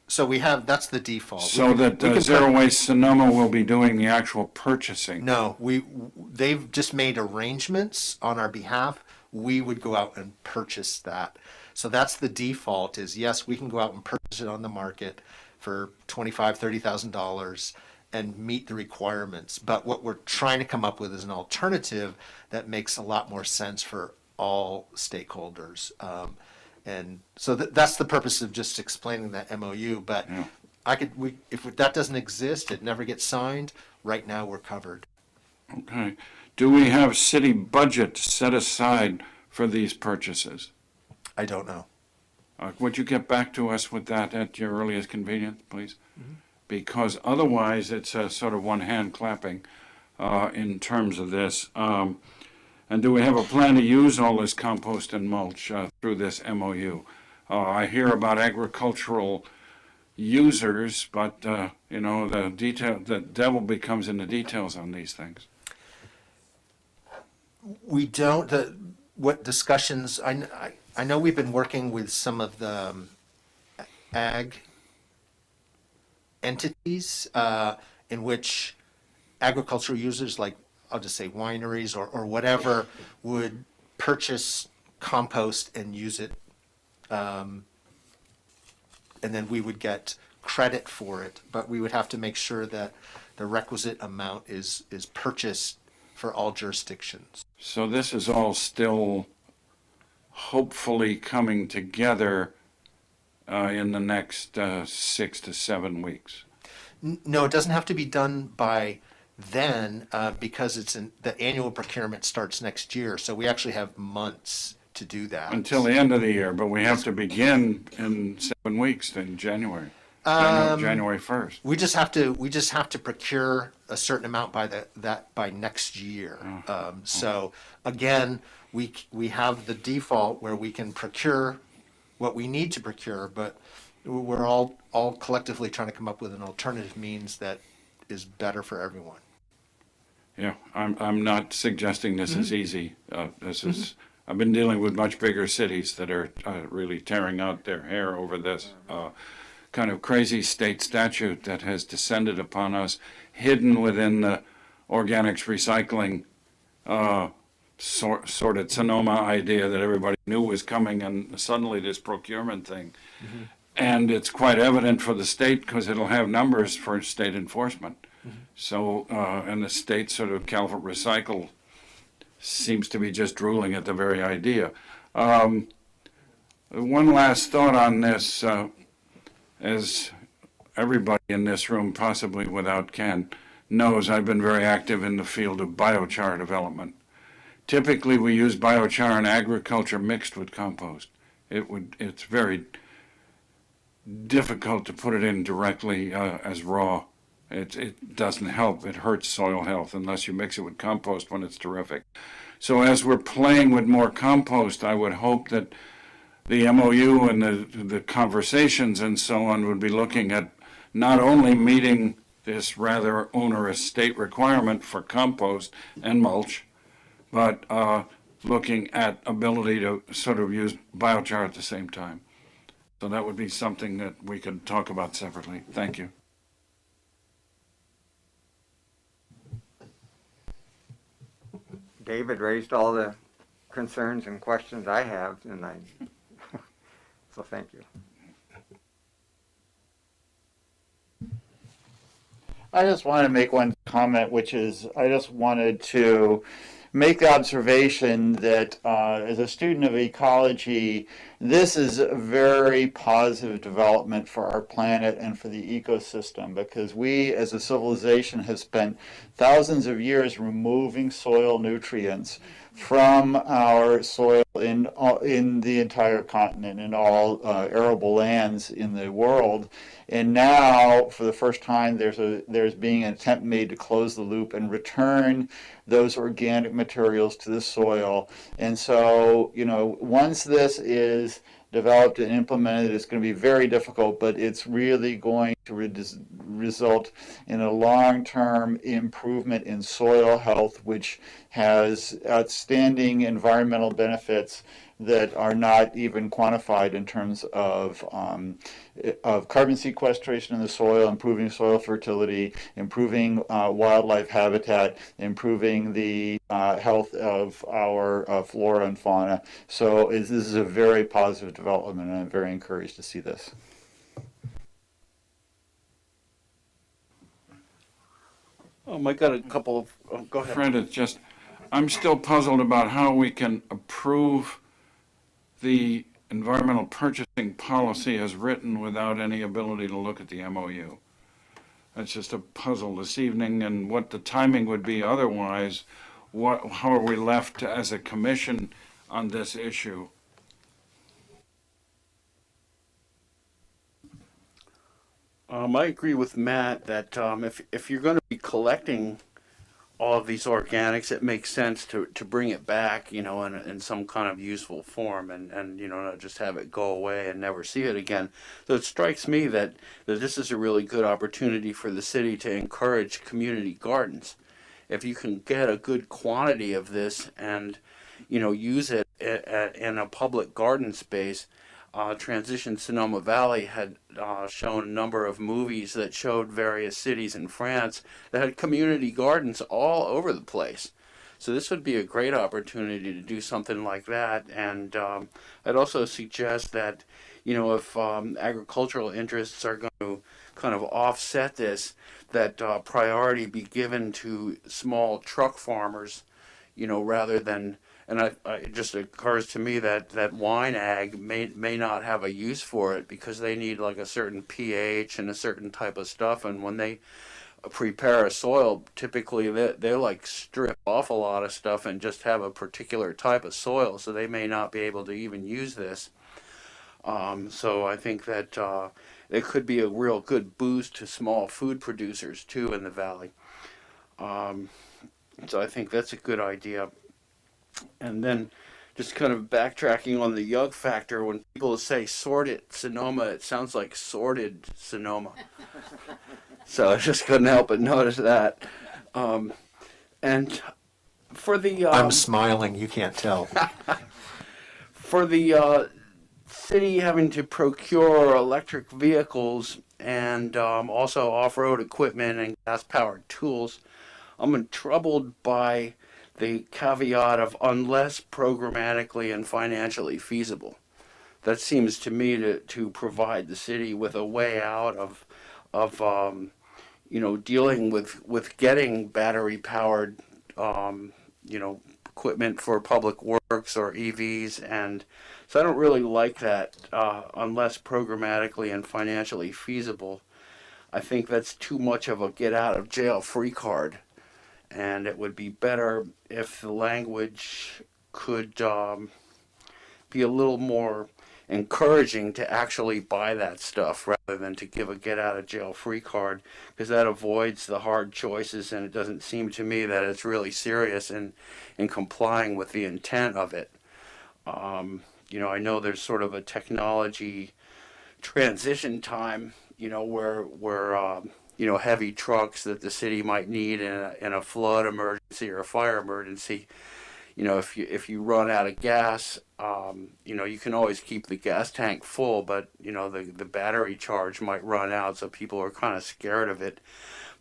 so we have, that's the default. So Zero Waste Sonoma will be doing the actual purchasing? No, they've just made arrangements on our behalf. We would go out and purchase that. So that's the default is, yes, we can go out and purchase it on the market for $25,000, $30,000 and meet the requirements. But what we're trying to come up with is an alternative that makes a lot more sense for all stakeholders. And so that's the purpose of just explaining that MOU. But yeah. If that doesn't exist, it never gets signed. Right now, we're covered. Okay. Do we have city budget set aside for these purchases? I don't know. Would you get back to us with that at your earliest convenience, please? Mm-hmm. Because otherwise, it's a sort of one-hand clapping in terms of this. And do we have a plan to use all this compost and mulch through this MOU? I hear about agricultural users, but the devil becomes in the details on these things. We don't. What discussions? I know we've been working with some of the ag entities in which agricultural users, like I'll just say wineries or whatever, would purchase compost and use it, and then we would get credit for it. But we would have to make sure that the requisite amount is purchased for all jurisdictions. So this is all still hopefully coming together in the next 6 to 7 weeks. No, it doesn't have to be done by then because the annual procurement starts next year. So we actually have months to do that. Until the end of the year, but we have to begin in 7 weeks in January. January 1st. We just have to procure a certain amount by next year. So again, we have the default where we can procure what we need to procure, but we're all collectively trying to come up with an alternative means that is better for everyone. Yeah, I'm not suggesting this is easy. This is, I've been dealing with much bigger cities that are really tearing out their hair over this kind of crazy state statute that has descended upon us, hidden within the organics recycling sort of Sonoma idea that everybody knew was coming, and suddenly this procurement thing. And it's quite evident for the state because it'll have numbers for state enforcement. So, and the state sort of California Recycle seems to be just drooling at the very idea. One last thought on this, as everybody in this room, possibly without Ken, knows, I've been very active in the field of biochar development. Typically, we use biochar in agriculture mixed with compost. It's very difficult to put it in directly as raw. It doesn't help. It hurts soil health unless you mix it with compost when it's terrific. So as we're playing with more compost, I would hope that the MOU and the conversations and so on would be looking at not only meeting this rather onerous state requirement for compost and mulch, but looking at ability to sort of use biochar at the same time. So that would be something that we could talk about separately. Thank you. David raised all the concerns and questions I have, and so thank you. I just want to make one comment, which is I just wanted to make the observation that as a student of ecology, this is a very positive development for our planet and for the ecosystem, because we as a civilization have spent thousands of years removing soil nutrients from our soil in the entire continent and all arable lands in the world. And now, for the first time, there's being an attempt made to close the loop and return those organic materials to the soil. And so, once this is developed and implemented, it's going to be very difficult, but it's really going to result in a long-term improvement in soil health, which has outstanding environmental benefits that are not even quantified in terms of carbon sequestration in the soil, improving soil fertility, improving wildlife habitat, improving the health of our flora and fauna. So this is a very positive development, and I'm very encouraged to see this. I got a couple of, go ahead. Fred, it's just, I'm still puzzled about how we can approve the environmental purchasing policy as written without any ability to look at the MOU. That's just a puzzle this evening, and what the timing would be otherwise. How are we left as a commission on this issue? I agree with Matt that if you're going to be collecting all of these organics, it makes sense to bring it back, in some kind of useful form, and not just have it go away and never see it again. So it strikes me that this is a really good opportunity for the city to encourage community gardens. If you can get a good quantity of this and use it in a public garden space. Transition Sonoma Valley had shown a number of movies that showed various cities in France that had community gardens all over the place. So this would be a great opportunity to do something like that. And I'd also suggest that, if agricultural interests are going to kind of offset this, that priority be given to small truck farmers, rather than, and it just occurs to me that wine ag may not have a use for it because they need like a certain pH and a certain type of stuff. And when they prepare a soil, typically they like strip off a lot of stuff and just have a particular type of soil, so they may not be able to even use this. So I think that it could be a real good boost to small food producers too in the valley. So I think that's a good idea. And then just kind of backtracking on the yug factor, when people say sorted Sonoma, it sounds like sorted Sonoma. So I just couldn't help but notice that. And for the I'm smiling, you can't tell. for the city having to procure electric vehicles and also off-road equipment and gas-powered tools, I'm troubled by the caveat of unless programmatically and financially feasible. That seems to me to provide the city with a way out of dealing with getting battery-powered equipment for public works or EVs, and so I don't really like that unless programmatically and financially feasible. I think that's too much of a get-out-of-jail-free card, and it would be better if the language could be a little more encouraging to actually buy that stuff rather than to give a get-out-of-jail-free card, because that avoids the hard choices, and it doesn't seem to me that it's really serious in complying with the intent of it. I know there's sort of a technology transition time, where heavy trucks that the city might need in a flood emergency or a fire emergency, if you run out of gas, you can always keep the gas tank full, but the battery charge might run out, so people are kind of scared of it.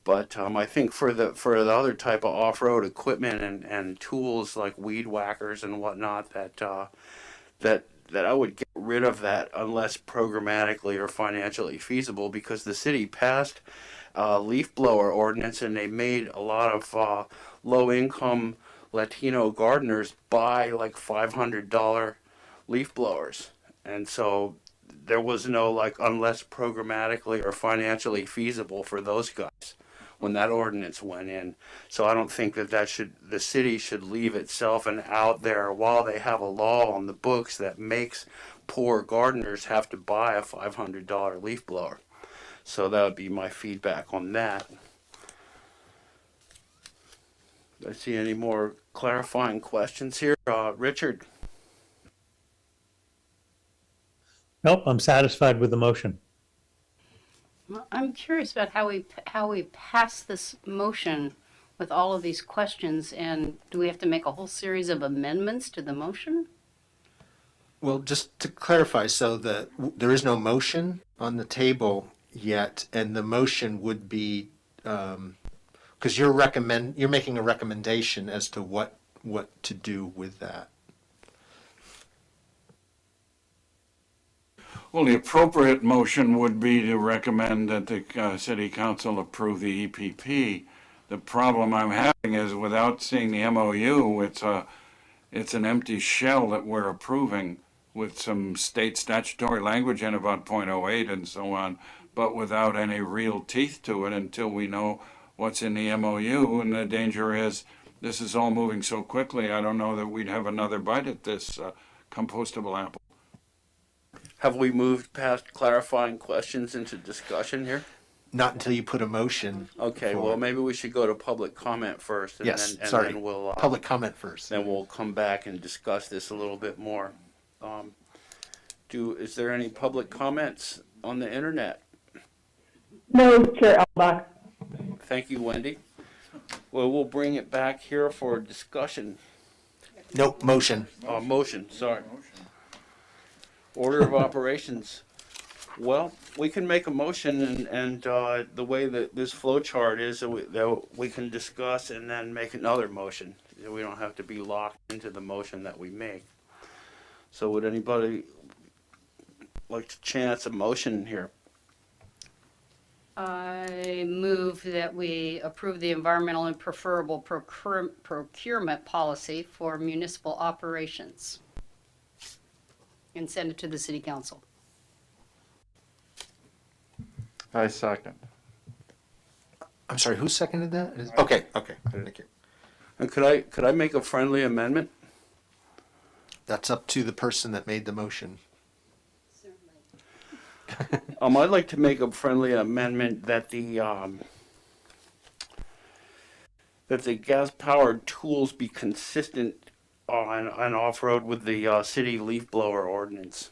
But I think for the other type of off-road equipment and tools like weed whackers and whatnot, that I would get rid of that unless programmatically or financially feasible, because the city passed leaf blower ordinance, and they made a lot of low-income Latino gardeners buy like $500 leaf blowers, and so there was no unless programmatically or financially feasible for those guys when that ordinance went in. So I don't think that the city should leave itself and out there while they have a law on the books that makes poor gardeners have to buy a $500 leaf blower. So that would be my feedback on that. Do I see any more clarifying questions here? Richard? Nope, I'm satisfied with the motion. Well, I'm curious about how we pass this motion with all of these questions, and do we have to make a whole series of amendments to the motion? Well, just to clarify, so there is no motion on the table yet, and the motion would be, because you're making a recommendation as to what to do with that. Well, the appropriate motion would be to recommend that the city council approve the EPP. The problem I'm having is without seeing the MOU, it's an empty shell that we're approving with some state statutory language in about .08 and so on, but without any real teeth to it until we know what's in the MOU. And the danger is this is all moving so quickly, I don't know that we'd have another bite at this compostable apple. Have we moved past clarifying questions into discussion here? Not until you put a motion. Okay, well, forward. maybe we should go to public comment first, and Yes, then we'll public comment first. then we'll come back and discuss this a little bit more. Is there any public comments on the internet? No, Chair Albach. Thank you, Wendy. Well, we'll bring it back here for discussion. Nope, motion. Motion, sorry. Order of operations. Well, we can make a motion, and the way that this flow chart is, that we can discuss and then make another motion. we don't have to be locked into the motion that we make. So would anybody like to chance a motion here? I move that we approve the environmental and preferable procurement policy for municipal operations and send it to the city council. I second. I'm sorry, who seconded that? Okay, thank you. And could I make a friendly amendment? That's up to the person that made the motion. I'd like to make a friendly amendment that the gas-powered tools be consistent on off-road with the city leaf blower ordinance.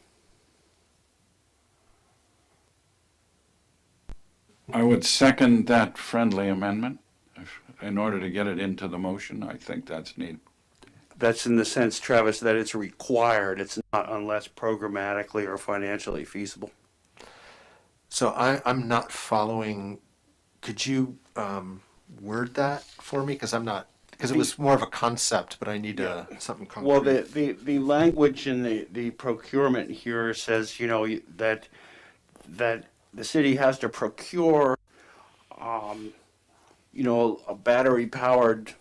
I would second that friendly amendment. In order to get it into the motion, I think that's needed. That's in the sense, Travis, that it's required. It's not unless programmatically or financially feasible. So I'm not following. Could you word that for me? Because it was more of a concept, but I need something concrete. Well, the language in the procurement here says, that the city has to procure, a battery-powered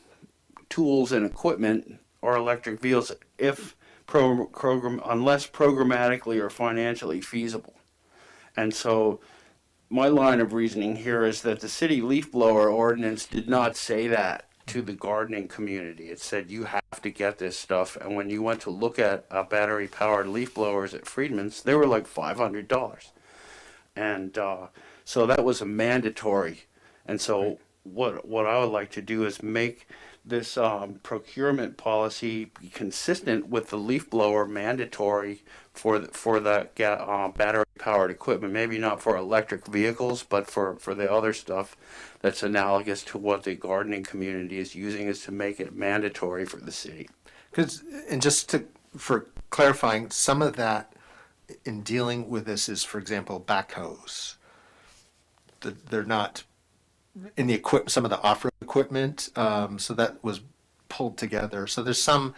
tools and equipment or electric vehicles if unless programmatically or financially feasible. And so my line of reasoning here is that the city leaf blower ordinance did not say that to the gardening community. It said you have to get this stuff. And when you went to look at battery-powered leaf blowers at Friedman's, they were like $500. And so that was a mandatory. And so what I would like to do is make this procurement policy be consistent with the leaf blower mandatory for the battery-powered equipment. Maybe not for electric vehicles, but for the other stuff that's analogous to what the gardening community is using, is to make it mandatory for the city. For clarifying, some of that in dealing with this is, for example, backhoes. They're not in the some of the off-road equipment, so that was pulled together. So there's some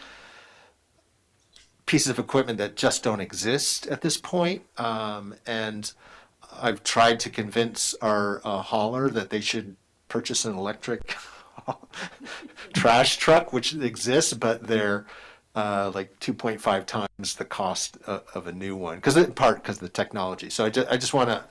pieces of equipment that just don't exist at this point, and I've tried to convince our hauler that they should purchase an electric trash truck, which exists, but they're like 2.5 times the cost of a new one, in part because of the technology. So I just want to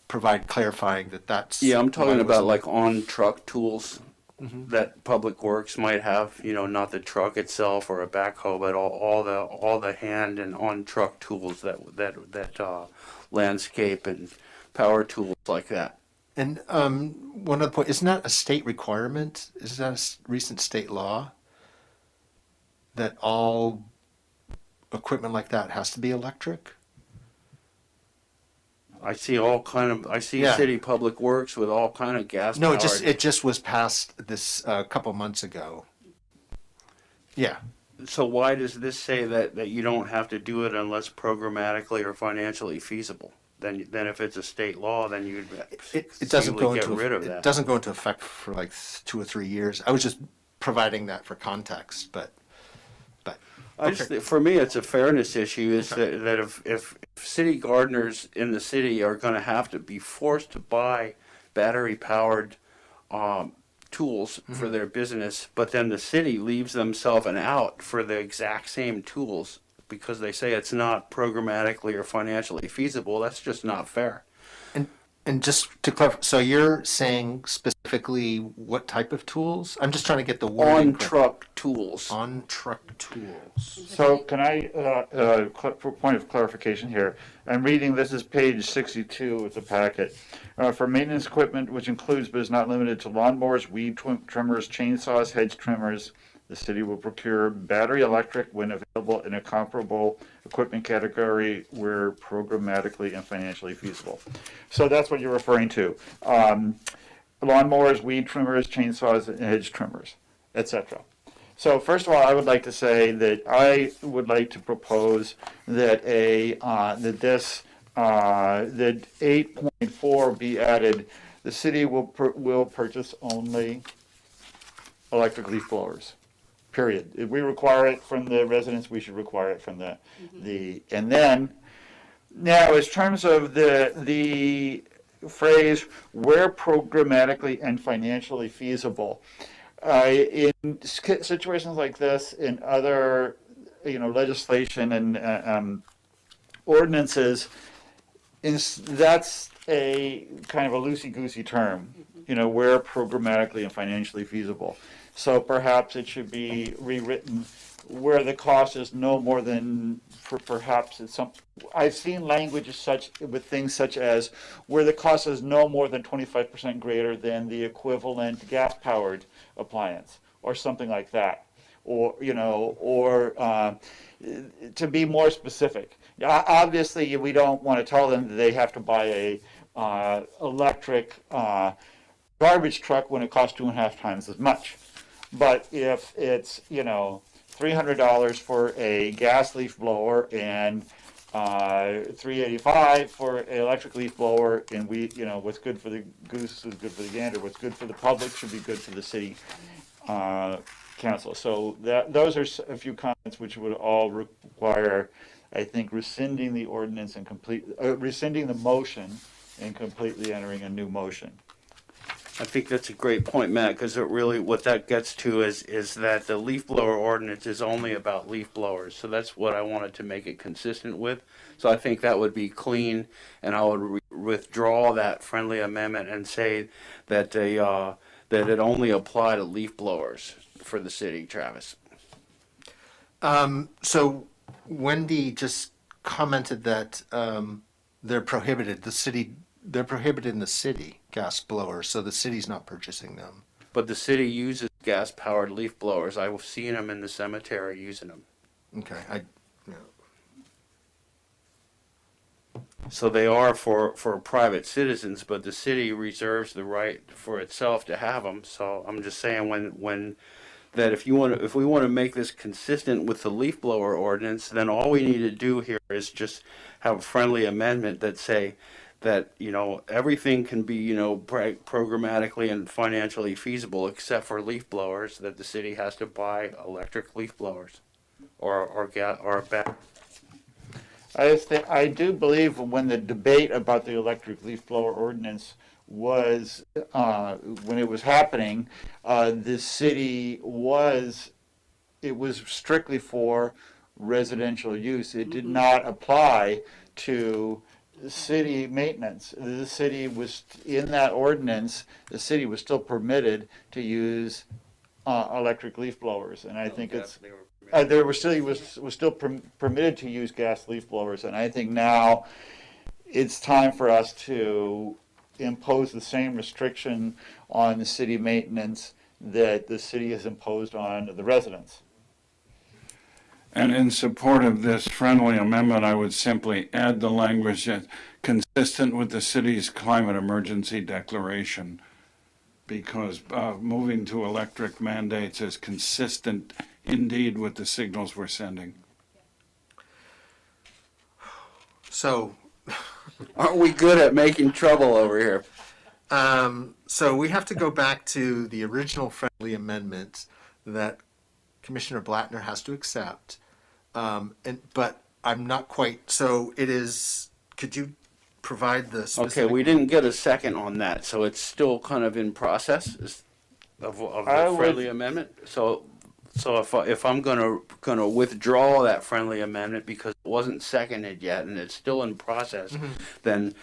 provide clarifying that's. Yeah, I'm talking about like on-truck tools that Public Works might have, not the truck itself or a backhoe, but all the hand and on-truck tools that landscape and power tools like that. And one other point, isn't that a state requirement? Is that a recent state law that all equipment like that has to be electric? I see city public works with all kind of gas. No, it just was passed this couple months ago. Yeah. So why does this say that you don't have to do it unless programmatically or financially feasible? Then if it's a state law, then you'd it doesn't go get into rid of that. It doesn't go into effect for like 2 or 3 years. I was just providing that for context, but. For me, it's a fairness issue. Is that if city gardeners in the city are going to have to be forced to buy battery-powered tools for their business, but then the city leaves themselves an out for the exact same tools because they say it's not programmatically or financially feasible, that's just not fair. And just to clarify, so you're saying specifically what type of tools? I'm just trying to get the word. On-truck tools. On-truck tools. So can I, for point of clarification here, I'm reading, this is page 62 of the packet. For maintenance equipment, which includes but is not limited to lawnmowers, weed trimmers, chainsaws, hedge trimmers, the city will procure battery electric when available in a comparable equipment category where programmatically and financially feasible. So that's what you're referring to. Lawnmowers, weed trimmers, chainsaws, and hedge trimmers, etc. So first of all, I would like to say that I would like to propose that that 8.4 be added. The city will purchase only electric leaf blowers. period. If we require it from the residents, we should require it from and then, now, in terms of the phrase, where programmatically and financially feasible, in situations like this, in other, legislation and ordinances, that's a kind of a loosey-goosey term, where programmatically and financially feasible. So perhaps it should be rewritten where the cost is no more than, perhaps it's I've seen language with things such as where the cost is no more than 25% greater than the equivalent gas-powered appliance, or something like that. Or, to be more specific. Obviously, we don't want to tell them that they have to buy a electric garbage truck when it costs 2.5 times as much. But if it's, $300 for a gas leaf blower and $385 for an electric leaf blower, and what's good for the goose is good for the gander. What's good for the public should be good for the city council. So those are a few comments which would all require, I think, rescinding the ordinance and rescinding the motion and completely entering a new motion. I think that's a great point, Matt, because what that gets to is that the leaf blower ordinance is only about leaf blowers. So that's what I wanted to make it consistent with. So I think that would be clean, and I would withdraw that friendly amendment and say that that it only apply to leaf blowers for the city, Travis. So Wendy just commented that they're prohibited. They're prohibited in the city, gas blowers, so the city's not purchasing them. But the city uses gas-powered leaf blowers. I've seen them in the cemetery using them. Okay, So they are for private citizens, but the city reserves the right for itself to have them. So I'm just saying when that if we want to make this consistent with the leaf blower ordinance, then all we need to do here is just have a friendly amendment that say that everything can be programmatically and financially feasible except for leaf blowers, that the city has to buy electric leaf blowers or battery. I do believe when the debate about the electric leaf blower ordinance was when it was happening, the city was strictly for residential use. It did not apply to city maintenance. The city was in that ordinance. The city was still permitted to use electric leaf blowers, and I think was still permitted to use gas leaf blowers, and I think now it's time for us to impose the same restriction on the city maintenance that the city has imposed on the residents. And in support of this friendly amendment, I would simply add the language that consistent with the city's climate emergency declaration, because moving to electric mandates is consistent indeed with the signals we're sending. So, Aren't we good at making trouble over here? so we have to go back to the original friendly amendment that Commissioner Blattner has to accept. But I'm not quite, so it is, could you provide the specific? Okay, we didn't get a second on that, so it's still kind of in process of the friendly amendment. So if I'm gonna withdraw that friendly amendment because it wasn't seconded yet and it's still in process, then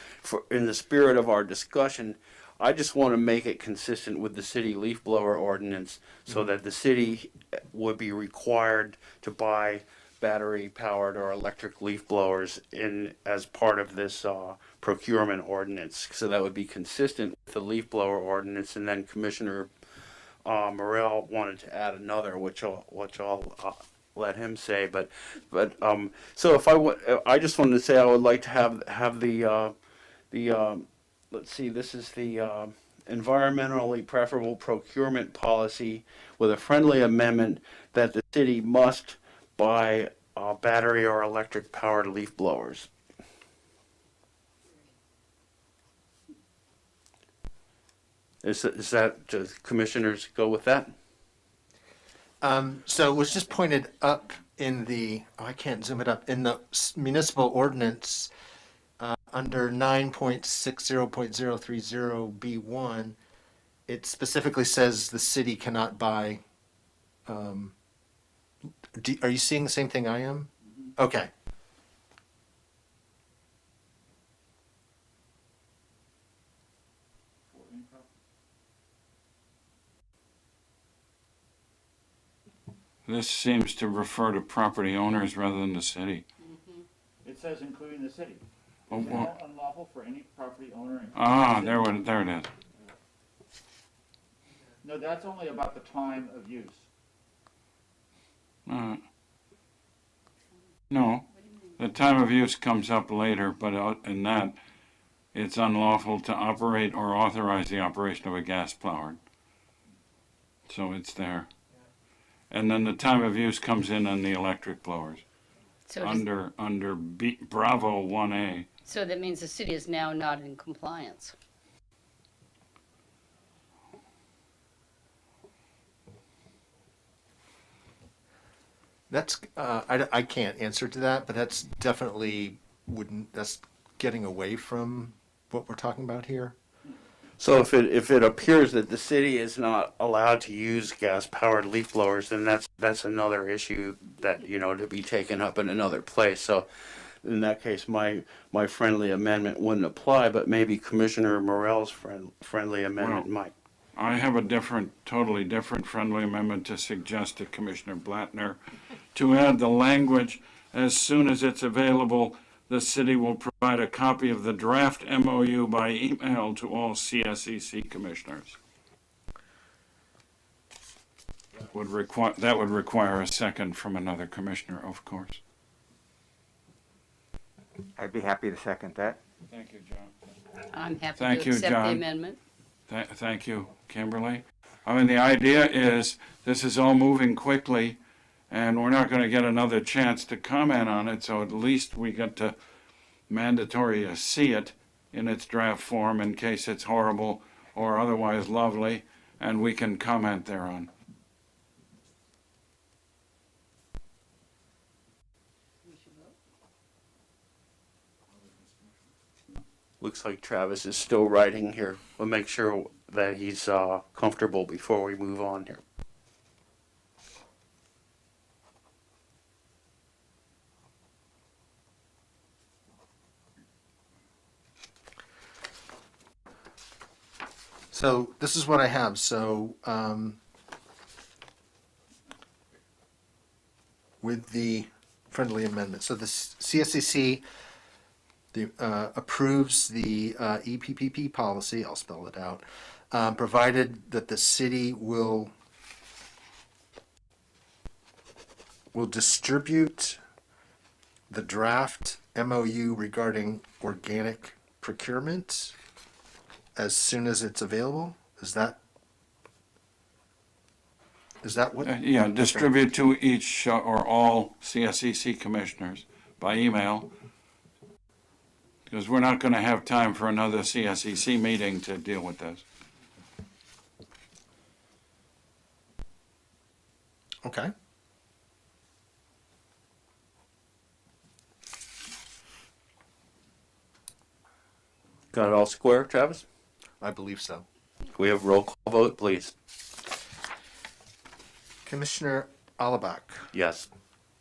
in the spirit of our discussion, I just want to make it consistent with the city leaf blower ordinance so that the city would be required to buy battery-powered or electric leaf blowers as part of this procurement ordinance. So that would be consistent with the leaf blower ordinance, and then Commissioner Morrell wanted to add another, which I'll let him say. But so I just wanted to say I would like to have the let's see, this is the environmentally preferable procurement policy with a friendly amendment that the city must buy battery or electric powered leaf blowers. Is that, do commissioners go with that? So it was just pointed up in the, oh, I can't zoom it up, in the municipal ordinance under 9.60.030B1, it specifically says the city cannot buy. Are you seeing the same thing I am? Okay. This seems to refer to property owners rather than the city. It says including the city. Oh, well, Unlawful for any property owner. there it is. No, that's only about the time of use. No, the time of use comes up later, but in that, it's unlawful to operate or authorize the operation of a gas plower. So it's there. And then the time of use comes in on the electric blowers, So, does, under Bravo 1A. so that means the city is now not in compliance. That's, I can't answer to that, but that's definitely that's getting away from what we're talking about here. So if it appears that the city is not allowed to use gas-powered leaf blowers, then that's another issue that, to be taken up in another place. So in that case, my friendly amendment wouldn't apply, but maybe Commissioner Morell's friendly amendment Well, might. I have a totally different friendly amendment to suggest to Commissioner Blattner to add the language, as soon as it's available, the city will provide a copy of the draft MOU by email to all CSEC commissioners. That would require a second from another commissioner, of course. I'd be happy to second that. Thank you, John. I'm happy Thank to you, accept the John. amendment. Thank you, Kimberly. I mean, the idea is this is all moving quickly, and we're not going to get another chance to comment on it, so at least we get to mandatory see it in its draft form in case it's horrible or otherwise lovely, and we can comment thereon. Looks like Travis is still writing here. We'll make sure that he's comfortable before we move on here. So this is what I have. So with the friendly amendment, so the CSEC approves the EPPP policy. I'll spell it out. Provided that the city will distribute the draft MOU regarding organic procurement as soon as it's available. Is that what? Yeah, distribute to each or all CSEC commissioners by email, because we're not going to have time for another CSEC meeting to deal with this. Okay. Got it all square, Travis? I believe so. Can we have roll call vote, please? Commissioner Alabak, Yes.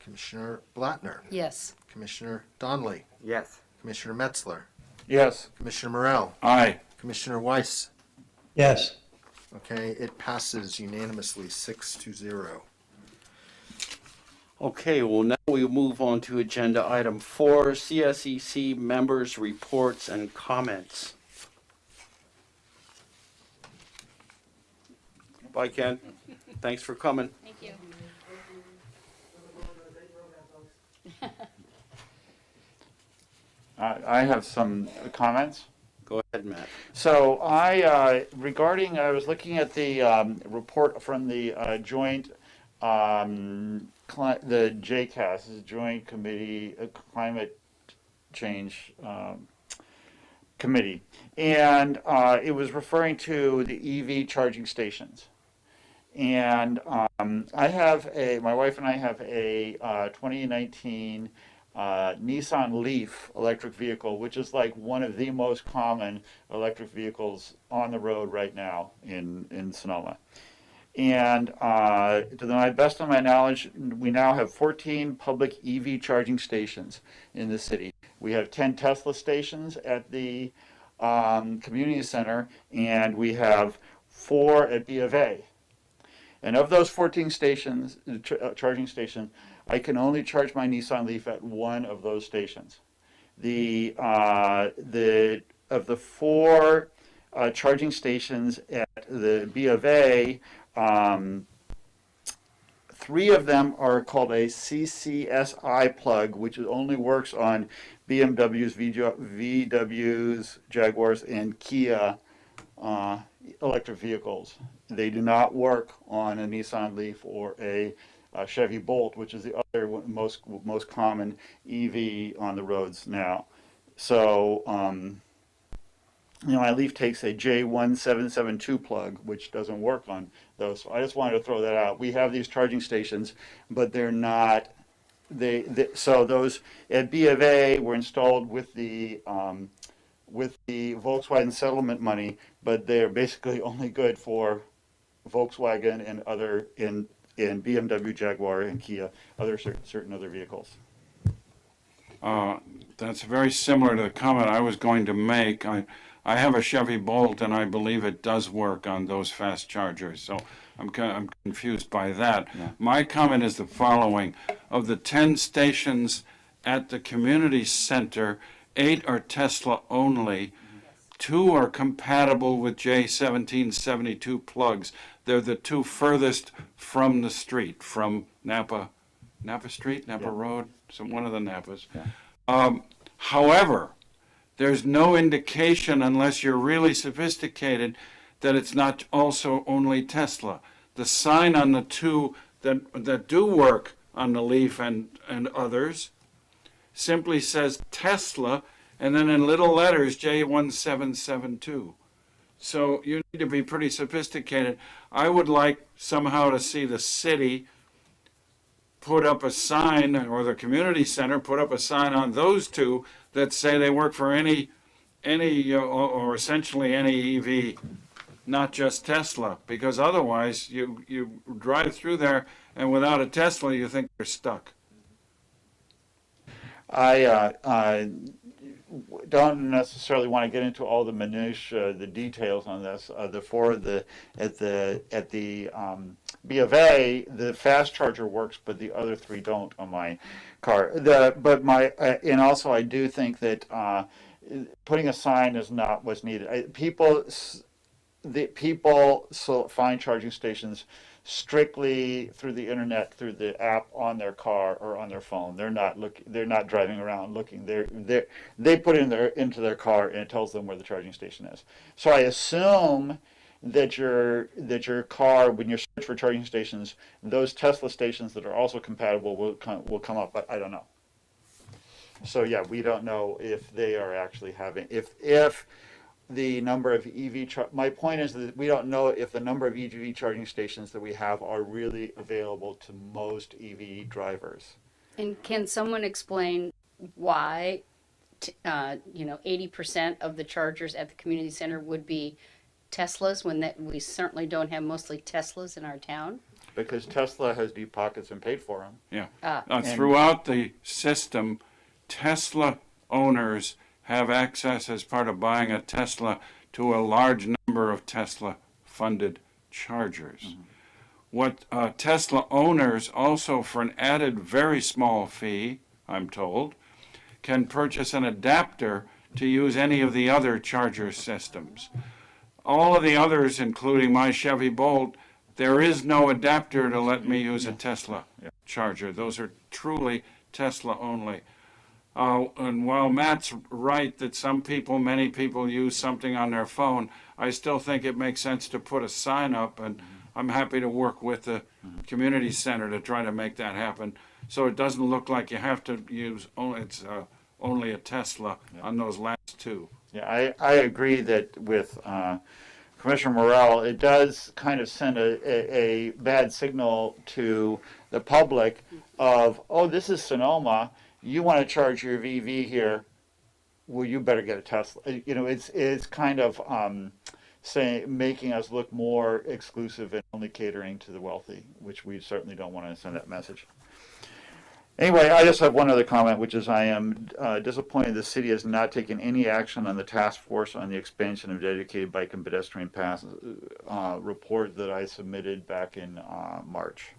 Commissioner Blattner, Yes. Commissioner Donnelly, Yes. Commissioner Metzler, Yes. Commissioner Morell, Aye. Commissioner Weiss. Yes. Okay, it passes unanimously 6-0. Okay, well, now we move on to agenda item 4, CSEC members' reports and comments. Bye, Ken. Thanks for coming. Thank you. I have some comments. Go ahead, Matt. So I was looking at the report from the joint, the JCAS, is Joint Committee Climate Change Committee, and it was referring to the EV charging stations. And my wife and I have a 2019 Nissan Leaf electric vehicle, which is like one of the most common electric vehicles on the road right now in Sonoma. And to the best of my knowledge, we now have 14 public EV charging stations in the city. We have 10 Tesla stations at the community center, and we have 4 at B of A. And of those 14 stations, charging stations, I can only charge my Nissan Leaf at one of those stations. Of the 4 charging stations at the B of A, 3 of them are called a CCSI plug, which only works on BMWs, VWs, Jaguars, and Kia electric vehicles. They do not work on a Nissan Leaf or a Chevy Bolt, which is the other most common EV on the roads now. So, my Leaf takes a J1772 plug, which doesn't work on those. So I just wanted to throw that out. We have these charging stations, but they're not. So those at B of A were installed with the Volkswagen settlement money, but they're basically only good for Volkswagen and other in BMW, Jaguar, and Kia, certain other vehicles. That's very similar to the comment I was going to make. I have a Chevy Bolt, and I believe it does work on those fast chargers. So I'm confused by that. Yeah. My comment is the following. Of the 10 stations at the community center, 8 are Tesla only. 2 are compatible with J1772 plugs. They're the 2 furthest from the street, from Napa Street, Napa Road, one of the Napas. Yeah. However, there's no indication, unless you're really sophisticated, that it's not also only Tesla. The sign on the 2 that do work on the Leaf and others simply says Tesla, and then in little letters, J1772. So you need to be pretty sophisticated. I would like somehow to see the city put up a sign, or the community center put up a sign on those 2 that say they work for any or essentially any EV, not just Tesla, because otherwise you drive through there and without a Tesla you think you're stuck. I don't necessarily want to get into all the minutiae, the details on this. At the B of A, the fast charger works, but the other 3 don't on my car. And also I do think that putting a sign is not what's needed. People find charging stations strictly through the internet, through the app on their car or on their phone. They're not driving around looking. They put it into their car, and it tells them where the charging station is. So I assume that your car, when you search for charging stations, those Tesla stations that are also compatible will come up. But I don't know. So yeah, we don't know if they are actually having if the number of my point is that we don't know if the number of EV charging stations that we have are really available to most EV drivers. And can someone explain why, 80% of the chargers at the community center would be Teslas when we certainly don't have mostly Teslas in our town? Because Tesla has deep pockets and paid for them. Yeah. Throughout the system, Tesla owners have access, as part of buying a Tesla, to a large number of Tesla-funded chargers. Mm-hmm. What Tesla owners also, for an added very small fee, I'm told, can purchase an adapter to use any of the other charger systems. All of the others, including my Chevy Bolt, there is no adapter to let me use a Tesla charger. Those are truly Tesla only. And while Matt's right that many people use something on their phone, I still think it makes sense to put a sign up, and I'm happy to work with the community center to try to make that happen, so it doesn't look like you have to use only a Tesla on those last 2. Yeah, I agree that with Commissioner Morrell, it does kind of send a bad signal to the public of, oh, this is Sonoma. You want to charge your VV here. Well, you better get a Tesla. You know, it's kind of making us look more exclusive and only catering to the wealthy, which we certainly don't want to send that message. Anyway, I just have one other comment, which is I am disappointed the city has not taken any action on the task force on the expansion of dedicated bike and pedestrian paths report that I submitted back in March.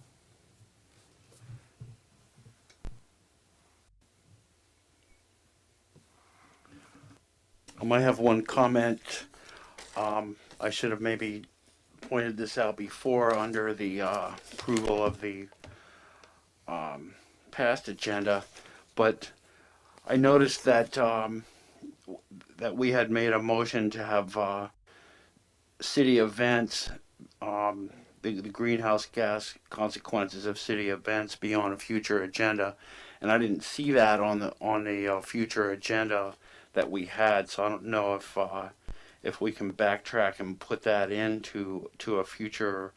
I might have one comment. I should have maybe pointed this out before under the approval of the past agenda, but I noticed that that we had made a motion to have city events, the greenhouse gas consequences of city events be on a future agenda, and I didn't see that on the future agenda that we had, so I don't know if we can backtrack and put that into a future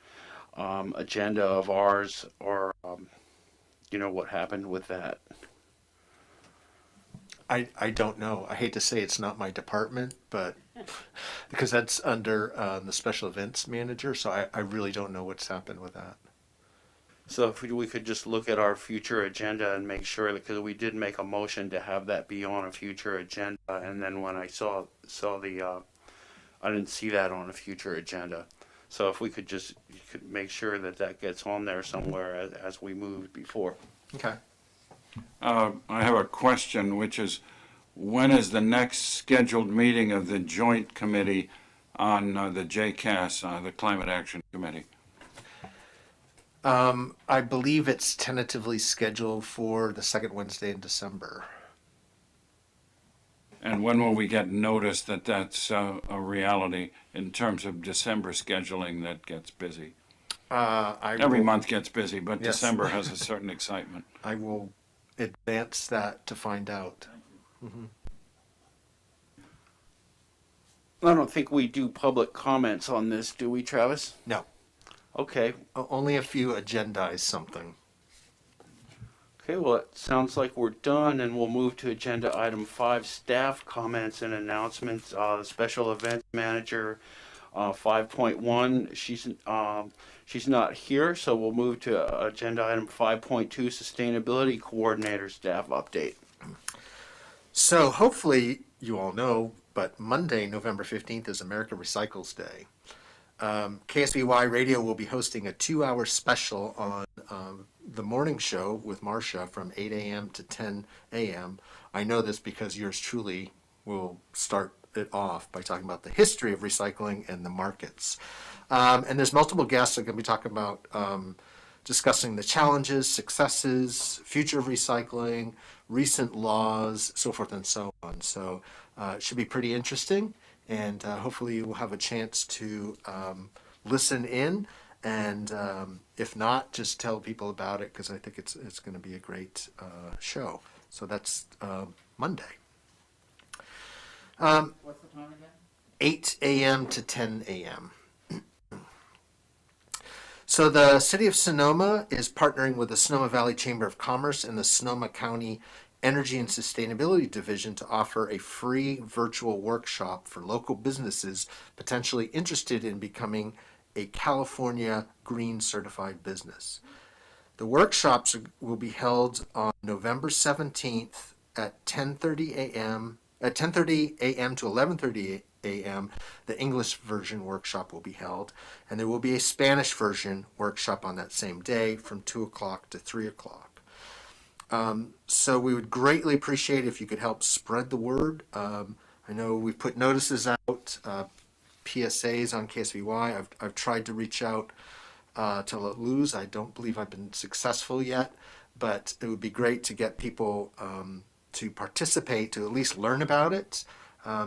agenda of ours, or you know what happened with that. I don't know. I hate to say it's not my department, but because that's under the special events manager, so I really don't know what's happened with that. So if we could just look at our future agenda and make sure, because we did make a motion to have that be on a future agenda, and then when I saw the, I didn't see that on a future agenda. So if we could just make sure that gets on there somewhere as we moved before. Okay. I have a question, which is, when is the next scheduled meeting of the joint committee on the JCAS, the Climate Action Committee? I believe it's tentatively scheduled for the second Wednesday in December. And when will we get notice that that's a reality in terms of December scheduling that gets busy? Every month gets busy, but Yes. December has a certain excitement. I will advance that to find out. Mm-hmm. I don't think we do public comments on this, do we, Travis? No. Okay. Only a few agendize something. Okay, well, it sounds like we're done, and we'll move to agenda item 5, staff comments and announcements. The special events manager, 5.1, she's not here, so we'll move to agenda item 5.2, sustainability coordinator staff update. So hopefully you all know, but Monday, November 15th is America Recycles Day. KSVY Radio will be hosting a 2-hour special on the morning show with Marcia from 8 a.m. to 10 a.m. I know this because yours truly will start it off by talking about the history of recycling and the markets. And there's multiple guests that are going to be talking about discussing the challenges, successes, future of recycling, recent laws, so forth and so on. So it should be pretty interesting. And hopefully you will have a chance to listen in, and if not, just tell people about it, because I think it's going to be a great show. So that's Monday. What's the time again? 8 a.m. to 10 a.m. So the City of Sonoma is partnering with the Sonoma Valley Chamber of Commerce and the Sonoma County Energy and Sustainability Division to offer a free virtual workshop for local businesses potentially interested in becoming a California Green Certified business. The workshops will be held on November 17th at 10:30 a.m. At 10:30 a.m. to 11:30 a.m., the English version workshop will be held, and there will be a Spanish version workshop on that same day from 2 o'clock to 3 o'clock. So we would greatly appreciate if you could help spread the word. I know we've put notices out, PSAs on KSVY. I've tried to reach out to Luz. I don't believe I've been successful yet, but it would be great to get people to participate, to at least learn about it,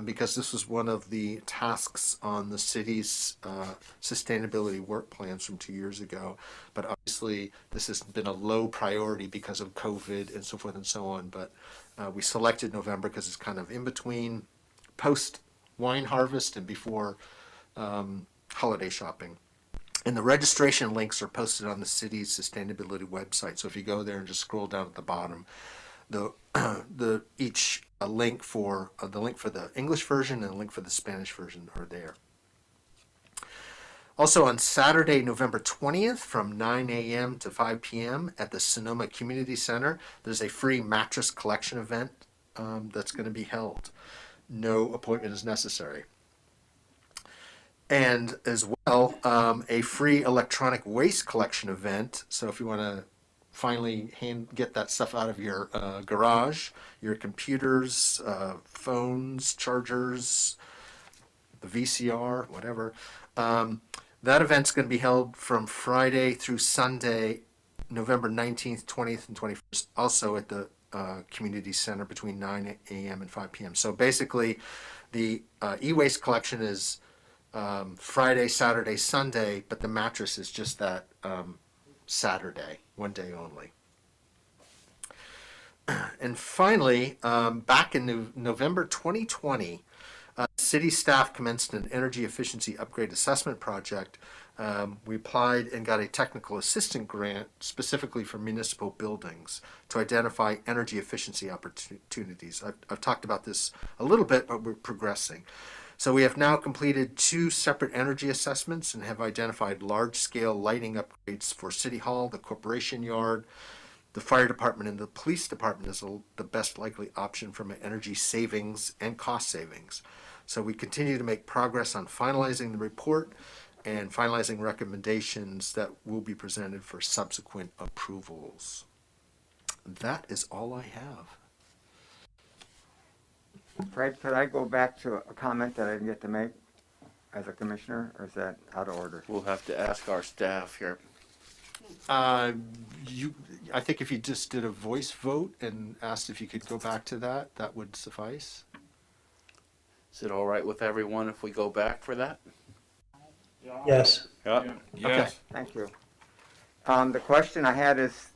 because this was one of the tasks on the city's sustainability work plans from 2 years ago. But obviously, this has been a low priority because of COVID and so forth and so on. But we selected November because it's kind of in between post wine harvest and before holiday shopping. And the registration links are posted on the city's sustainability website. So if you go there and just scroll down at the bottom, each link for the English version and the link for the Spanish version are there. Also on Saturday, November 20th from 9 a.m. to 5 p.m. at the Sonoma Community Center, there's a free mattress collection event that's going to be held. No appointment is necessary. And as well, a free electronic waste collection event. So if you want to finally get that stuff out of your garage, your computers, phones, chargers, the VCR, whatever, that event's going to be held from Friday through Sunday, November 19th, 20th, and 21st, also at the Community Center between 9 a.m. and 5 p.m. So basically, the e-waste collection is Friday, Saturday, Sunday, but the mattress is just that Saturday, one day only. And finally, back in November 2020, city staff commenced an energy efficiency upgrade assessment project. We applied and got a technical assistant grant specifically for municipal buildings to identify energy efficiency opportunities. I've talked about this a little bit, but we're progressing. So we have now completed 2 separate energy assessments and have identified large-scale lighting upgrades for City Hall, the Corporation Yard, the Fire Department, and the Police Department as the best likely option from an energy savings and cost savings. So we continue to make progress on finalizing the report and finalizing recommendations that will be presented for subsequent approvals. That is all I have. Fred, could I go back to a comment that I didn't get to make as a commissioner, or is that out of order? We'll have to ask our staff here. I think if you just did a voice vote and asked if you could go back to that, that would suffice. Is it all right with everyone if we go back for that? Yes. Yeah. Yes. Thank you. The question I had is,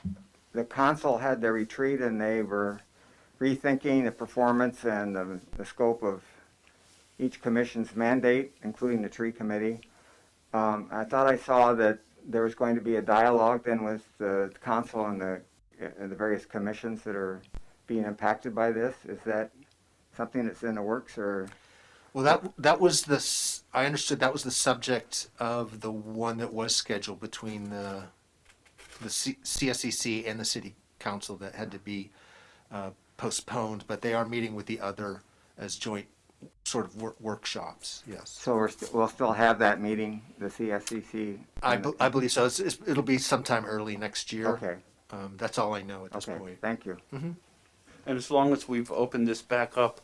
the council had their retreat and they were rethinking the performance and the scope of each commission's mandate, including the tree committee. I thought I saw that there was going to be a dialogue then with the council and the various commissions that are being impacted by this. Is that something that's in the works, or? Well, that was I understood that was the subject of the one that was scheduled between the CSEC and the city council that had to be postponed, but they are meeting with the other as joint sort of workshops. Yes. So we'll still have that meeting, the CSEC? I believe so. It'll be sometime early next year. Okay. That's all I know at this Okay, point. thank you. And as long as we've opened this back up,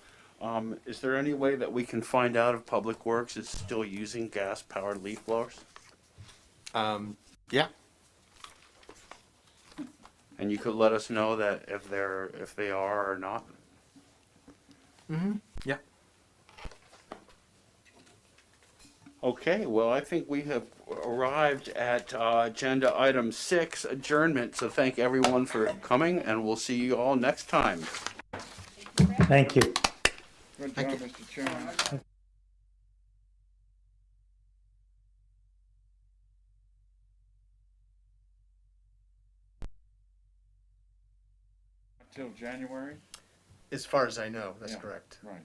is there any way that we can find out if Public Works is still using gas-powered leaf blowers? Yeah. And you could let us know that if they are or not. Yeah. Okay, well, I think we have arrived at agenda item 6, adjournment. So thank everyone for coming, and we'll see you all next time. Thank you. Good job, Mr. Chairman. Till January? As far as I know, that's Yeah. correct. Right.